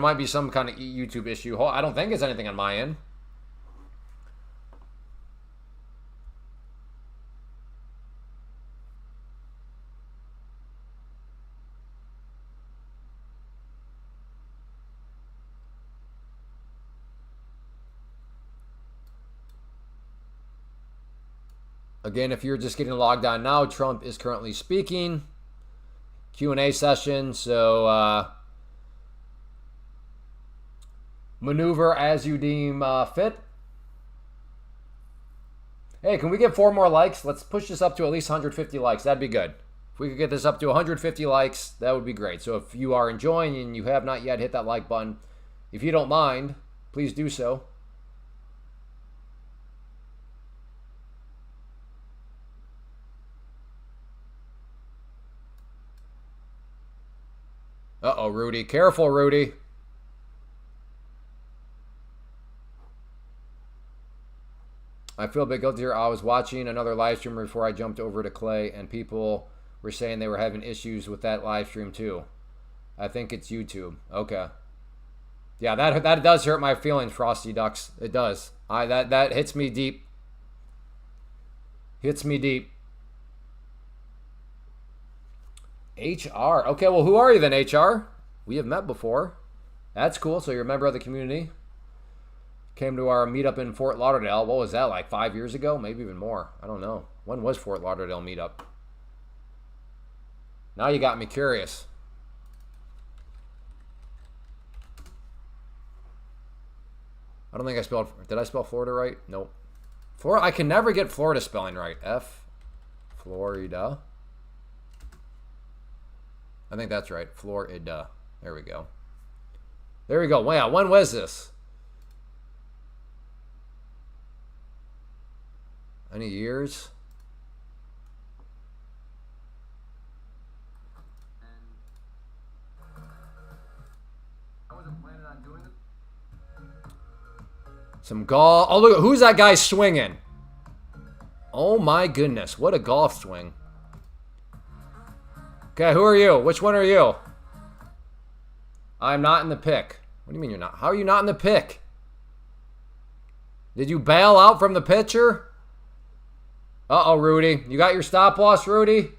might be some kind of YouTube issue. I don't think it's anything on my end. Again, if you're just getting logged on now, Trump is currently speaking. Q&A session, so maneuver as you deem fit. Hey, can we get 4 more likes? Let's push this up to at least 150 likes. That'd be good. If we could get this up to 150 likes, that would be great. So if you are enjoying and you have not yet hit that like button, if you don't mind, please do so. Uh-oh, Rudy. Careful, Rudy. I feel a bit guilty here. I was watching another live stream before I jumped over to Clay, and people were saying they were having issues with that live stream too. I think it's YouTube. Okay. Yeah, that does hurt my feelings, Frosty Ducks. It does. That hits me deep. Hits me deep. HR. Okay, well, who are you then, HR? We have met before. That's cool. So you're a member of the community. Came to our meetup in Fort Lauderdale. What was that, like 5 years ago? Maybe even more. I don't know. When was Fort Lauderdale meetup? Now you got me curious. I don't think I spelled... Did I spell Florida right? Nope. Florida. I can never get Florida spelling right. Florida. I think that's right. Florida. There we go. There we go. Wow, when was this? Any years? I wasn't planning on doing it. Some golf. Oh, look. Who's that guy swinging? Oh, my goodness. What a golf swing. Okay, who are you? Which one are you? I'm not in the pick. What do you mean you're not? How are you not in the pick? Did you bail out from the pitcher? Uh-oh, Rudy. You got your stop loss, Rudy?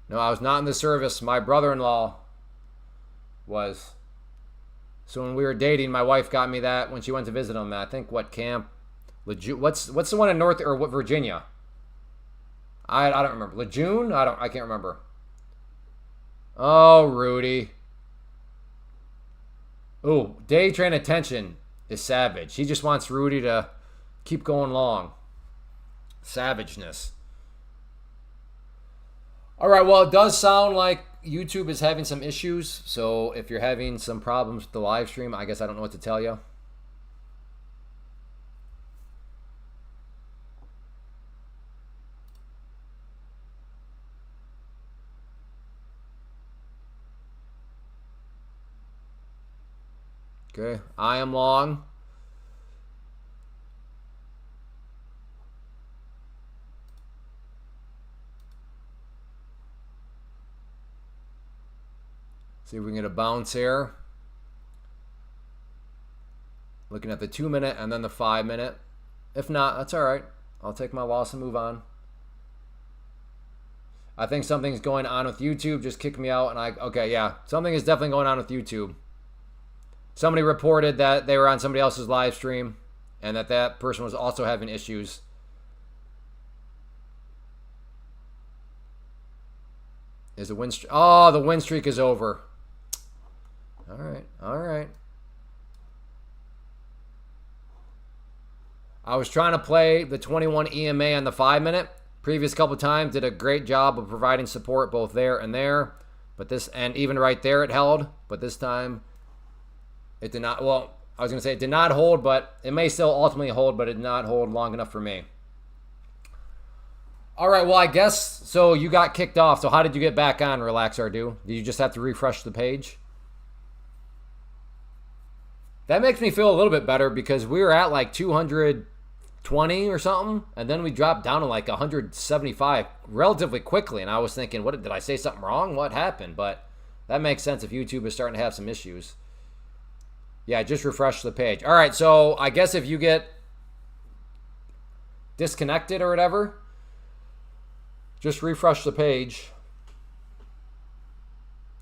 No, I was not in the service. My brother-in-law was. So when we were dating, my wife got me that when she went to visit him. I think what camp? What's the one in North or what Virginia? I don't remember. Lejeune? I can't remember. Oh, Rudy. Oh, day train attention is savage. He just wants Rudy to keep going long. Savageness. All right, well, it does sound like YouTube is having some issues. So if you're having some problems with the live stream, I guess I don't know what to tell you. Okay, I am long. See if we can get a bounce here. Looking at the 2 minute and then the 5 minute. If not, that's all right. I'll take my loss and move on. I think something's going on with YouTube. Just kick me out and okay, yeah. Something is definitely going on with YouTube. Somebody reported that they were on somebody else's live stream and that person was also having issues. Is the win streak? Oh, the win streak is over. All right, all right. I was trying to play the 21 EMA on the 5-minute. Previous couple times did a great job of providing support both there and there. But this, and even right there it held. But this time it did not, well, I was going to say it did not hold, but it may still ultimately hold, but it did not hold long enough for me. All right, well, I guess, so you got kicked off. So how did you get back on, Relax Ardu? Did you just have to refresh the page? That makes me feel a little bit better because we were at like 220 or something, and then we dropped down to like 175 relatively quickly, and I was thinking, what, did I say something wrong? What happened? But that makes sense if YouTube is starting to have some issues. Yeah, just refresh the page. All right, so I guess if you get disconnected or whatever, just refresh the page,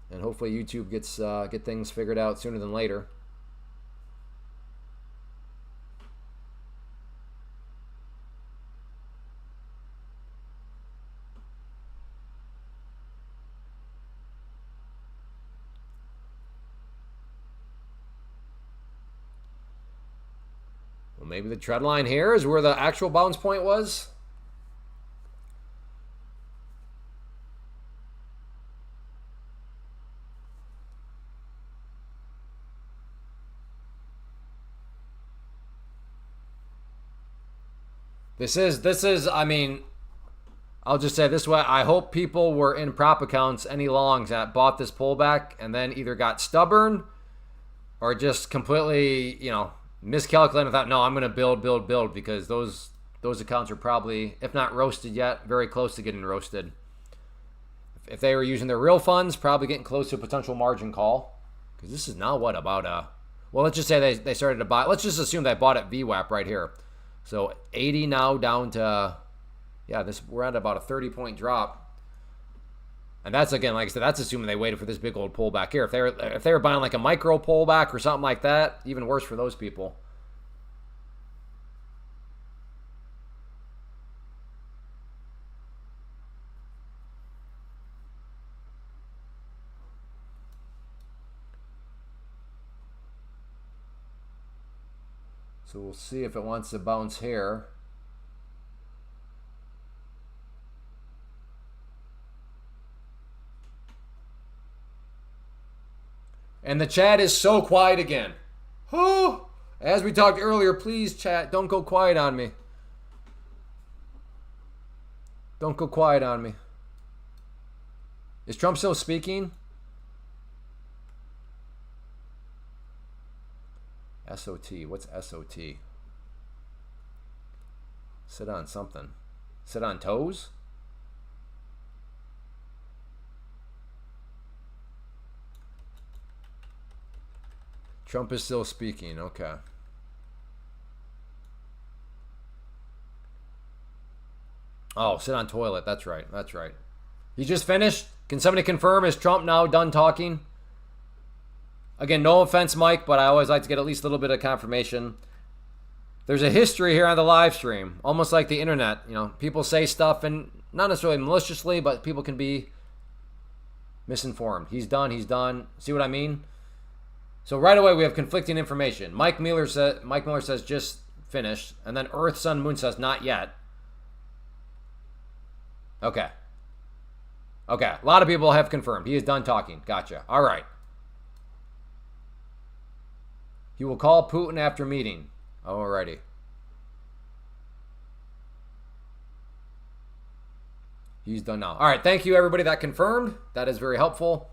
and hopefully YouTube gets get things figured out sooner than later. Well, maybe the trend line here is where the actual bounce point was. This is, I mean, I'll just say this way. I hope people were in prop accounts, any longs that bought this pullback and then either got stubborn or just completely, you know, miscalculated and thought, no, I'm going to build, because those accounts are probably, if not roasted yet, very close to getting roasted. If they were using their real funds, probably getting close to a potential margin call. Because this is now what, about well, let's just say they started to buy. Let's just assume they bought at VWAP right here. So 80 now down to, yeah, we're at about a 30-point drop. And that's, again, like I said, that's assuming they waited for this big old pullback here. If they were buying like a micro pullback or something like that, even worse for those people. So we'll see if it wants to bounce here. And the chat is so quiet again. Oh, as we talked earlier, please, chat, don't go quiet on me. Don't go quiet on me. Is Trump still speaking? SOT. What's SOT? Sit on something. Sit on toes? Trump is still speaking. Okay. Oh, sit on toilet. That's right. That's right. He just finished. Can somebody confirm? Is Trump now done talking? Again, no offense, Mike, but I always like to get at least a little bit of confirmation. There's a history here on the live stream, almost like the internet. You know, people say stuff, and not necessarily maliciously, but people can be misinformed. He's done. He's done. See what I mean? So right away we have conflicting information. Mike Miller says just finished, and then Earth Sun Moon says not yet. Okay. Okay. A lot of people have confirmed he is done talking. Gotcha. All right. He will call Putin after meeting. Alrighty. He's done now. All right. Thank you, everybody that confirmed. That is very helpful.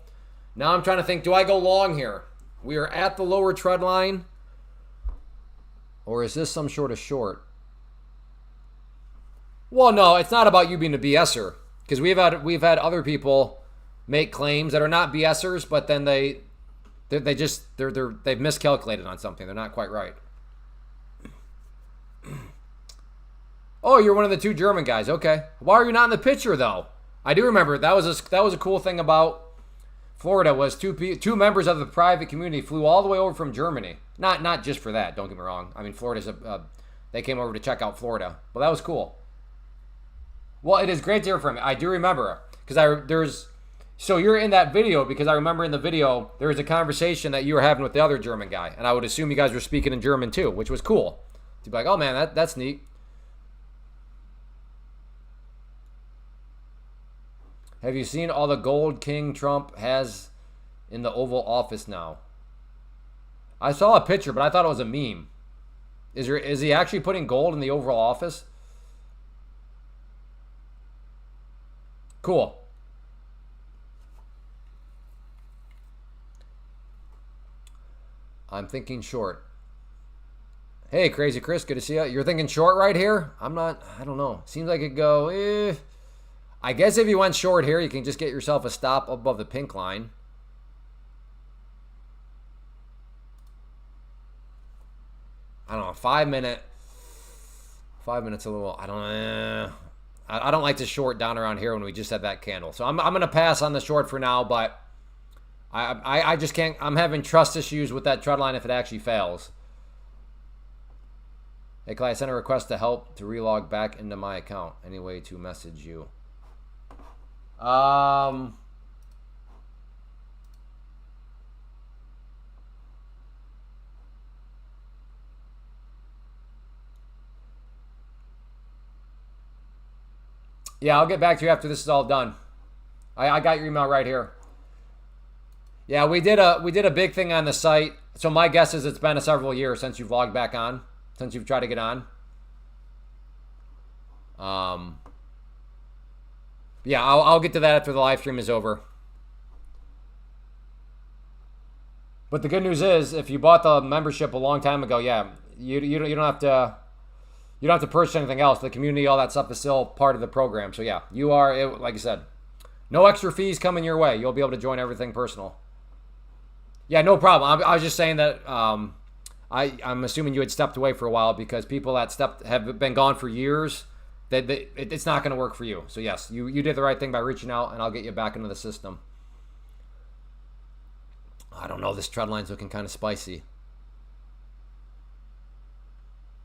Now I'm trying to think, do I go long here? We are at the lower trend line. Or is this some sort of short? Well, no, it's not about you being a BSer. Because we've had other people make claims that are not BSers, but then they've miscalculated on something. They're not quite right. Oh, you're one of the two German guys. Okay. Why are you not in the picture though? I do remember that was a cool thing about Florida was two members of the private community flew all the way over from Germany. Not just for that. Don't get me wrong. I mean, Florida's they came over to check out Florida. Well, that was cool. Well, it is great to hear from you. I do remember because so you're in that video because I remember in the video there was a conversation that you were having with the other German guy, and I would assume you guys were speaking in German too, which was cool To be like, oh man, that's neat. Have you seen all the gold King Trump has in the Oval Office now? I saw a picture, but I thought it was a meme. Is he actually putting gold in the Oval Office? Cool. I'm thinking short. Hey, Crazy Chris, good to see you. You're thinking short right here? I'm not, I don't know. Seems like it'd go, I guess if you went short here, you can just get yourself a stop above the pink line. I don't know, 5 minute. 5 minutes a little, I don't like to short down around here when we just had that candle. So I'm going to pass on the short for now, but I just can't, I'm having trust issues with that trend line if it actually fails. Hey, Clay, I sent a request to help to relog back into my account. Any way to message you? Yeah, I'll get back to you after this is all done. I got your email right here. Yeah, we did a big thing on the site. So my guess is it's been several years since you've logged back on, since you've tried to get on. Yeah, I'll get to that after the live stream is over. But the good news is, if you bought the membership a long time ago, yeah, you don't have to purchase anything else. The community, all that stuff is still part of the program. So yeah, you are, like I said, no extra fees coming your way. You'll be able to join everything personal. Yeah, no problem. I was just saying that I'm assuming you had stepped away for a while because people that have been gone for years. It's not going to work for you. So yes, you did the right thing by reaching out, and I'll get you back into the system. I don't know. This trend line's looking kind of spicy.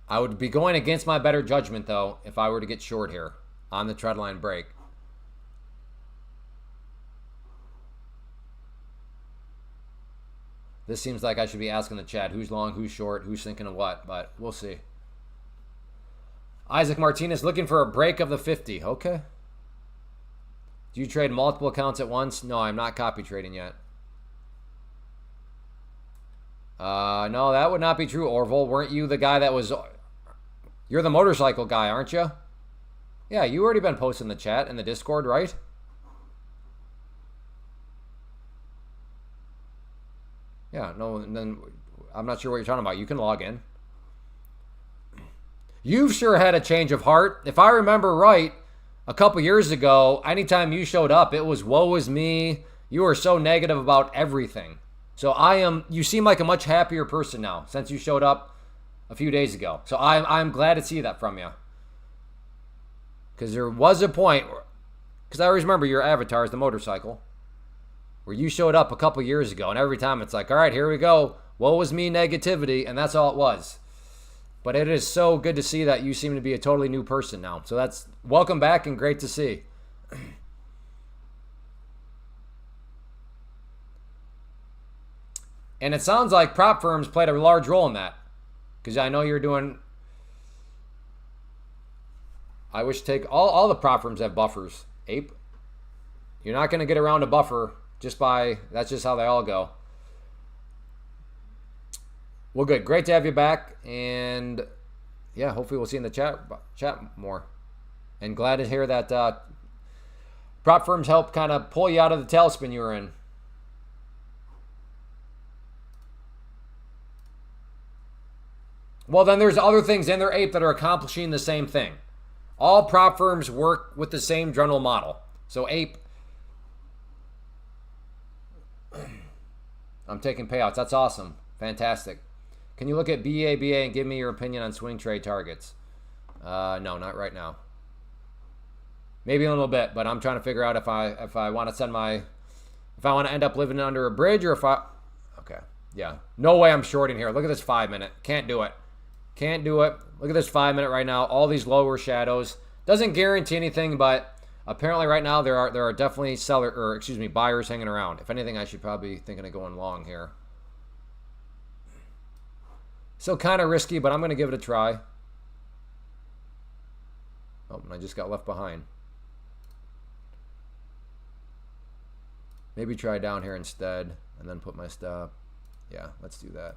I would be going against my better judgment, though, if I were to get short here on the trend line break. This seems like I should be asking the chat who's long, who's short, who's thinking of what, but we'll see. Isaac Martinez looking for a break of the 50. Okay. Do you trade multiple accounts at once? No, I'm not copy trading yet. No, that would not be true, Orville. Weren't you the guy that was... You're the motorcycle guy, aren't you? Yeah, you already been posting the chat in the Discord, right? Yeah, no, then I'm not sure what you're talking about. You can log in. You've sure had a change of heart. If I remember right, a couple years ago, anytime you showed up, it was woe is me. You were so negative about everything. So you seem like a much happier person now since you showed up a few days ago. So I'm glad to see that from you. Because there was a point, because I always remember your avatar is the motorcycle, where you showed up a couple years ago, and every time it's like, all right, here we go. Woe is me negativity, and that's all it was. But it is so good to see that you seem to be a totally new person now. So that's welcome back and great to see. And it sounds like prop firms played a large role in that. Because I know you're doing... I wish take... All the prop firms have buffers. Ape. You're not going to get around a buffer just by... That's just how they all go. Well, good. Great to have you back. And yeah, hopefully we'll see you in the chat more. And glad to hear that prop firms help kind of pull you out of the tailspin you were in. Well, then there's other things in their ape that are accomplishing the same thing. All prop firms work with the same general model. So ape, I'm taking payouts. That's awesome. Fantastic. Can you look at BABA and give me your opinion on swing trade targets? No, not right now. Maybe a little bit, but I'm trying to figure out if I want to if I want to end up living under a bridge or if I... Okay, yeah. No way I'm shorting here. Look at this 5 minute. Can't do it. Can't do it. Look at this 5 minute right now. All these lower shadows. Doesn't guarantee anything, but apparently right now there are definitely buyers hanging around. If anything, I should probably be thinking of going long here. So kind of risky, but I'm going to give it a try. Oh, and I just got left behind. Maybe try down here instead and then put my stop. Yeah, let's do that.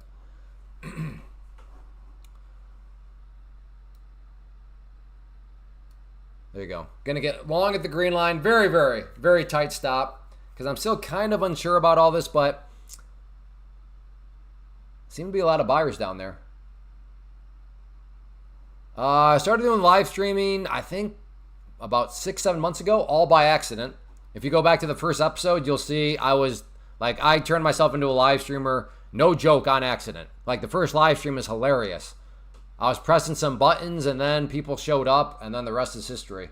There you go. Gonna get long at the green line. Very, very, very tight stop. Because I'm still kind of unsure about all this, but seem to be a lot of buyers down there. I started doing live streaming, I think, about 6-7 months ago, all by accident. If you go back to the first episode, you'll see I turned myself into a live streamer, no joke, on accident. Like, the first live stream is hilarious. I was pressing some buttons, and then people showed up, and then the rest is history.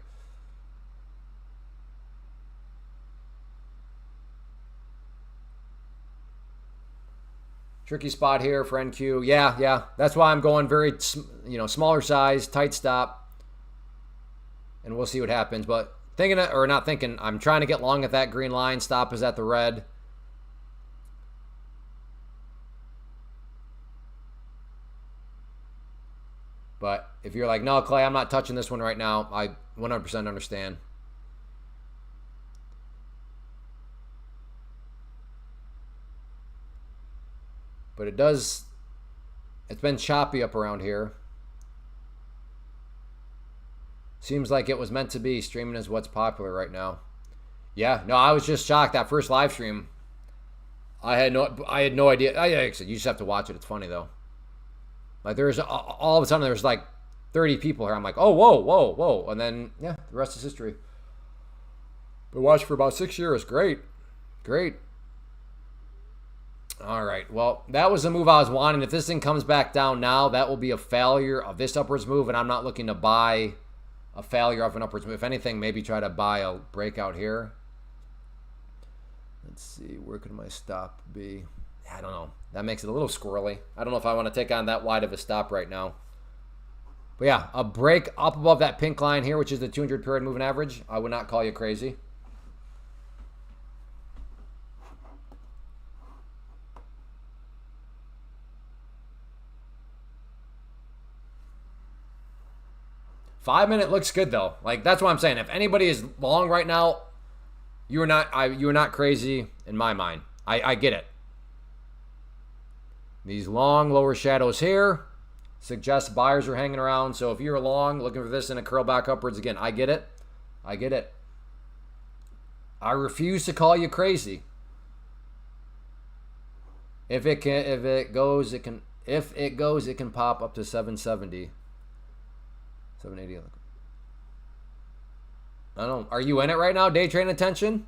Tricky spot here for NQ. Yeah. That's why I'm going very, smaller size, tight stop. And we'll see what happens. But I'm trying to get long at that green line. Stop is at the red. But if you're like, no, Clay, I'm not touching this one right now, I 100% understand. But it's been choppy up around here. Seems like it was meant to be. Streaming is what's popular right now. Yeah, no, I was just shocked. That first live stream, I had no idea. You just have to watch it. It's funny though. Like there's all of a sudden there's like 30 people here. I'm like, oh, whoa. And then, yeah, the rest is history. Been watching for about 6 years. Great. All right, well, that was the move I was wanting. If this thing comes back down now, that will be a failure of this upwards move, and I'm not looking to buy a failure of an upwards move. If anything, maybe try to buy a breakout here. Let's see, where could my stop be? I don't know. That makes it a little squirrely. I don't know if I want to take on that wide of a stop right now. But yeah, a break up above that pink line here, which is the 200 period moving average, I would not call you crazy. Five-minute looks good though. Like that's what I'm saying. If anybody is long right now, you are not crazy in my mind. I get it. These long lower shadows here suggest buyers are hanging around. So if you're long looking for this and a curl back upwards again, I get it. I refuse to call you crazy. If it goes, it can pop up to 770. 780. I don't know. Are you in it right now? Day trading attention?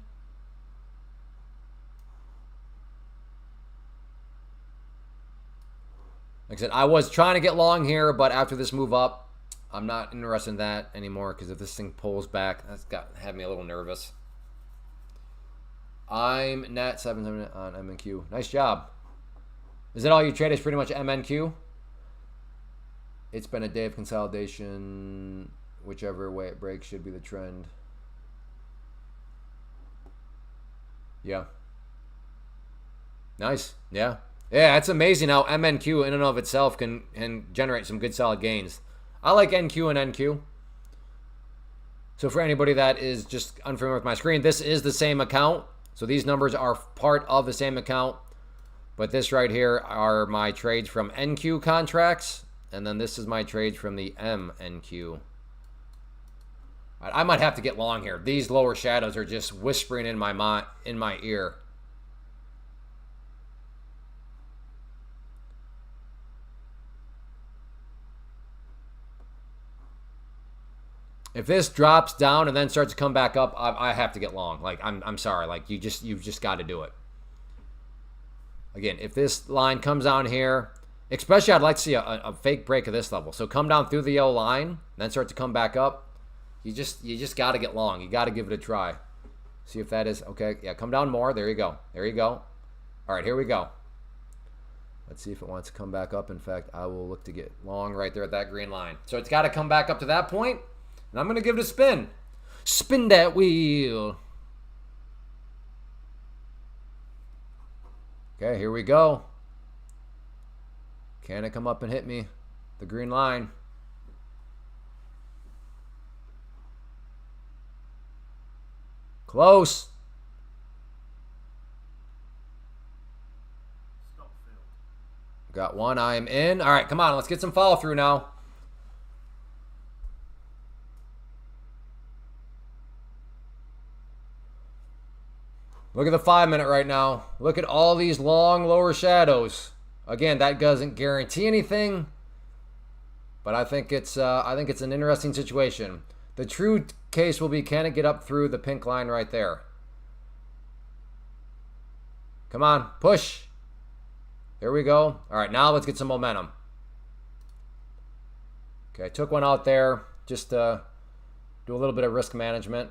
Like I said, I was trying to get long here, but after this move up, I'm not interested in that anymore because if this thing pulls back, had me a little nervous. I'm net 770 on MNQ. Nice job. Is that all you trade is pretty much MNQ? It's been a day of consolidation. Whichever way it breaks should be the trend. Yeah. Nice. Yeah. Yeah, it's amazing how MNQ in and of itself can generate some good solid gains. I like NQ and NQ. So for anybody that is just unfamiliar with my screen, this is the same account. So these numbers are part of the same account. But this right here are my trades from NQ contracts. And then this is my trades from the MNQ. I might have to get long here. These lower shadows are just whispering in my ear. If this drops down and then starts to come back up, I have to get long. Like I'm sorry. Like you've just got to do it. Again, if this line comes down here. Especially, I'd like to see a fake break of this level. So come down through the yellow line, then start to come back up. You just got to get long. You got to give it a try. See if that is okay. Yeah, come down more. There you go. All right, here we go. Let's see if it wants to come back up. In fact, I will look to get long right there at that green line. So it's got to come back up to that point, and I'm going to give it a spin. Spin that wheel. Okay, here we go. Can it come up and hit me? The green line. Close. Got one. I'm in. All right, come on. Let's get some follow through now. Look at the 5-minute right now. Look at all these long lower shadows. Again, that doesn't guarantee anything, but I think it's an interesting situation. The true case will be, can it get up through the pink line right there? Come on, push. There we go. All right, now let's get some momentum. Okay, I took one out there just to do a little bit of risk management.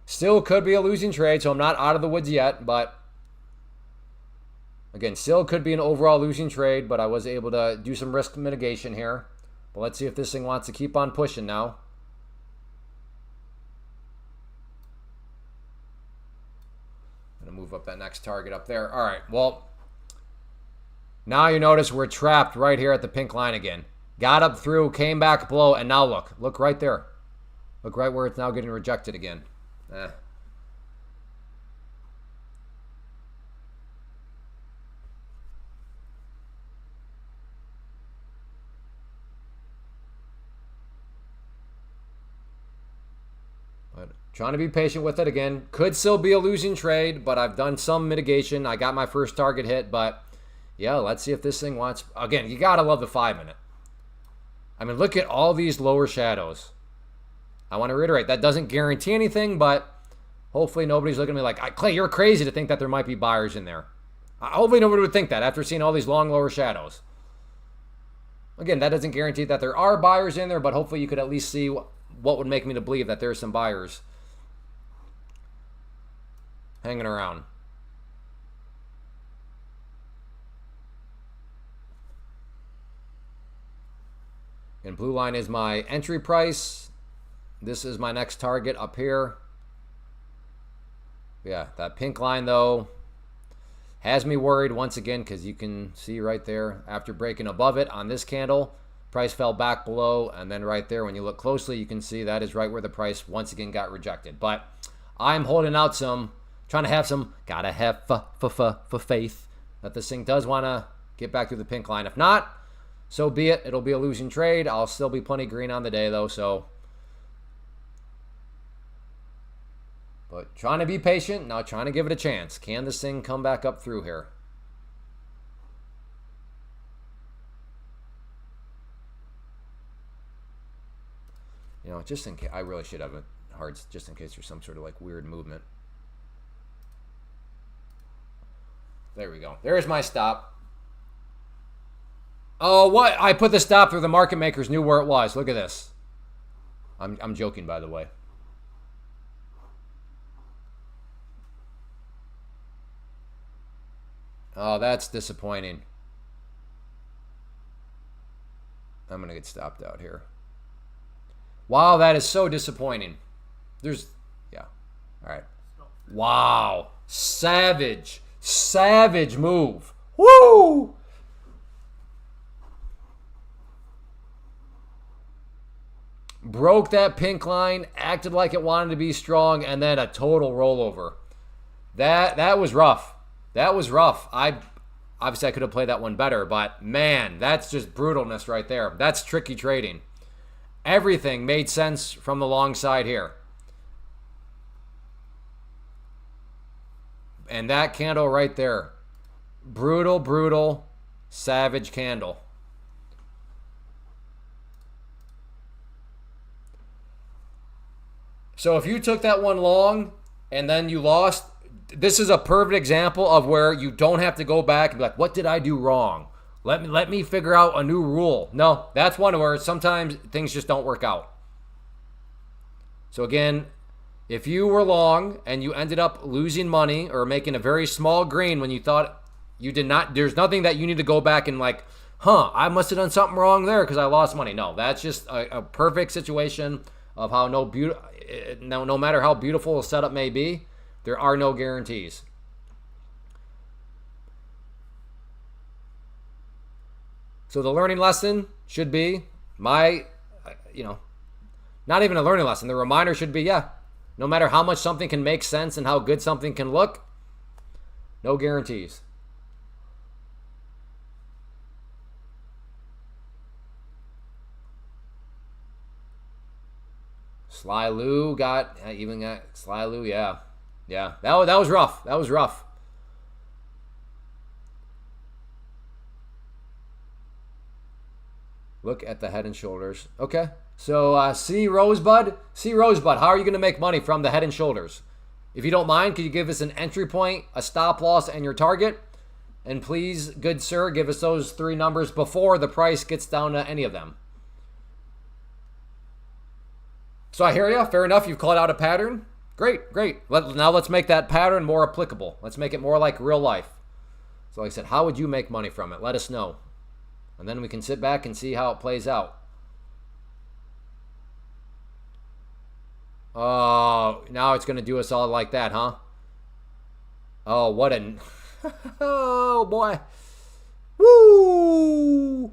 Still could be a losing trade, so I'm not out of the woods yet, but again, still could be an overall losing trade, but I was able to do some risk mitigation here. But let's see if this thing wants to keep on pushing now. I'm going to move up that next target up there. All right, well, now you notice we're trapped right here at the pink line again. Got up through, came back below, and now look. Look right there. Look right where it's now getting rejected again. But trying to be patient with it again. Could still be a losing trade, but I've done some mitigation. I got my first target hit, but yeah, let's see if this thing wants... Again, you got to love the 5-minute. I mean, look at all these lower shadows. I want to reiterate, that doesn't guarantee anything, but hopefully nobody's looking at me like, Clay, you're crazy to think that there might be buyers in there. Hopefully nobody would think that after seeing all these long lower shadows. Again, that doesn't guarantee that there are buyers in there, but hopefully you could at least see what would make me to believe that there's some buyers hanging around. And blue line is my entry price. This is my next target up here. Yeah, that pink line, though, has me worried once again because you can see right there, after breaking above it on this candle, price fell back below, and then right there, when you look closely, you can see that is right where the price once again got rejected. But I'm holding out some, trying to have some, gotta have faith that this thing does want to get back through the pink line. If not, so be it. It'll be a losing trade. I'll still be plenty green on the day, though, so... But trying to be patient, now trying to give it a chance. Can this thing come back up through here? You know, just in case, I really should have a hard, just in case there's some sort of like weird movement. There we go. There's my stop. Oh, what? I put the stop through the market makers knew where it was. Look at this. I'm joking, by the way. Oh, that's disappointing. I'm going to get stopped out here. Wow, that is so disappointing. Yeah. All right. Wow. Savage. Savage move. Woo! Broke that pink line, acted like it wanted to be strong, and then a total rollover. That was rough. That was rough. Obviously I could have played that one better, but man, that's just brutalness right there. That's tricky trading. Everything made sense from the long side here. And that candle right there. Brutal, brutal, savage candle. So if you took that one long and then you lost, this is a perfect example of where you don't have to go back and be like, what did I do wrong? Let me figure out a new rule. No, that's one where sometimes things just don't work out. So again, if you were long and you ended up losing money or making a very small green when you thought you did not, there's nothing that you need to go back and like, I must have done something wrong there because I lost money. No, that's just a perfect situation of how no matter how beautiful a setup may be, there are no guarantees. So the learning lesson should be not even a learning lesson. The reminder should be, no matter how much something can make sense and how good something can look, no guarantees. Sly Lou got Sly Lou, yeah. That was rough. That was rough. Look at the Head and Shoulders. Okay. So C Rosebud, how are you going to make money from the Head and Shoulders? If you don't mind, could you give us an entry point, a stop loss, and your target? And please, good sir, give us those 3 numbers before the price gets down to any of them. So I hear you. Fair enough. You've called out a pattern. Great. Now let's make that pattern more applicable. Let's make it more like real life. So like I said, how would you make money from it? Let us know. And then we can sit back and see how it plays out. Oh, now it's going to do us all like that, huh? Oh, what a... oh, boy. Woo!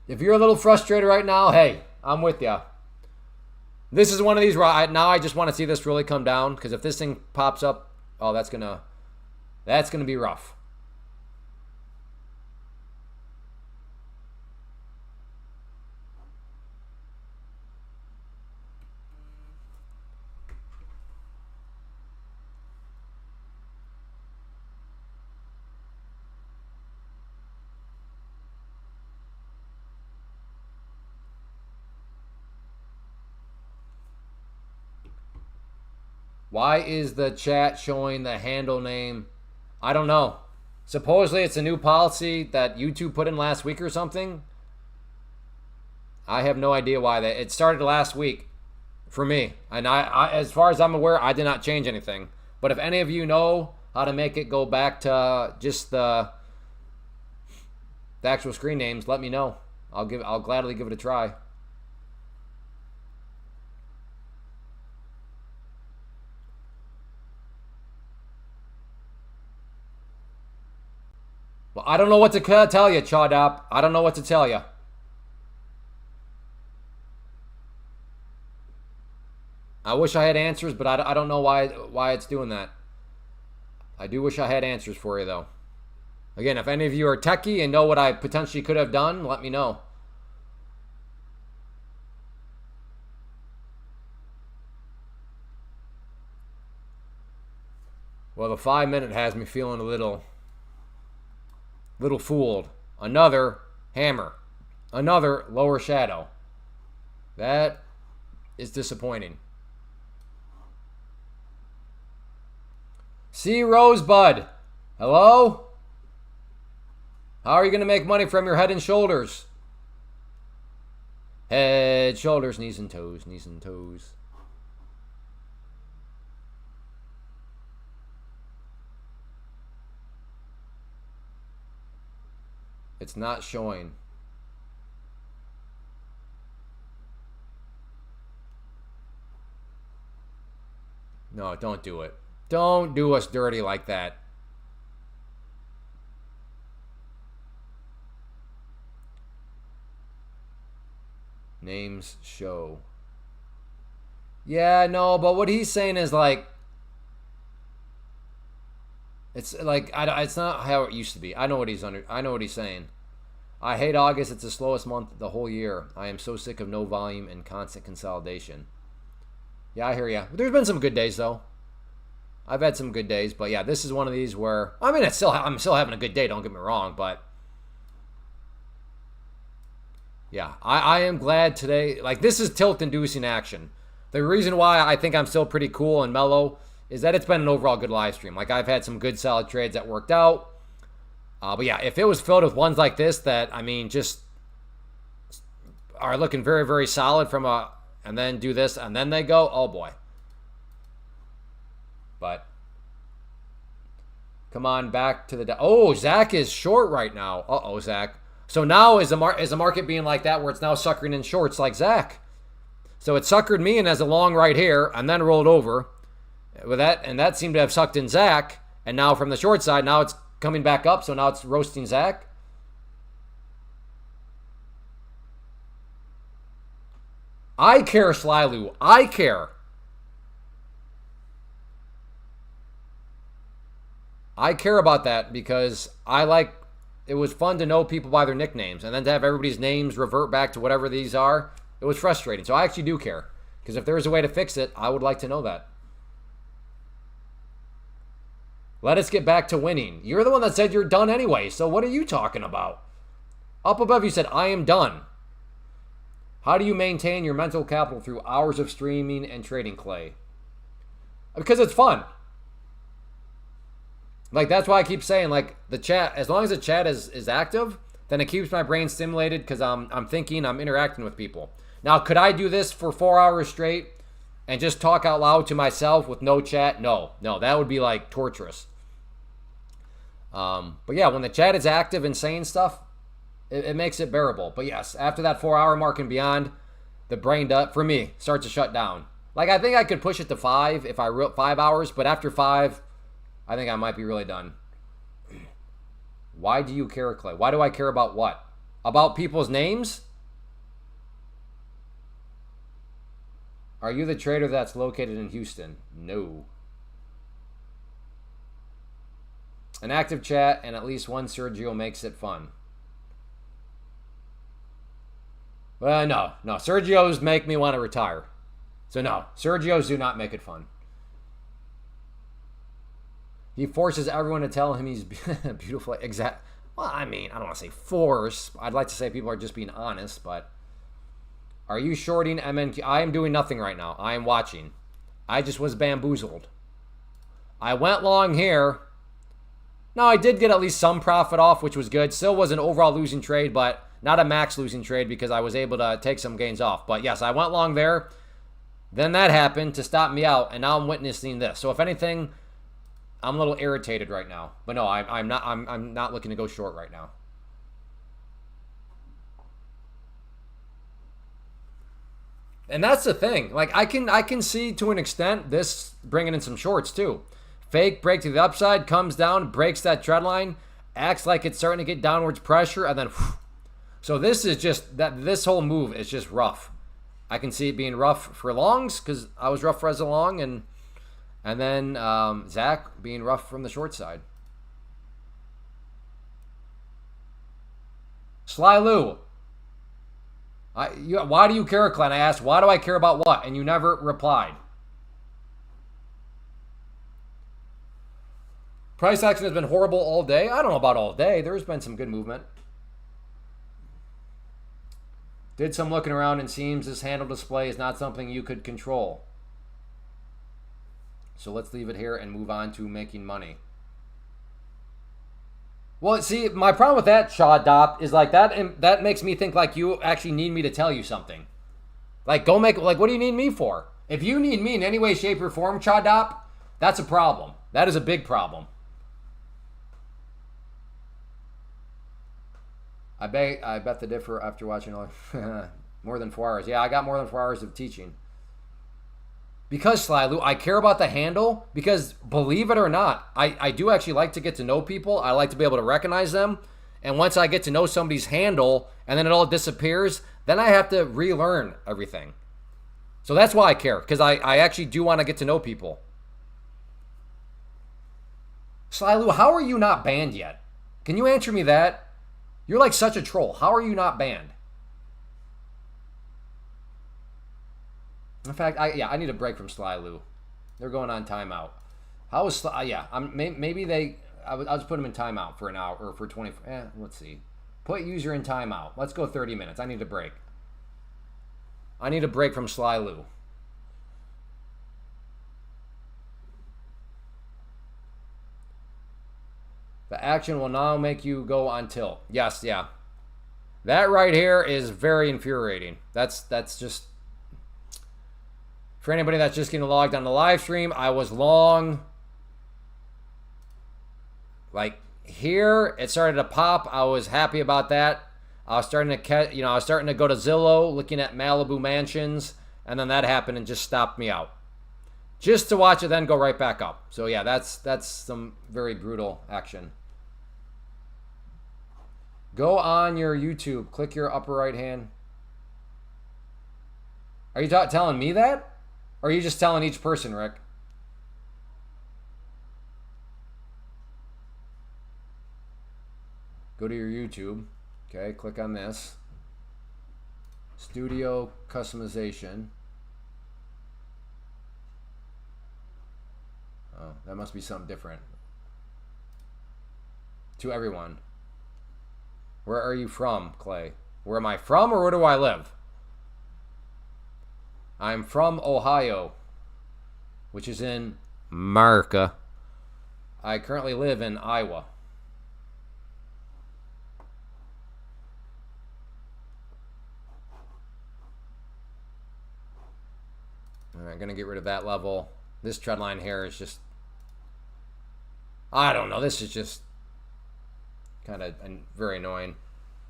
If you're a little frustrated right now, hey, I'm with you. This is one of these where now I just want to see this really come down, because if this thing pops up, oh, that's gonna be rough. Why is the chat showing the handle name? I don't know. Supposedly it's a new policy that YouTube put in last week or something. I have no idea why that. It started last week for me. And I as far as I'm aware, I did not change anything. But if any of you know how to make it go back to just the actual screen names, let me know. I'll gladly give it a try. Well, I don't know what to tell you, Chawdop. I don't know what to tell you. I wish I had answers, but I don't know why it's doing that. I do wish I had answers for you, though. Again, if any of you are techie and know what I potentially could have done, let me know. Well, the 5-minute has me feeling a little fooled. Another hammer. Another lower shadow. That is disappointing. C Rosebud. Hello? How are you going to make money from your Head and Shoulders? Head, shoulders, knees and toes, knees and toes. It's not showing. No, don't do it. Don't do us dirty like that. Names show. Yeah, no, but what he's saying is like, it's like it's not how it used to be. I know what he's saying. I hate August. It's the slowest month of the whole year. I am so sick of no volume and constant consolidation. Yeah, I hear ya. There's been some good days though. I've had some good days, but yeah, this is one of these where I'm still having a good day. Don't get me wrong, but yeah, I am glad today. Like, this is tilt-inducing action. The reason why I think I'm still pretty cool and mellow is that it's been an overall good live stream. Like, I've had some good solid trades that worked out. But yeah, if it was filled with ones like this that, I mean, just are looking very, very solid and then do this and then they go, oh boy. But come on back to the... Oh, Zach is short right now. Uh-oh, Zach. So now is the market being like that where it's now suckering in shorts like Zach? So it suckered me in as a long right here and then rolled over with that, and that seemed to have sucked in Zach. And now from the short side, now it's coming back up, so now it's roasting Zach. I care, Slylu. I care. I care about that because I like, it was fun to know people by their nicknames, and then to have everybody's names revert back to whatever these are, it was frustrating. So I actually do care, because if there's a way to fix it, I would like to know that. Let us get back to winning. You're the one that said you're done anyway, so what are you talking about? Up above you said, I am done. How do you maintain your mental capital through hours of streaming and trading, Clay? Because it's fun. Like, that's why I keep saying, like, the chat, as long as the chat is active, then it keeps my brain stimulated because I'm thinking, I'm interacting with people. Now, could I do this for 4 hours straight and just talk out loud to myself with no chat? No, that would be, like, torturous. But yeah, when the chat is active and saying stuff, it makes it bearable. But yes, after that 4 hour mark and beyond, the brain, for me, starts to shut down. Like, I think I could push it to 5 if I wrote 5 hours, but after 5, I think I might be really done. Why do you care, Clay? Why do I care about what? About people's names? Are you the trader that's located in Houston? No. An active chat and at least one Sergio makes it fun. Well, no. Sergios make me want to retire. So no, Sergios do not make it fun. He forces everyone to tell him he's beautiful. Exact. Well, I mean, I don't want to say force. I'd like to say people are just being honest, but are you shorting MNQ? I am doing nothing right now. I am watching. I just was bamboozled. I went long here. Now, I did get at least some profit off, which was good. Still was an overall losing trade, but not a max losing trade because I was able to take some gains off. But yes, I went long there. Then that happened to stop me out, and now I'm witnessing this. So if anything, I'm a little irritated right now, but no, I'm not looking to go short right now. And that's the thing. Like, I can see to an extent this bringing in some shorts too. Fake break to the upside, comes down, breaks that trend line, acts like it's starting to get downwards pressure, and then whew. So this is just that this whole move is just rough. I can see it being rough for longs because I was rough for as a long, and then Zach being rough from the short side. Sly Lou. Why do you care, Glenn? I asked, why do I care about what? And you never replied. Price action has been horrible all day. I don't know about all day. There's been some good movement. Did some looking around and seems this handle display is not something you could control. So let's leave it here and move on to making money. Well, see, my problem with that, Shaw Dop, is like that makes me think like you actually need me to tell you something. Like, what do you need me for? If you need me in any way, shape, or form, Shaw Dop, that's a problem. That is a big problem. I bet the differ after watching more than 4 hours. Yeah, I got more than 4 hours of teaching. Because, Sly Lou, I care about the handle because, believe it or not, I do actually like to get to know people. I like to be able to recognize them. And once I get to know somebody's handle and then it all disappears, then I have to relearn everything. So that's why I care, because I actually do want to get to know people. Sly Lou, how are you not banned yet? Can you answer me that? You're like such a troll. How are you not banned? In fact, I need a break from Sly Lou. They're going on timeout. How is Sly? Yeah, maybe I'll just put them in timeout for an hour or for 20. Let's see. Put user in timeout. Let's go 30 minutes. I need a break. I need a break from Sly Lou. The action will now make you go on tilt. Yes, yeah. That right here is very infuriating. That's just... For anybody that's just getting logged on the live stream, I was long. Like here, it started to pop. I was happy about that. I was starting to I was starting to go to Zillow, looking at Malibu mansions, and then that happened and just stopped me out. Just to watch it then go right back up. So yeah, that's some very brutal action. Go on your YouTube, click your upper right hand. Are you telling me that? Or are you just telling each person, Rick? Go to your YouTube. Okay, click on this. Studio customization. Oh, that must be something different. To everyone. Where are you from, Clay? Where am I from, or where do I live? I'm from Ohio, which is in America. I currently live in Iowa. All right, I'm going to get rid of that level. This trend line here is just, I don't know. This is just kind of very annoying.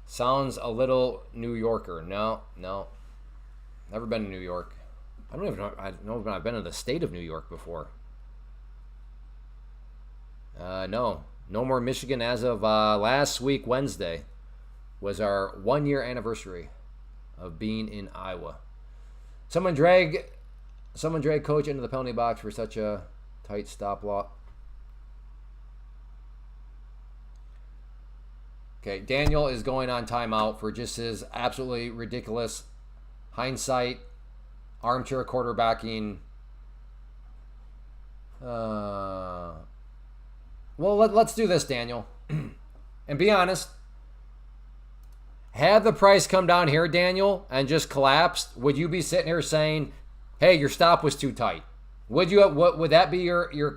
Sounds a little New Yorker. No. Never been to New York. I don't even know. I don't know if I've been in the state of New York before. No more Michigan as of last week, Wednesday, was our 1 year anniversary of being in Iowa. Someone drag coach into the penalty box for such a tight stop loss. Okay, Daniel is going on timeout for just his absolutely ridiculous hindsight, armchair quarterbacking. Well, let's do this, Daniel. And be honest. Had the price come down here, Daniel, and just collapsed, would you be sitting here saying, hey, your stop was too tight? Would you? What would that be your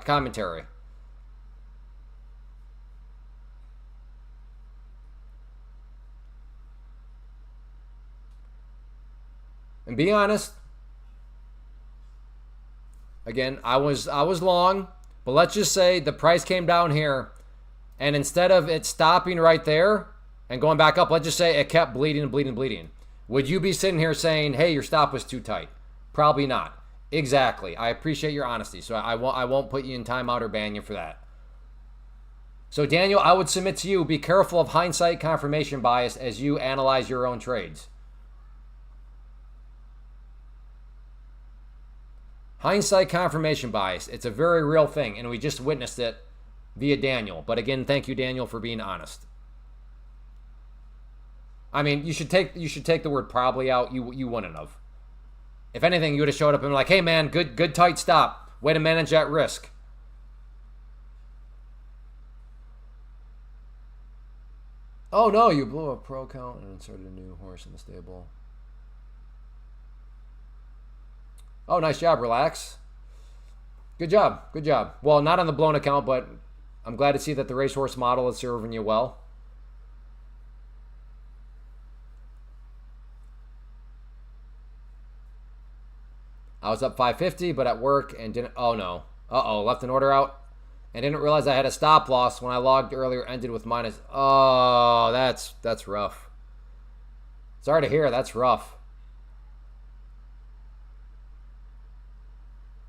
commentary? And be honest. Again, I was long, but let's just say the price came down here, and instead of it stopping right there and going back up, let's just say it kept bleeding and bleeding and bleeding. Would you be sitting here saying, hey, your stop was too tight? Probably not. Exactly. I appreciate your honesty, so I won't put you in timeout or ban you for that. So, Daniel, I would submit to you, be careful of hindsight confirmation bias as you analyze your own trades. Hindsight confirmation bias. It's a very real thing, and we just witnessed it via Daniel. But again, thank you, Daniel, for being honest. I mean, you should take the word probably out. You wouldn't have. If anything, you would have showed up and been like, hey, man, good tight stop. Way to manage that risk. Oh, no, you blew a pro count and inserted a new horse in the stable. Oh, nice job, Relax. Good job. Well, not on the blown account, but I'm glad to see that the racehorse model is serving you well. I was up 550, but at work and didn't... Oh, no. Left an order out and didn't realize I had a stop loss when I logged earlier, ended with minus... Oh, that's rough. Sorry to hear. That's rough.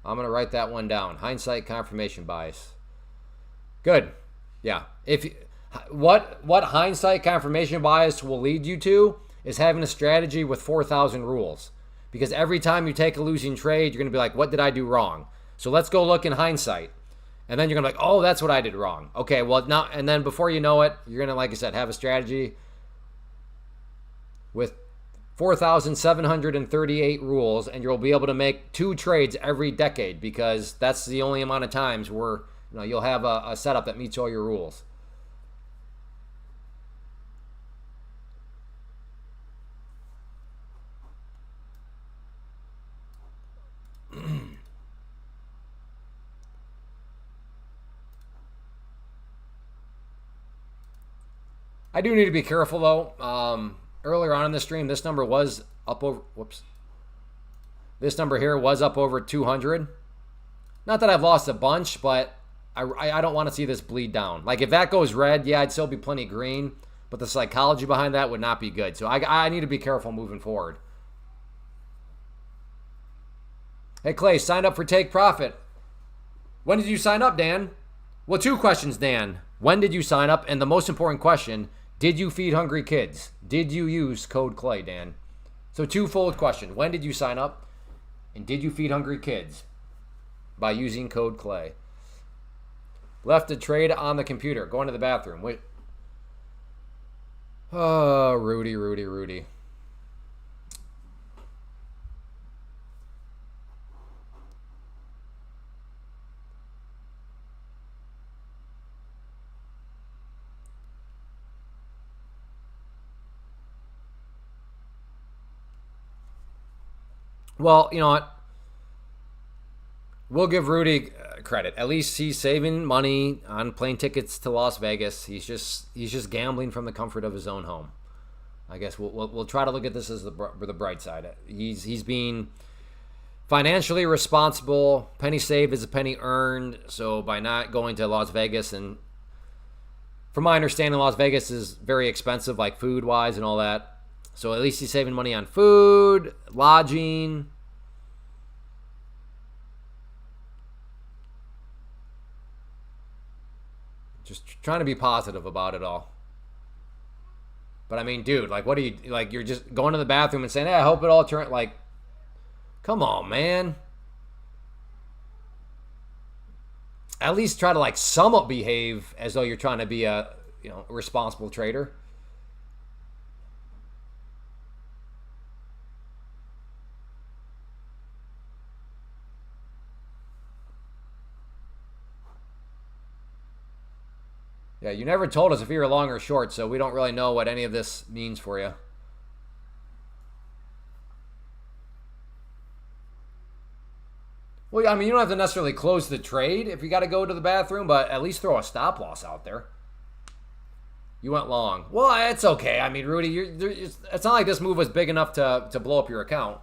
I'm going to write that one down. Hindsight confirmation bias. Good. Yeah. What hindsight confirmation bias will lead you to is having a strategy with 4,000 rules. Because every time you take a losing trade, you're going to be like, what did I do wrong? So let's go look in hindsight. And then you're going to be like, oh, that's what I did wrong. Okay, well, now, and then before you know it, you're going to, like I said, have a strategy with 4,738 rules, and you'll be able to make 2 trades every decade because that's the only amount of times where you'll have a setup that meets all your rules. I do need to be careful, though. Earlier on in the stream, this number was up over... Whoops. This number here was up over 200. Not that I've lost a bunch, but I don't want to see this bleed down. Like, if that goes red, yeah, I'd still be plenty green. But the psychology behind that would not be good. So I need to be careful moving forward. Hey, Clay, signed up for Take Profit. When did you sign up, Dan? Well, 2 questions, Dan. When did you sign up? And the most important question, did you feed hungry kids? Did you use code Clay, Dan? So twofold question. When did you sign up? And did you feed hungry kids by using code CLAY? Left a trade on the computer. Going to the bathroom. Wait. Oh, Rudy. Well, you know what? We'll give Rudy credit. At least he's saving money on plane tickets to Las Vegas. He's just gambling from the comfort of his own home. I guess we'll try to look at this as the bright side. He's being financially responsible. Penny saved is a penny earned. So by not going to Las Vegas, and from my understanding, Las Vegas is very expensive, like food wise and all that. So at least he's saving money on food, lodging. Just trying to be positive about it all. But I mean, dude, like, what are you, like, you're just going to the bathroom and saying, hey, I hope it all turns, like, come on, man. At least try to, like, somewhat behave as though you're trying to be a, responsible trader. Yeah, you never told us if you were long or short, so we don't really know what any of this means for you. Well, I mean, you don't have to necessarily close the trade if you got to go to the bathroom, but at least throw a stop loss out there. You went long. Well, it's okay. I mean, Rudy, it's not like this move was big enough to blow up your account.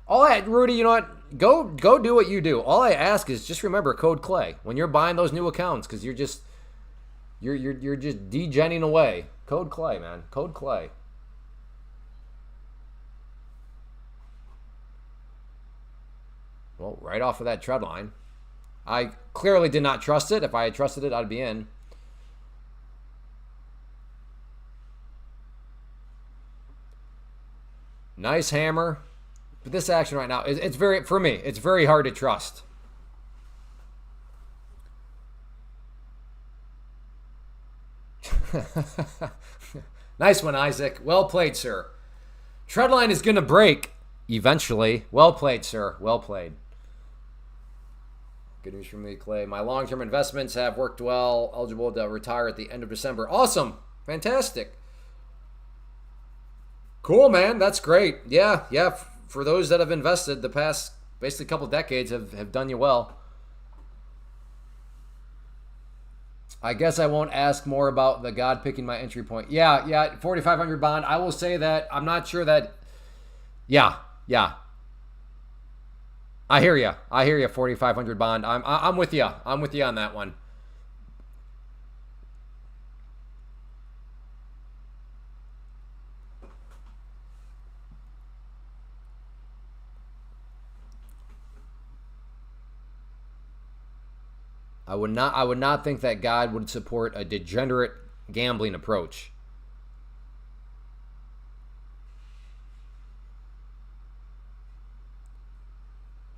Rudy, you know what? Go do what you do. All I ask is just remember code CLAY when you're buying those new accounts, because you're just degenning away. Code CLAY, man. Code CLAY. Well, right off of that trend line. I clearly did not trust it. If I had trusted it, I'd be in. Nice hammer. But this action right now, it's very hard to trust. Nice one, Isaac. Well played, sir. Trendline is going to break eventually. Well played, sir. Well played. Good news from me, Clay. My long-term investments have worked well. Eligible to retire at the end of December. Awesome. Fantastic. Cool, man. That's great. Yeah. For those that have invested the past basically couple decades have done you well. I guess I won't ask more about the God picking my entry point. Yeah, 4,500 bond. I will say that I'm not sure that. Yeah. I hear you. 4,500 bond. I'm with you. I'm with you on that one. I would not think that God would support a degenerate gambling approach.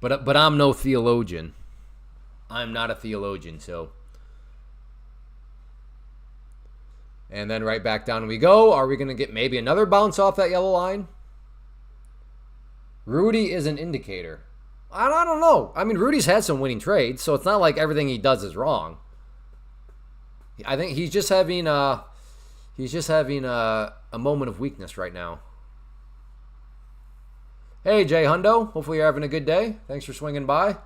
But I'm no theologian. I'm not a theologian, so. And then right back down we go. Are we going to get maybe another bounce off that yellow line? Rudy is an indicator. I don't know. I mean, Rudy's had some winning trades, so it's not like everything he does is wrong. I think he's just having a moment of weakness right now. Hey, Jay Hundo. Hopefully you're having a good day. Thanks for swinging by.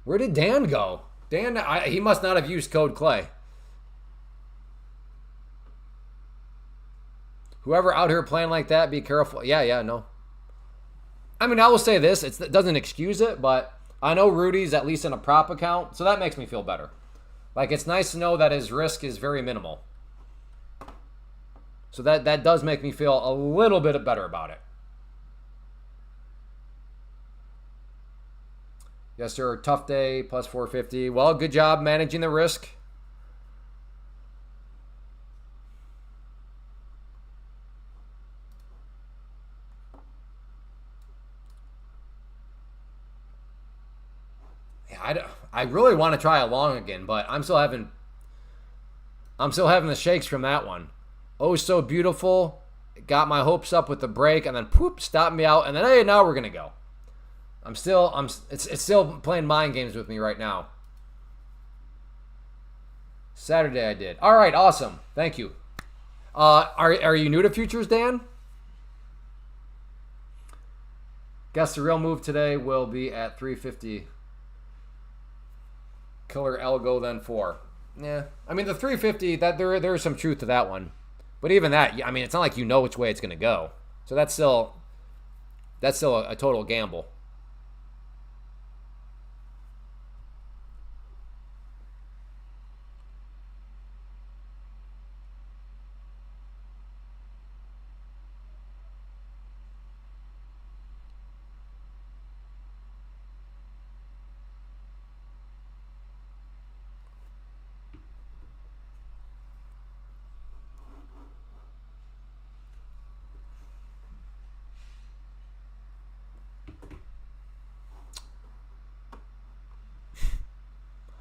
Where did Dan go? Dan, he must not have used code CLAY. Whoever out here playing like that, be careful. Yeah, no. I mean, I will say this. It doesn't excuse it, but I know Rudy's at least in a prop account, so that makes me feel better. Like, it's nice to know that his risk is very minimal. So that does make me feel a little bit better about it. Yes, sir. Tough day, plus 450. Well, good job managing the risk. I really want to try a long again, but I'm still having the shakes from that one. Oh, so beautiful. Got my hopes up with the break, and then poop, stopped me out, and then hey, now we're gonna go. It's still playing mind games with me right now. Saturday I did. All right, awesome. Thank you. Are you new to futures, Dan? Guess the real move today will be at 350. Killer algo then 4. Yeah, I mean the 350. That there is some truth to that one, but even that, I mean, it's not like you know which way it's gonna go. So that's still a total gamble.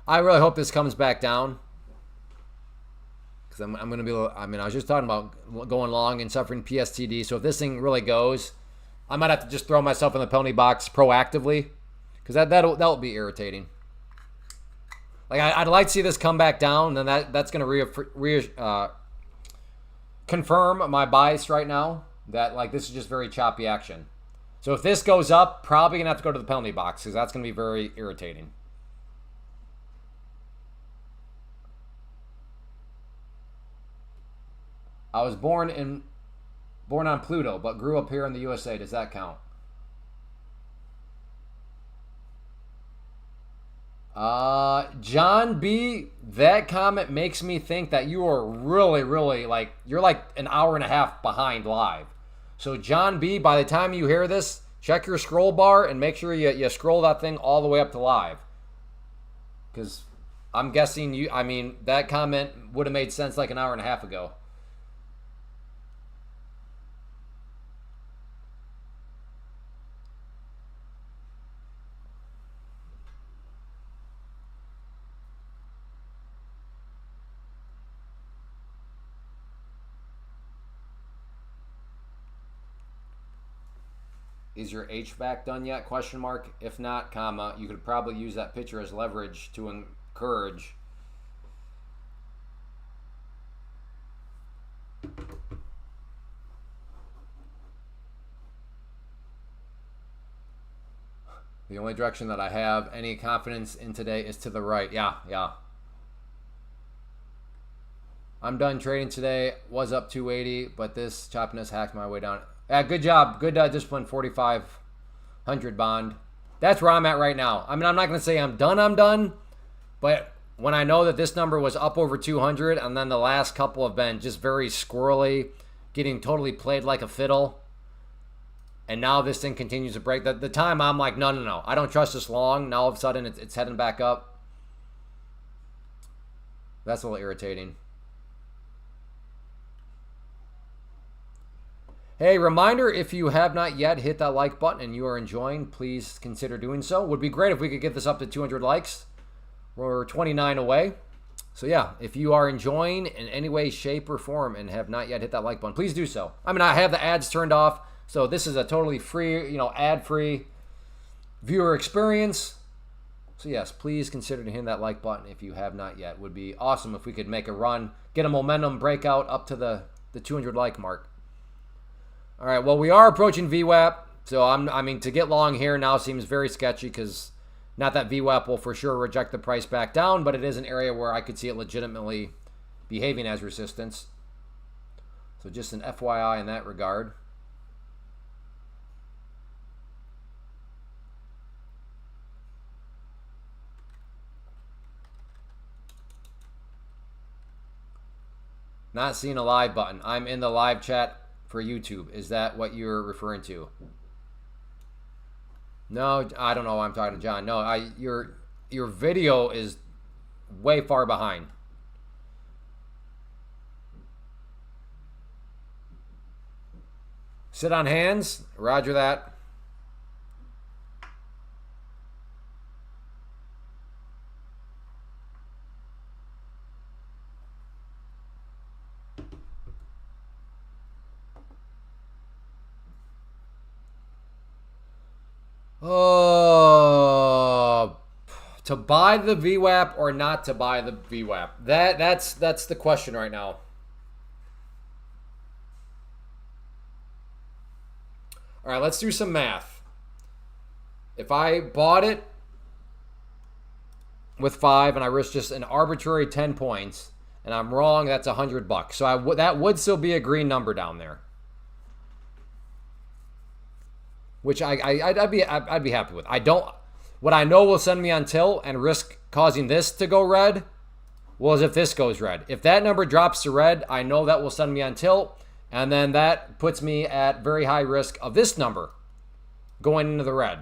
I really hope this comes back down, because I'm going to be, I mean, I was just talking about going long and suffering PSTD. So if this thing really goes, I might have to just throw myself in the penalty box proactively, because that'll be irritating. Like I'd like to see this come back down, and then that's going to confirm my bias right now that like this is just very choppy action. So if this goes up, probably going to have to go to the penalty box, because that's going to be very irritating. I was born on Pluto, but grew up here in the USA. Does that count? John B, that comment makes me think that you are really, really like, you're like an hour and a half behind live. So John B, by the time you hear this, check your scroll bar and make sure you scroll that thing all the way up to live. Because I'm guessing I mean, that comment would have made sense like an hour and a half ago. Is your HVAC done yet? Question mark. If not, comma, you could probably use that picture as leverage to encourage. The only direction that I have any confidence in today is to the right. Yeah. I'm done trading today. Was up 280, but this choppiness hacked my way down. Yeah, good job. Good discipline, 4,500 bond. That's where I'm at right now. I mean, I'm not going to say I'm done. But when I know that this number was up over 200, and then the last couple have been just very squirrely, getting totally played like a fiddle, and now this thing continues to break. The time I'm like, no. I don't trust this long. Now all of a sudden it's heading back up. That's a little irritating. Hey, reminder, if you have not yet hit that like button and you are enjoying, please consider doing so. Would be great if we could get this up to 200 likes. We're 29 away. So yeah, if you are enjoying in any way, shape, or form and have not yet hit that like button, please do so. I mean, I have the ads turned off, so this is a totally free, ad-free viewer experience. So yes, please consider hitting that like button if you have not yet. Would be awesome if we could make a run, get a momentum breakout up to the 200 like mark. All right, well, we are approaching VWAP, so I mean, to get long here now seems very sketchy, because not that VWAP will for sure reject the price back down, but it is an area where I could see it legitimately behaving as resistance. So just an FYI in that regard. Not seeing a live button. I'm in the live chat for YouTube. Is that what you're referring to? No, I don't know why I'm talking to John. No, your video is way far behind. Sit on hands. Roger that. Oh, to buy the VWAP or not to buy the VWAP? That's the question right now. All right, let's do some math. If I bought it with 5 and I risked just an arbitrary 10 points and I'm wrong, that's $100. So that would still be a green number down there, which I'd be happy with. What I know will send me on tilt and risk causing this to go red was if this goes red. If that number drops to red, I know that will send me on tilt, and then that puts me at very high risk of this number going into the red.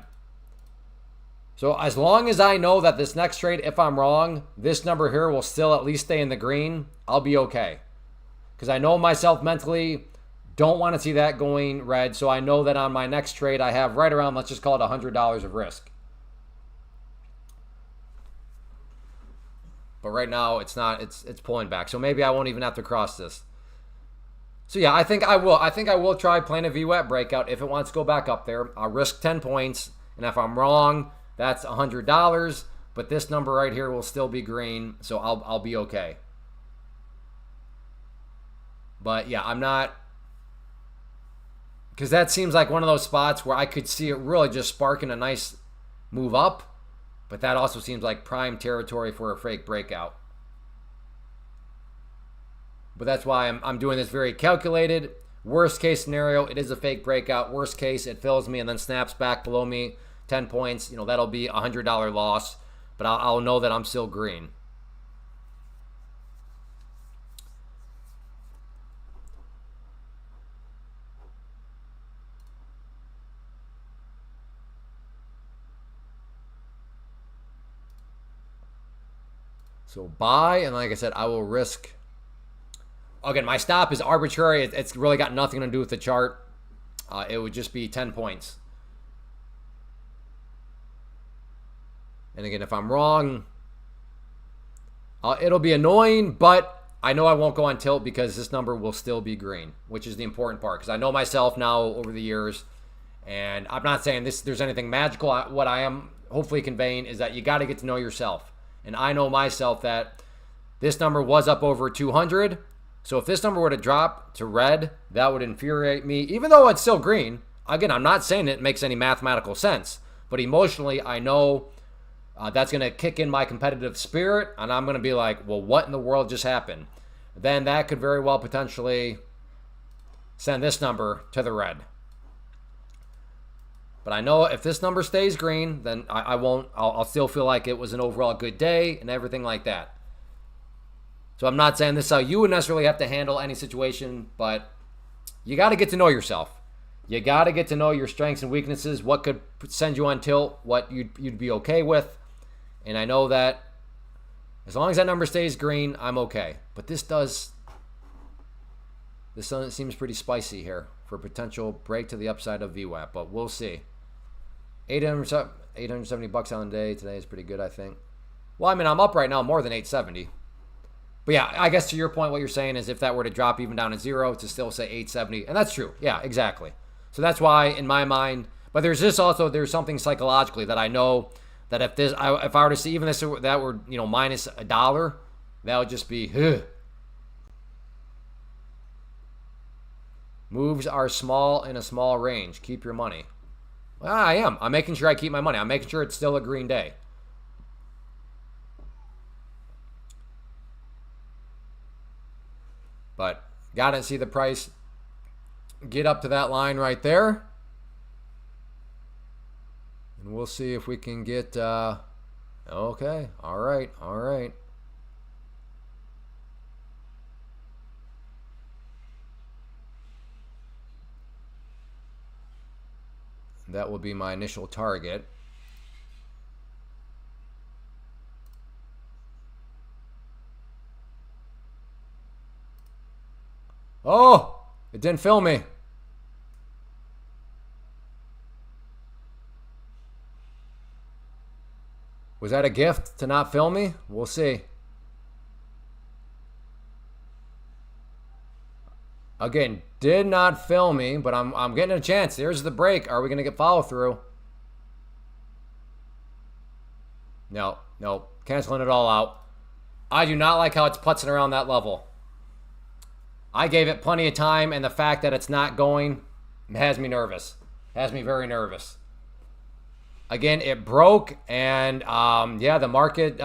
So as long as I know that this next trade, if I'm wrong, this number here will still at least stay in the green, I'll be okay. Because I know myself mentally don't want to see that going red, so I know that on my next trade I have right around, let's just call it $100 of risk. But right now it's not, it's pulling back. So maybe I won't even have to cross this. So yeah, I think I will try playing a VWAP breakout if it wants to go back up there. I'll risk 10 points, and if I'm wrong, that's $100, but this number right here will still be green, so I'll be okay. But yeah, I'm not, because that seems like one of those spots where I could see it really just sparking a nice move up, but that also seems like prime territory for a fake breakout. But that's why I'm doing this very calculated. Worst case scenario, it is a fake breakout. Worst case, it fills me and then snaps back below me 10 points. You know, that'll be a $100 loss, but I'll know that I'm still green. So buy, and like I said, I will risk. Again, my stop is arbitrary. It's really got nothing to do with the chart. It would just be 10 points. And again, if I'm wrong, it'll be annoying, but I know I won't go on tilt because this number will still be green, which is the important part. Because I know myself now over the years, and I'm not saying there's anything magical. What I am hopefully conveying is that you got to get to know yourself. And I know myself that this number was up over 200. So if this number were to drop to red, that would infuriate me, even though it's still green. Again, I'm not saying it makes any mathematical sense, but emotionally, I know that's going to kick in my competitive spirit, and I'm going to be like, well, what in the world just happened? Then that could very well potentially send this number to the red. But I know if this number stays green, then I'll still feel like it was an overall good day and everything like that. So I'm not saying this is how you would necessarily have to handle any situation, but you got to get to know yourself. You got to get to know your strengths and weaknesses, what could send you on tilt, what you'd be okay with. And I know that as long as that number stays green, I'm okay. But this seems pretty spicy here for potential break to the upside of VWAP, but we'll see. $870 on the day. Today is pretty good, I think. Well, I mean, I'm up right now more than 870. But yeah, I guess to your point, what you're saying is if that were to drop even down to 0, to still say 870. And that's true. Yeah, exactly. So that's why, in my mind, but there's there's something psychologically that I know that if I were to see even this, that were, minus $1, that would just be, ugh. Moves are small in a small range. Keep your money. Well, I am. I'm making sure I keep my money. I'm making sure it's still a green day. But gotta see the price get up to that line right there. And we'll see if we can get, okay, all right. That will be my initial target. Oh, it didn't fill me. Was that a gift to not fill me? We'll see. Again, did not fill me, but I'm getting a chance. There's the break. Are we going to get follow through? No, no. Canceling it all out. I do not like how it's putzing around that level. I gave it plenty of time, and the fact that it's not going has me nervous. Has me very nervous. Again, it broke, and yeah, the market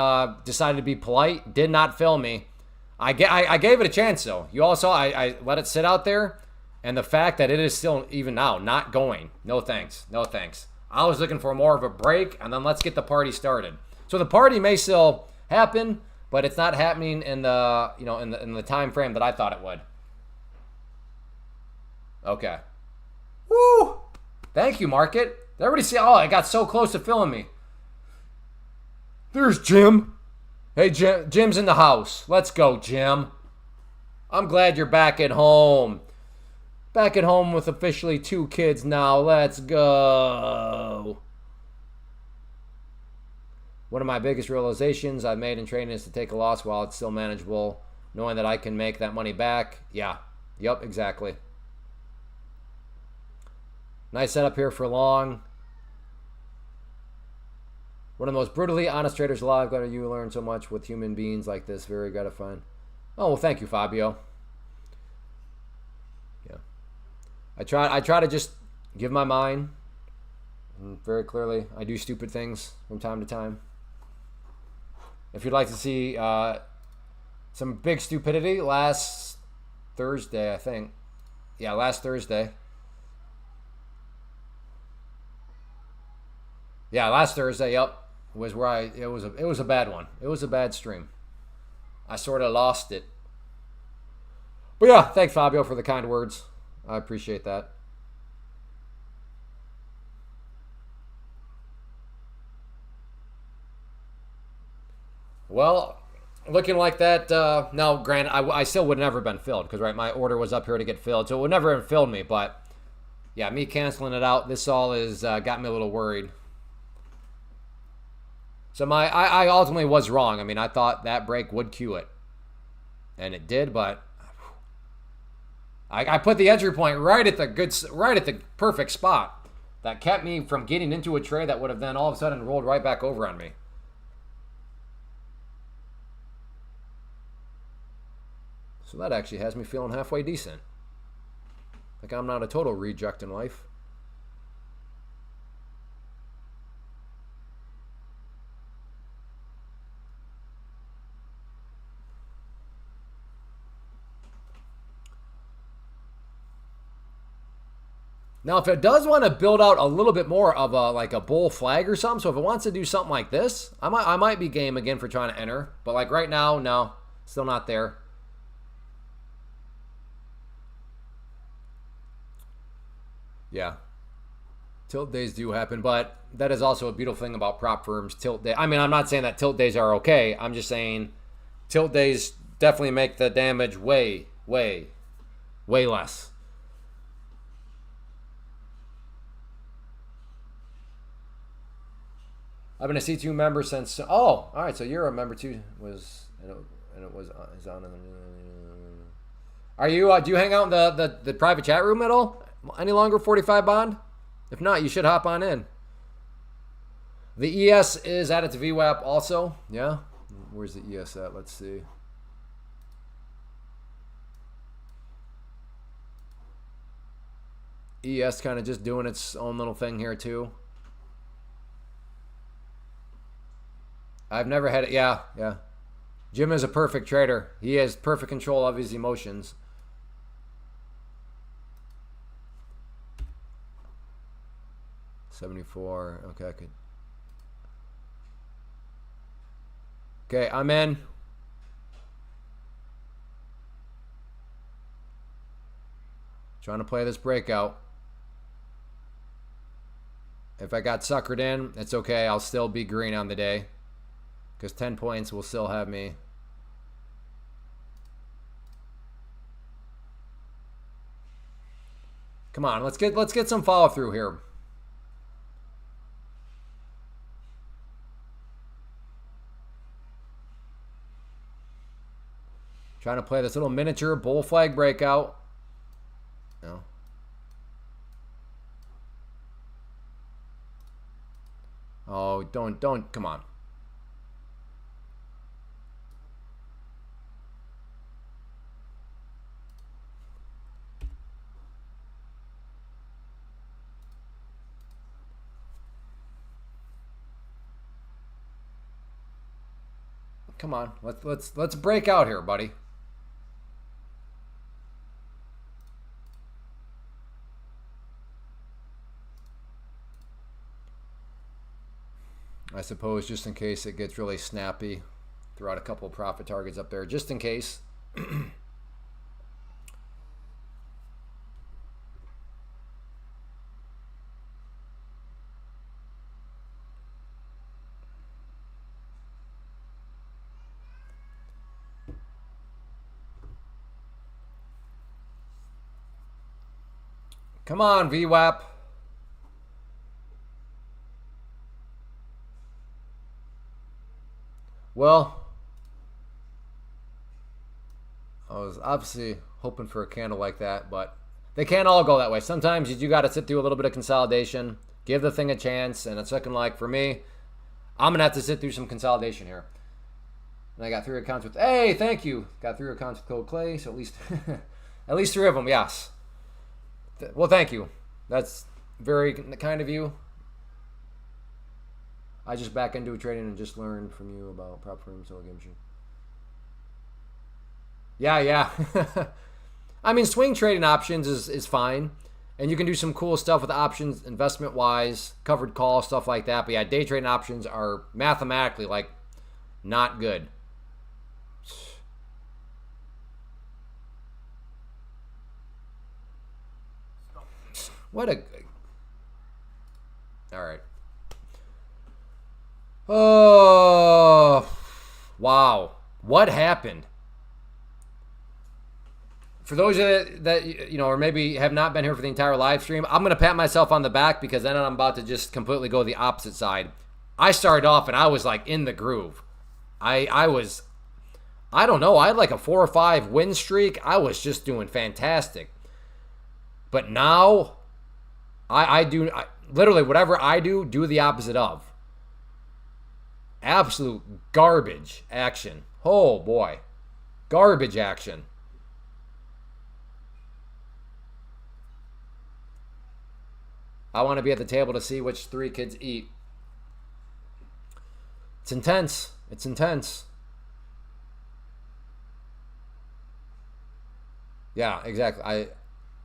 decided to be polite. Did not fill me. I gave it a chance, though. You all saw I let it sit out there, and the fact that it is still, even now, not going. No thanks. No thanks. I was looking for more of a break, and then let's get the party started. So the party may still happen, but it's not happening in the in the time frame that I thought it would. Okay. Woo! Thank you, market. Did everybody see? Oh, I got so close to filling me. There's Jim. Hey, Jim. Jim's in the house. Let's go, Jim. I'm glad you're back at home. Back at home with officially 2 kids now. Let's go. One of my biggest realizations I've made in trading is to take a loss while it's still manageable, knowing that I can make that money back. Yeah. Yep, exactly. Nice setup here for long. One of the most brutally honest traders alive. Glad you learn so much with human beings like this. Very gratifying. Oh, well, thank you, Fabio. Yeah. I try to just give my mind. And very clearly, I do stupid things from time to time. If you'd like to see some big stupidity, last Thursday, I think. Yeah, last Thursday. Yeah, last Thursday, yep, was where it was a bad one. It was a bad stream. I sort of lost it. But yeah, thanks Fabio for the kind words. I appreciate that. Well, looking like that, now granted, I still would have never been filled because, right, my order was up here to get filled, so it would never have filled me, but yeah, me canceling it out, this all is got me a little worried. So I ultimately was wrong. I mean, I thought that break would cue it. And it did, but I put the entry point right at the perfect spot. That kept me from getting into a trade that would have then all of a sudden rolled right back over on me. So that actually has me feeling halfway decent. Like I'm not a total reject in life. Now, if it does want to build out a little bit more of a bull flag or something, so if it wants to do something like this, I might be game again for trying to enter. But like right now, no, still not there. Yeah, tilt days do happen, but that is also a beautiful thing about prop firms. Tilt day. I mean, I'm not saying that tilt days are okay. I'm just saying tilt days definitely make the damage way less. I've been a C2 member since. Oh, all right. So you're a member too. And it was is on. Are you? Do you hang out in the private chat room at all? Any longer? 45 bond? If not, you should hop on in. The ES is added to VWAP also. Yeah. Where's the ES at? Let's see. ES kind of just doing its own little thing here too. I've never had it. Yeah. Jim is a perfect trader. He has perfect control of his emotions. $74. Okay, I could. Okay, I'm in. Trying to play this breakout. If I got suckered in, it's okay. I'll still be green on the day. Because 10 points will still have me. Come on, let's get some follow through here. Trying to play this little miniature bull flag breakout. No. Oh, don't, come on. Come on. Let's break out here, buddy. I suppose just in case it gets really snappy, throw out a couple of profit targets up there just in case. Come on, VWAP. Well, I was obviously hoping for a candle like that, but they can't all go that way. Sometimes you do got to sit through a little bit of consolidation, give the thing a chance, and it's looking like for me, I'm going to have to sit through some consolidation here. And I got 3 accounts with, hey, thank you. Got 3 accounts with Code Clay, so at least at least 3 of them, yes. Well, thank you. That's very kind of you. I just back into trading and just learned from you about prop firms, so it gives you. Yeah. I mean, swing trading options is fine. And you can do some cool stuff with options, investment-wise, covered call, stuff like that. But yeah, day trading options are mathematically, like, not good. What a... All right. Oh, wow. What happened? For those of you that, you know, or maybe have not been here for the entire live stream, I'm going to pat myself on the back because then I'm about to just completely go the opposite side. I started off and I was like in the groove. I don't know. I had like a 4 or 5 win streak. I was just doing fantastic. But now I literally whatever I do the opposite of. Absolute garbage action. Oh boy. Garbage action. I want to be at the table to see which 3 kids eat. It's intense. It's intense. Yeah, exactly.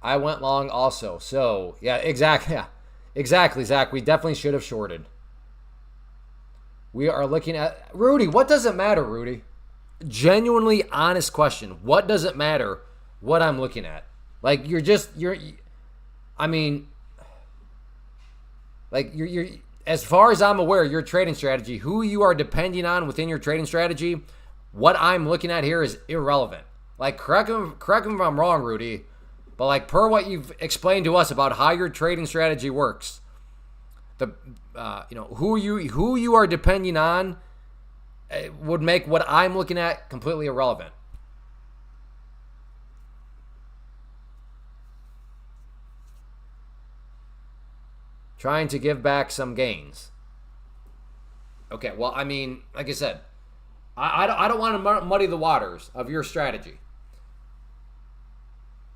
I went long also. So, yeah, exactly. Yeah. Exactly, Zach. We definitely should have shorted. We are looking at... Rudy, what does it matter, Rudy? Genuinely honest question. What does it matter what I'm looking at? Like, I mean... Like, you're as far as I'm aware, your trading strategy, who you are depending on within your trading strategy, what I'm looking at here is irrelevant. Like, correct me if I'm wrong, Rudy, but like per what you've explained to us about how your trading strategy works, who you are depending on would make what I'm looking at completely irrelevant. Trying to give back some gains. Okay, well, I mean, like I said, I don't want to muddy the waters of your strategy.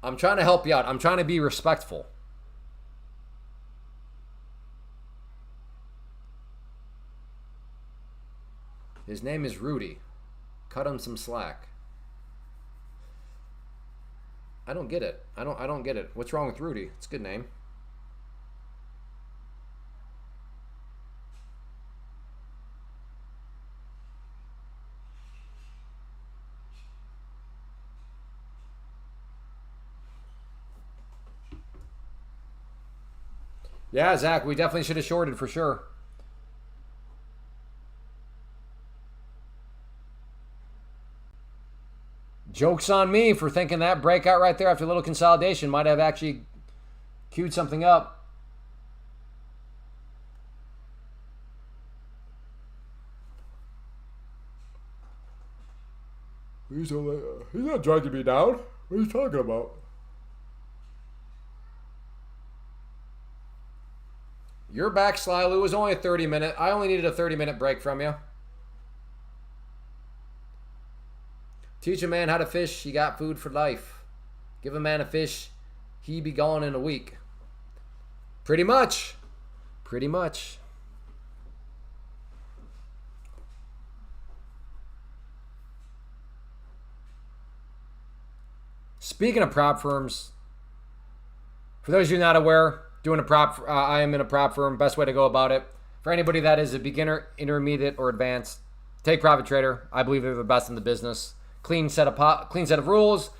I'm trying to help you out. I'm trying to be respectful. His name is Rudy. Cut him some slack. I don't get it. I don't get it. What's wrong with Rudy? It's a good name. Yeah, Zach, we definitely should have shorted for sure. Joke's on me for thinking that breakout right there after a little consolidation might have actually queued something up. He's not dragging me down. What are you talking about? You're back, Sly Lou. It was only a 30-minute. I only needed a 30-minute break from you. Teach a man how to fish, he got food for life. Give a man a fish, he be gone in a week. Pretty much. Pretty much. Speaking of prop firms, for those of you not aware, I am in a prop firm. Best way to go about it. For anybody that is a beginner, intermediate, or advanced, take Profit Trader. I believe they're the best in the business. Clean set of rules.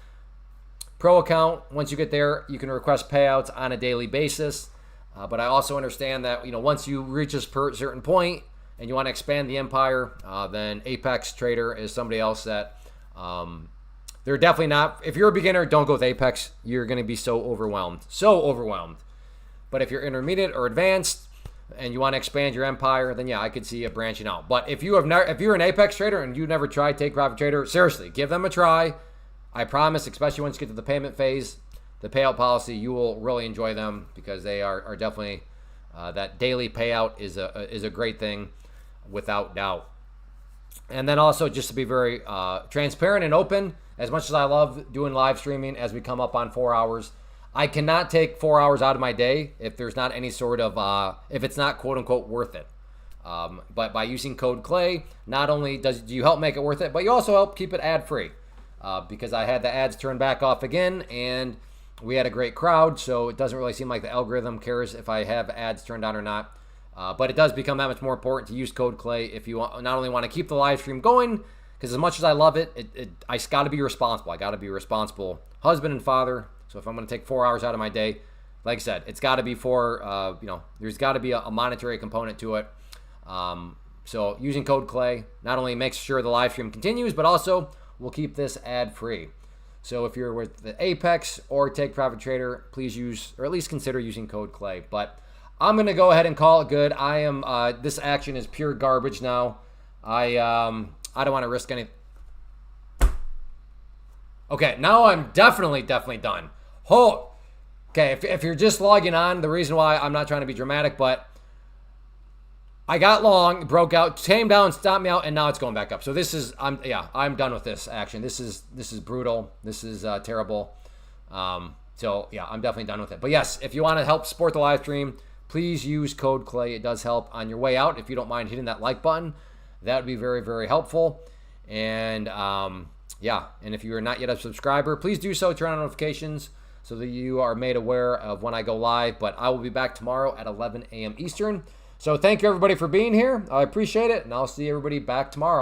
Pro account. Once you get there, you can request payouts on a daily basis. But I also understand that once you reach a certain point and you want to expand the empire, then Apex Trader is somebody else that they're definitely not. If you're a beginner, don't go with Apex. You're going to be so overwhelmed. But if you're intermediate or advanced and you want to expand your empire, then yeah, I could see you branching out. But if you're an Apex Trader and you've never tried Take Profit Trader, seriously, give them a try. I promise, especially once you get to the payment phase, the payout policy, you will really enjoy them because they are definitely that daily payout is a great thing without doubt. And then also just to be very transparent and open, as much as I love doing live streaming as we come up on 4 hours, I cannot take 4 hours out of my day if there's not any sort of, if it's not quote unquote worth it. But by using code CLAY, not only do you help make it worth it, but you also help keep it ad free because I had the ads turned back off again and we had a great crowd. So it doesn't really seem like the algorithm cares if I have ads turned on or not. But it does become that much more important to use code CLAY if you not only want to keep the live stream going, because as much as I love it, I got to be responsible. I got to be a responsible husband and father. So if I'm going to take 4 hours out of my day, like I said, it's got to be for, there's got to be a monetary component to it. So using code CLAY not only makes sure the live stream continues, but also will keep this ad free. So if you're with the Apex or Take Profit Trader, please use, or at least consider using code CLAY. But I'm going to go ahead and call it good. This action is pure garbage now. I don't want to risk anything. Okay, now I'm definitely done. Okay, if you're just logging on, the reason why I'm not trying to be dramatic, but I got long, broke out, came down, stopped me out, and now it's going back up. So this is, I'm done with this action. This is brutal. This is terrible. So yeah, I'm definitely done with it. But yes, if you want to help support the live stream, please use code CLAY. It does help on your way out. If you don't mind hitting that like button, that would be very, very helpful. And yeah, and if you are not yet a subscriber, please do so. Turn on notifications so that you are made aware of when I go live. But I will be back tomorrow at 11 a.m. Eastern. So thank you everybody for being here. I appreciate it, and I'll see everybody back tomorrow.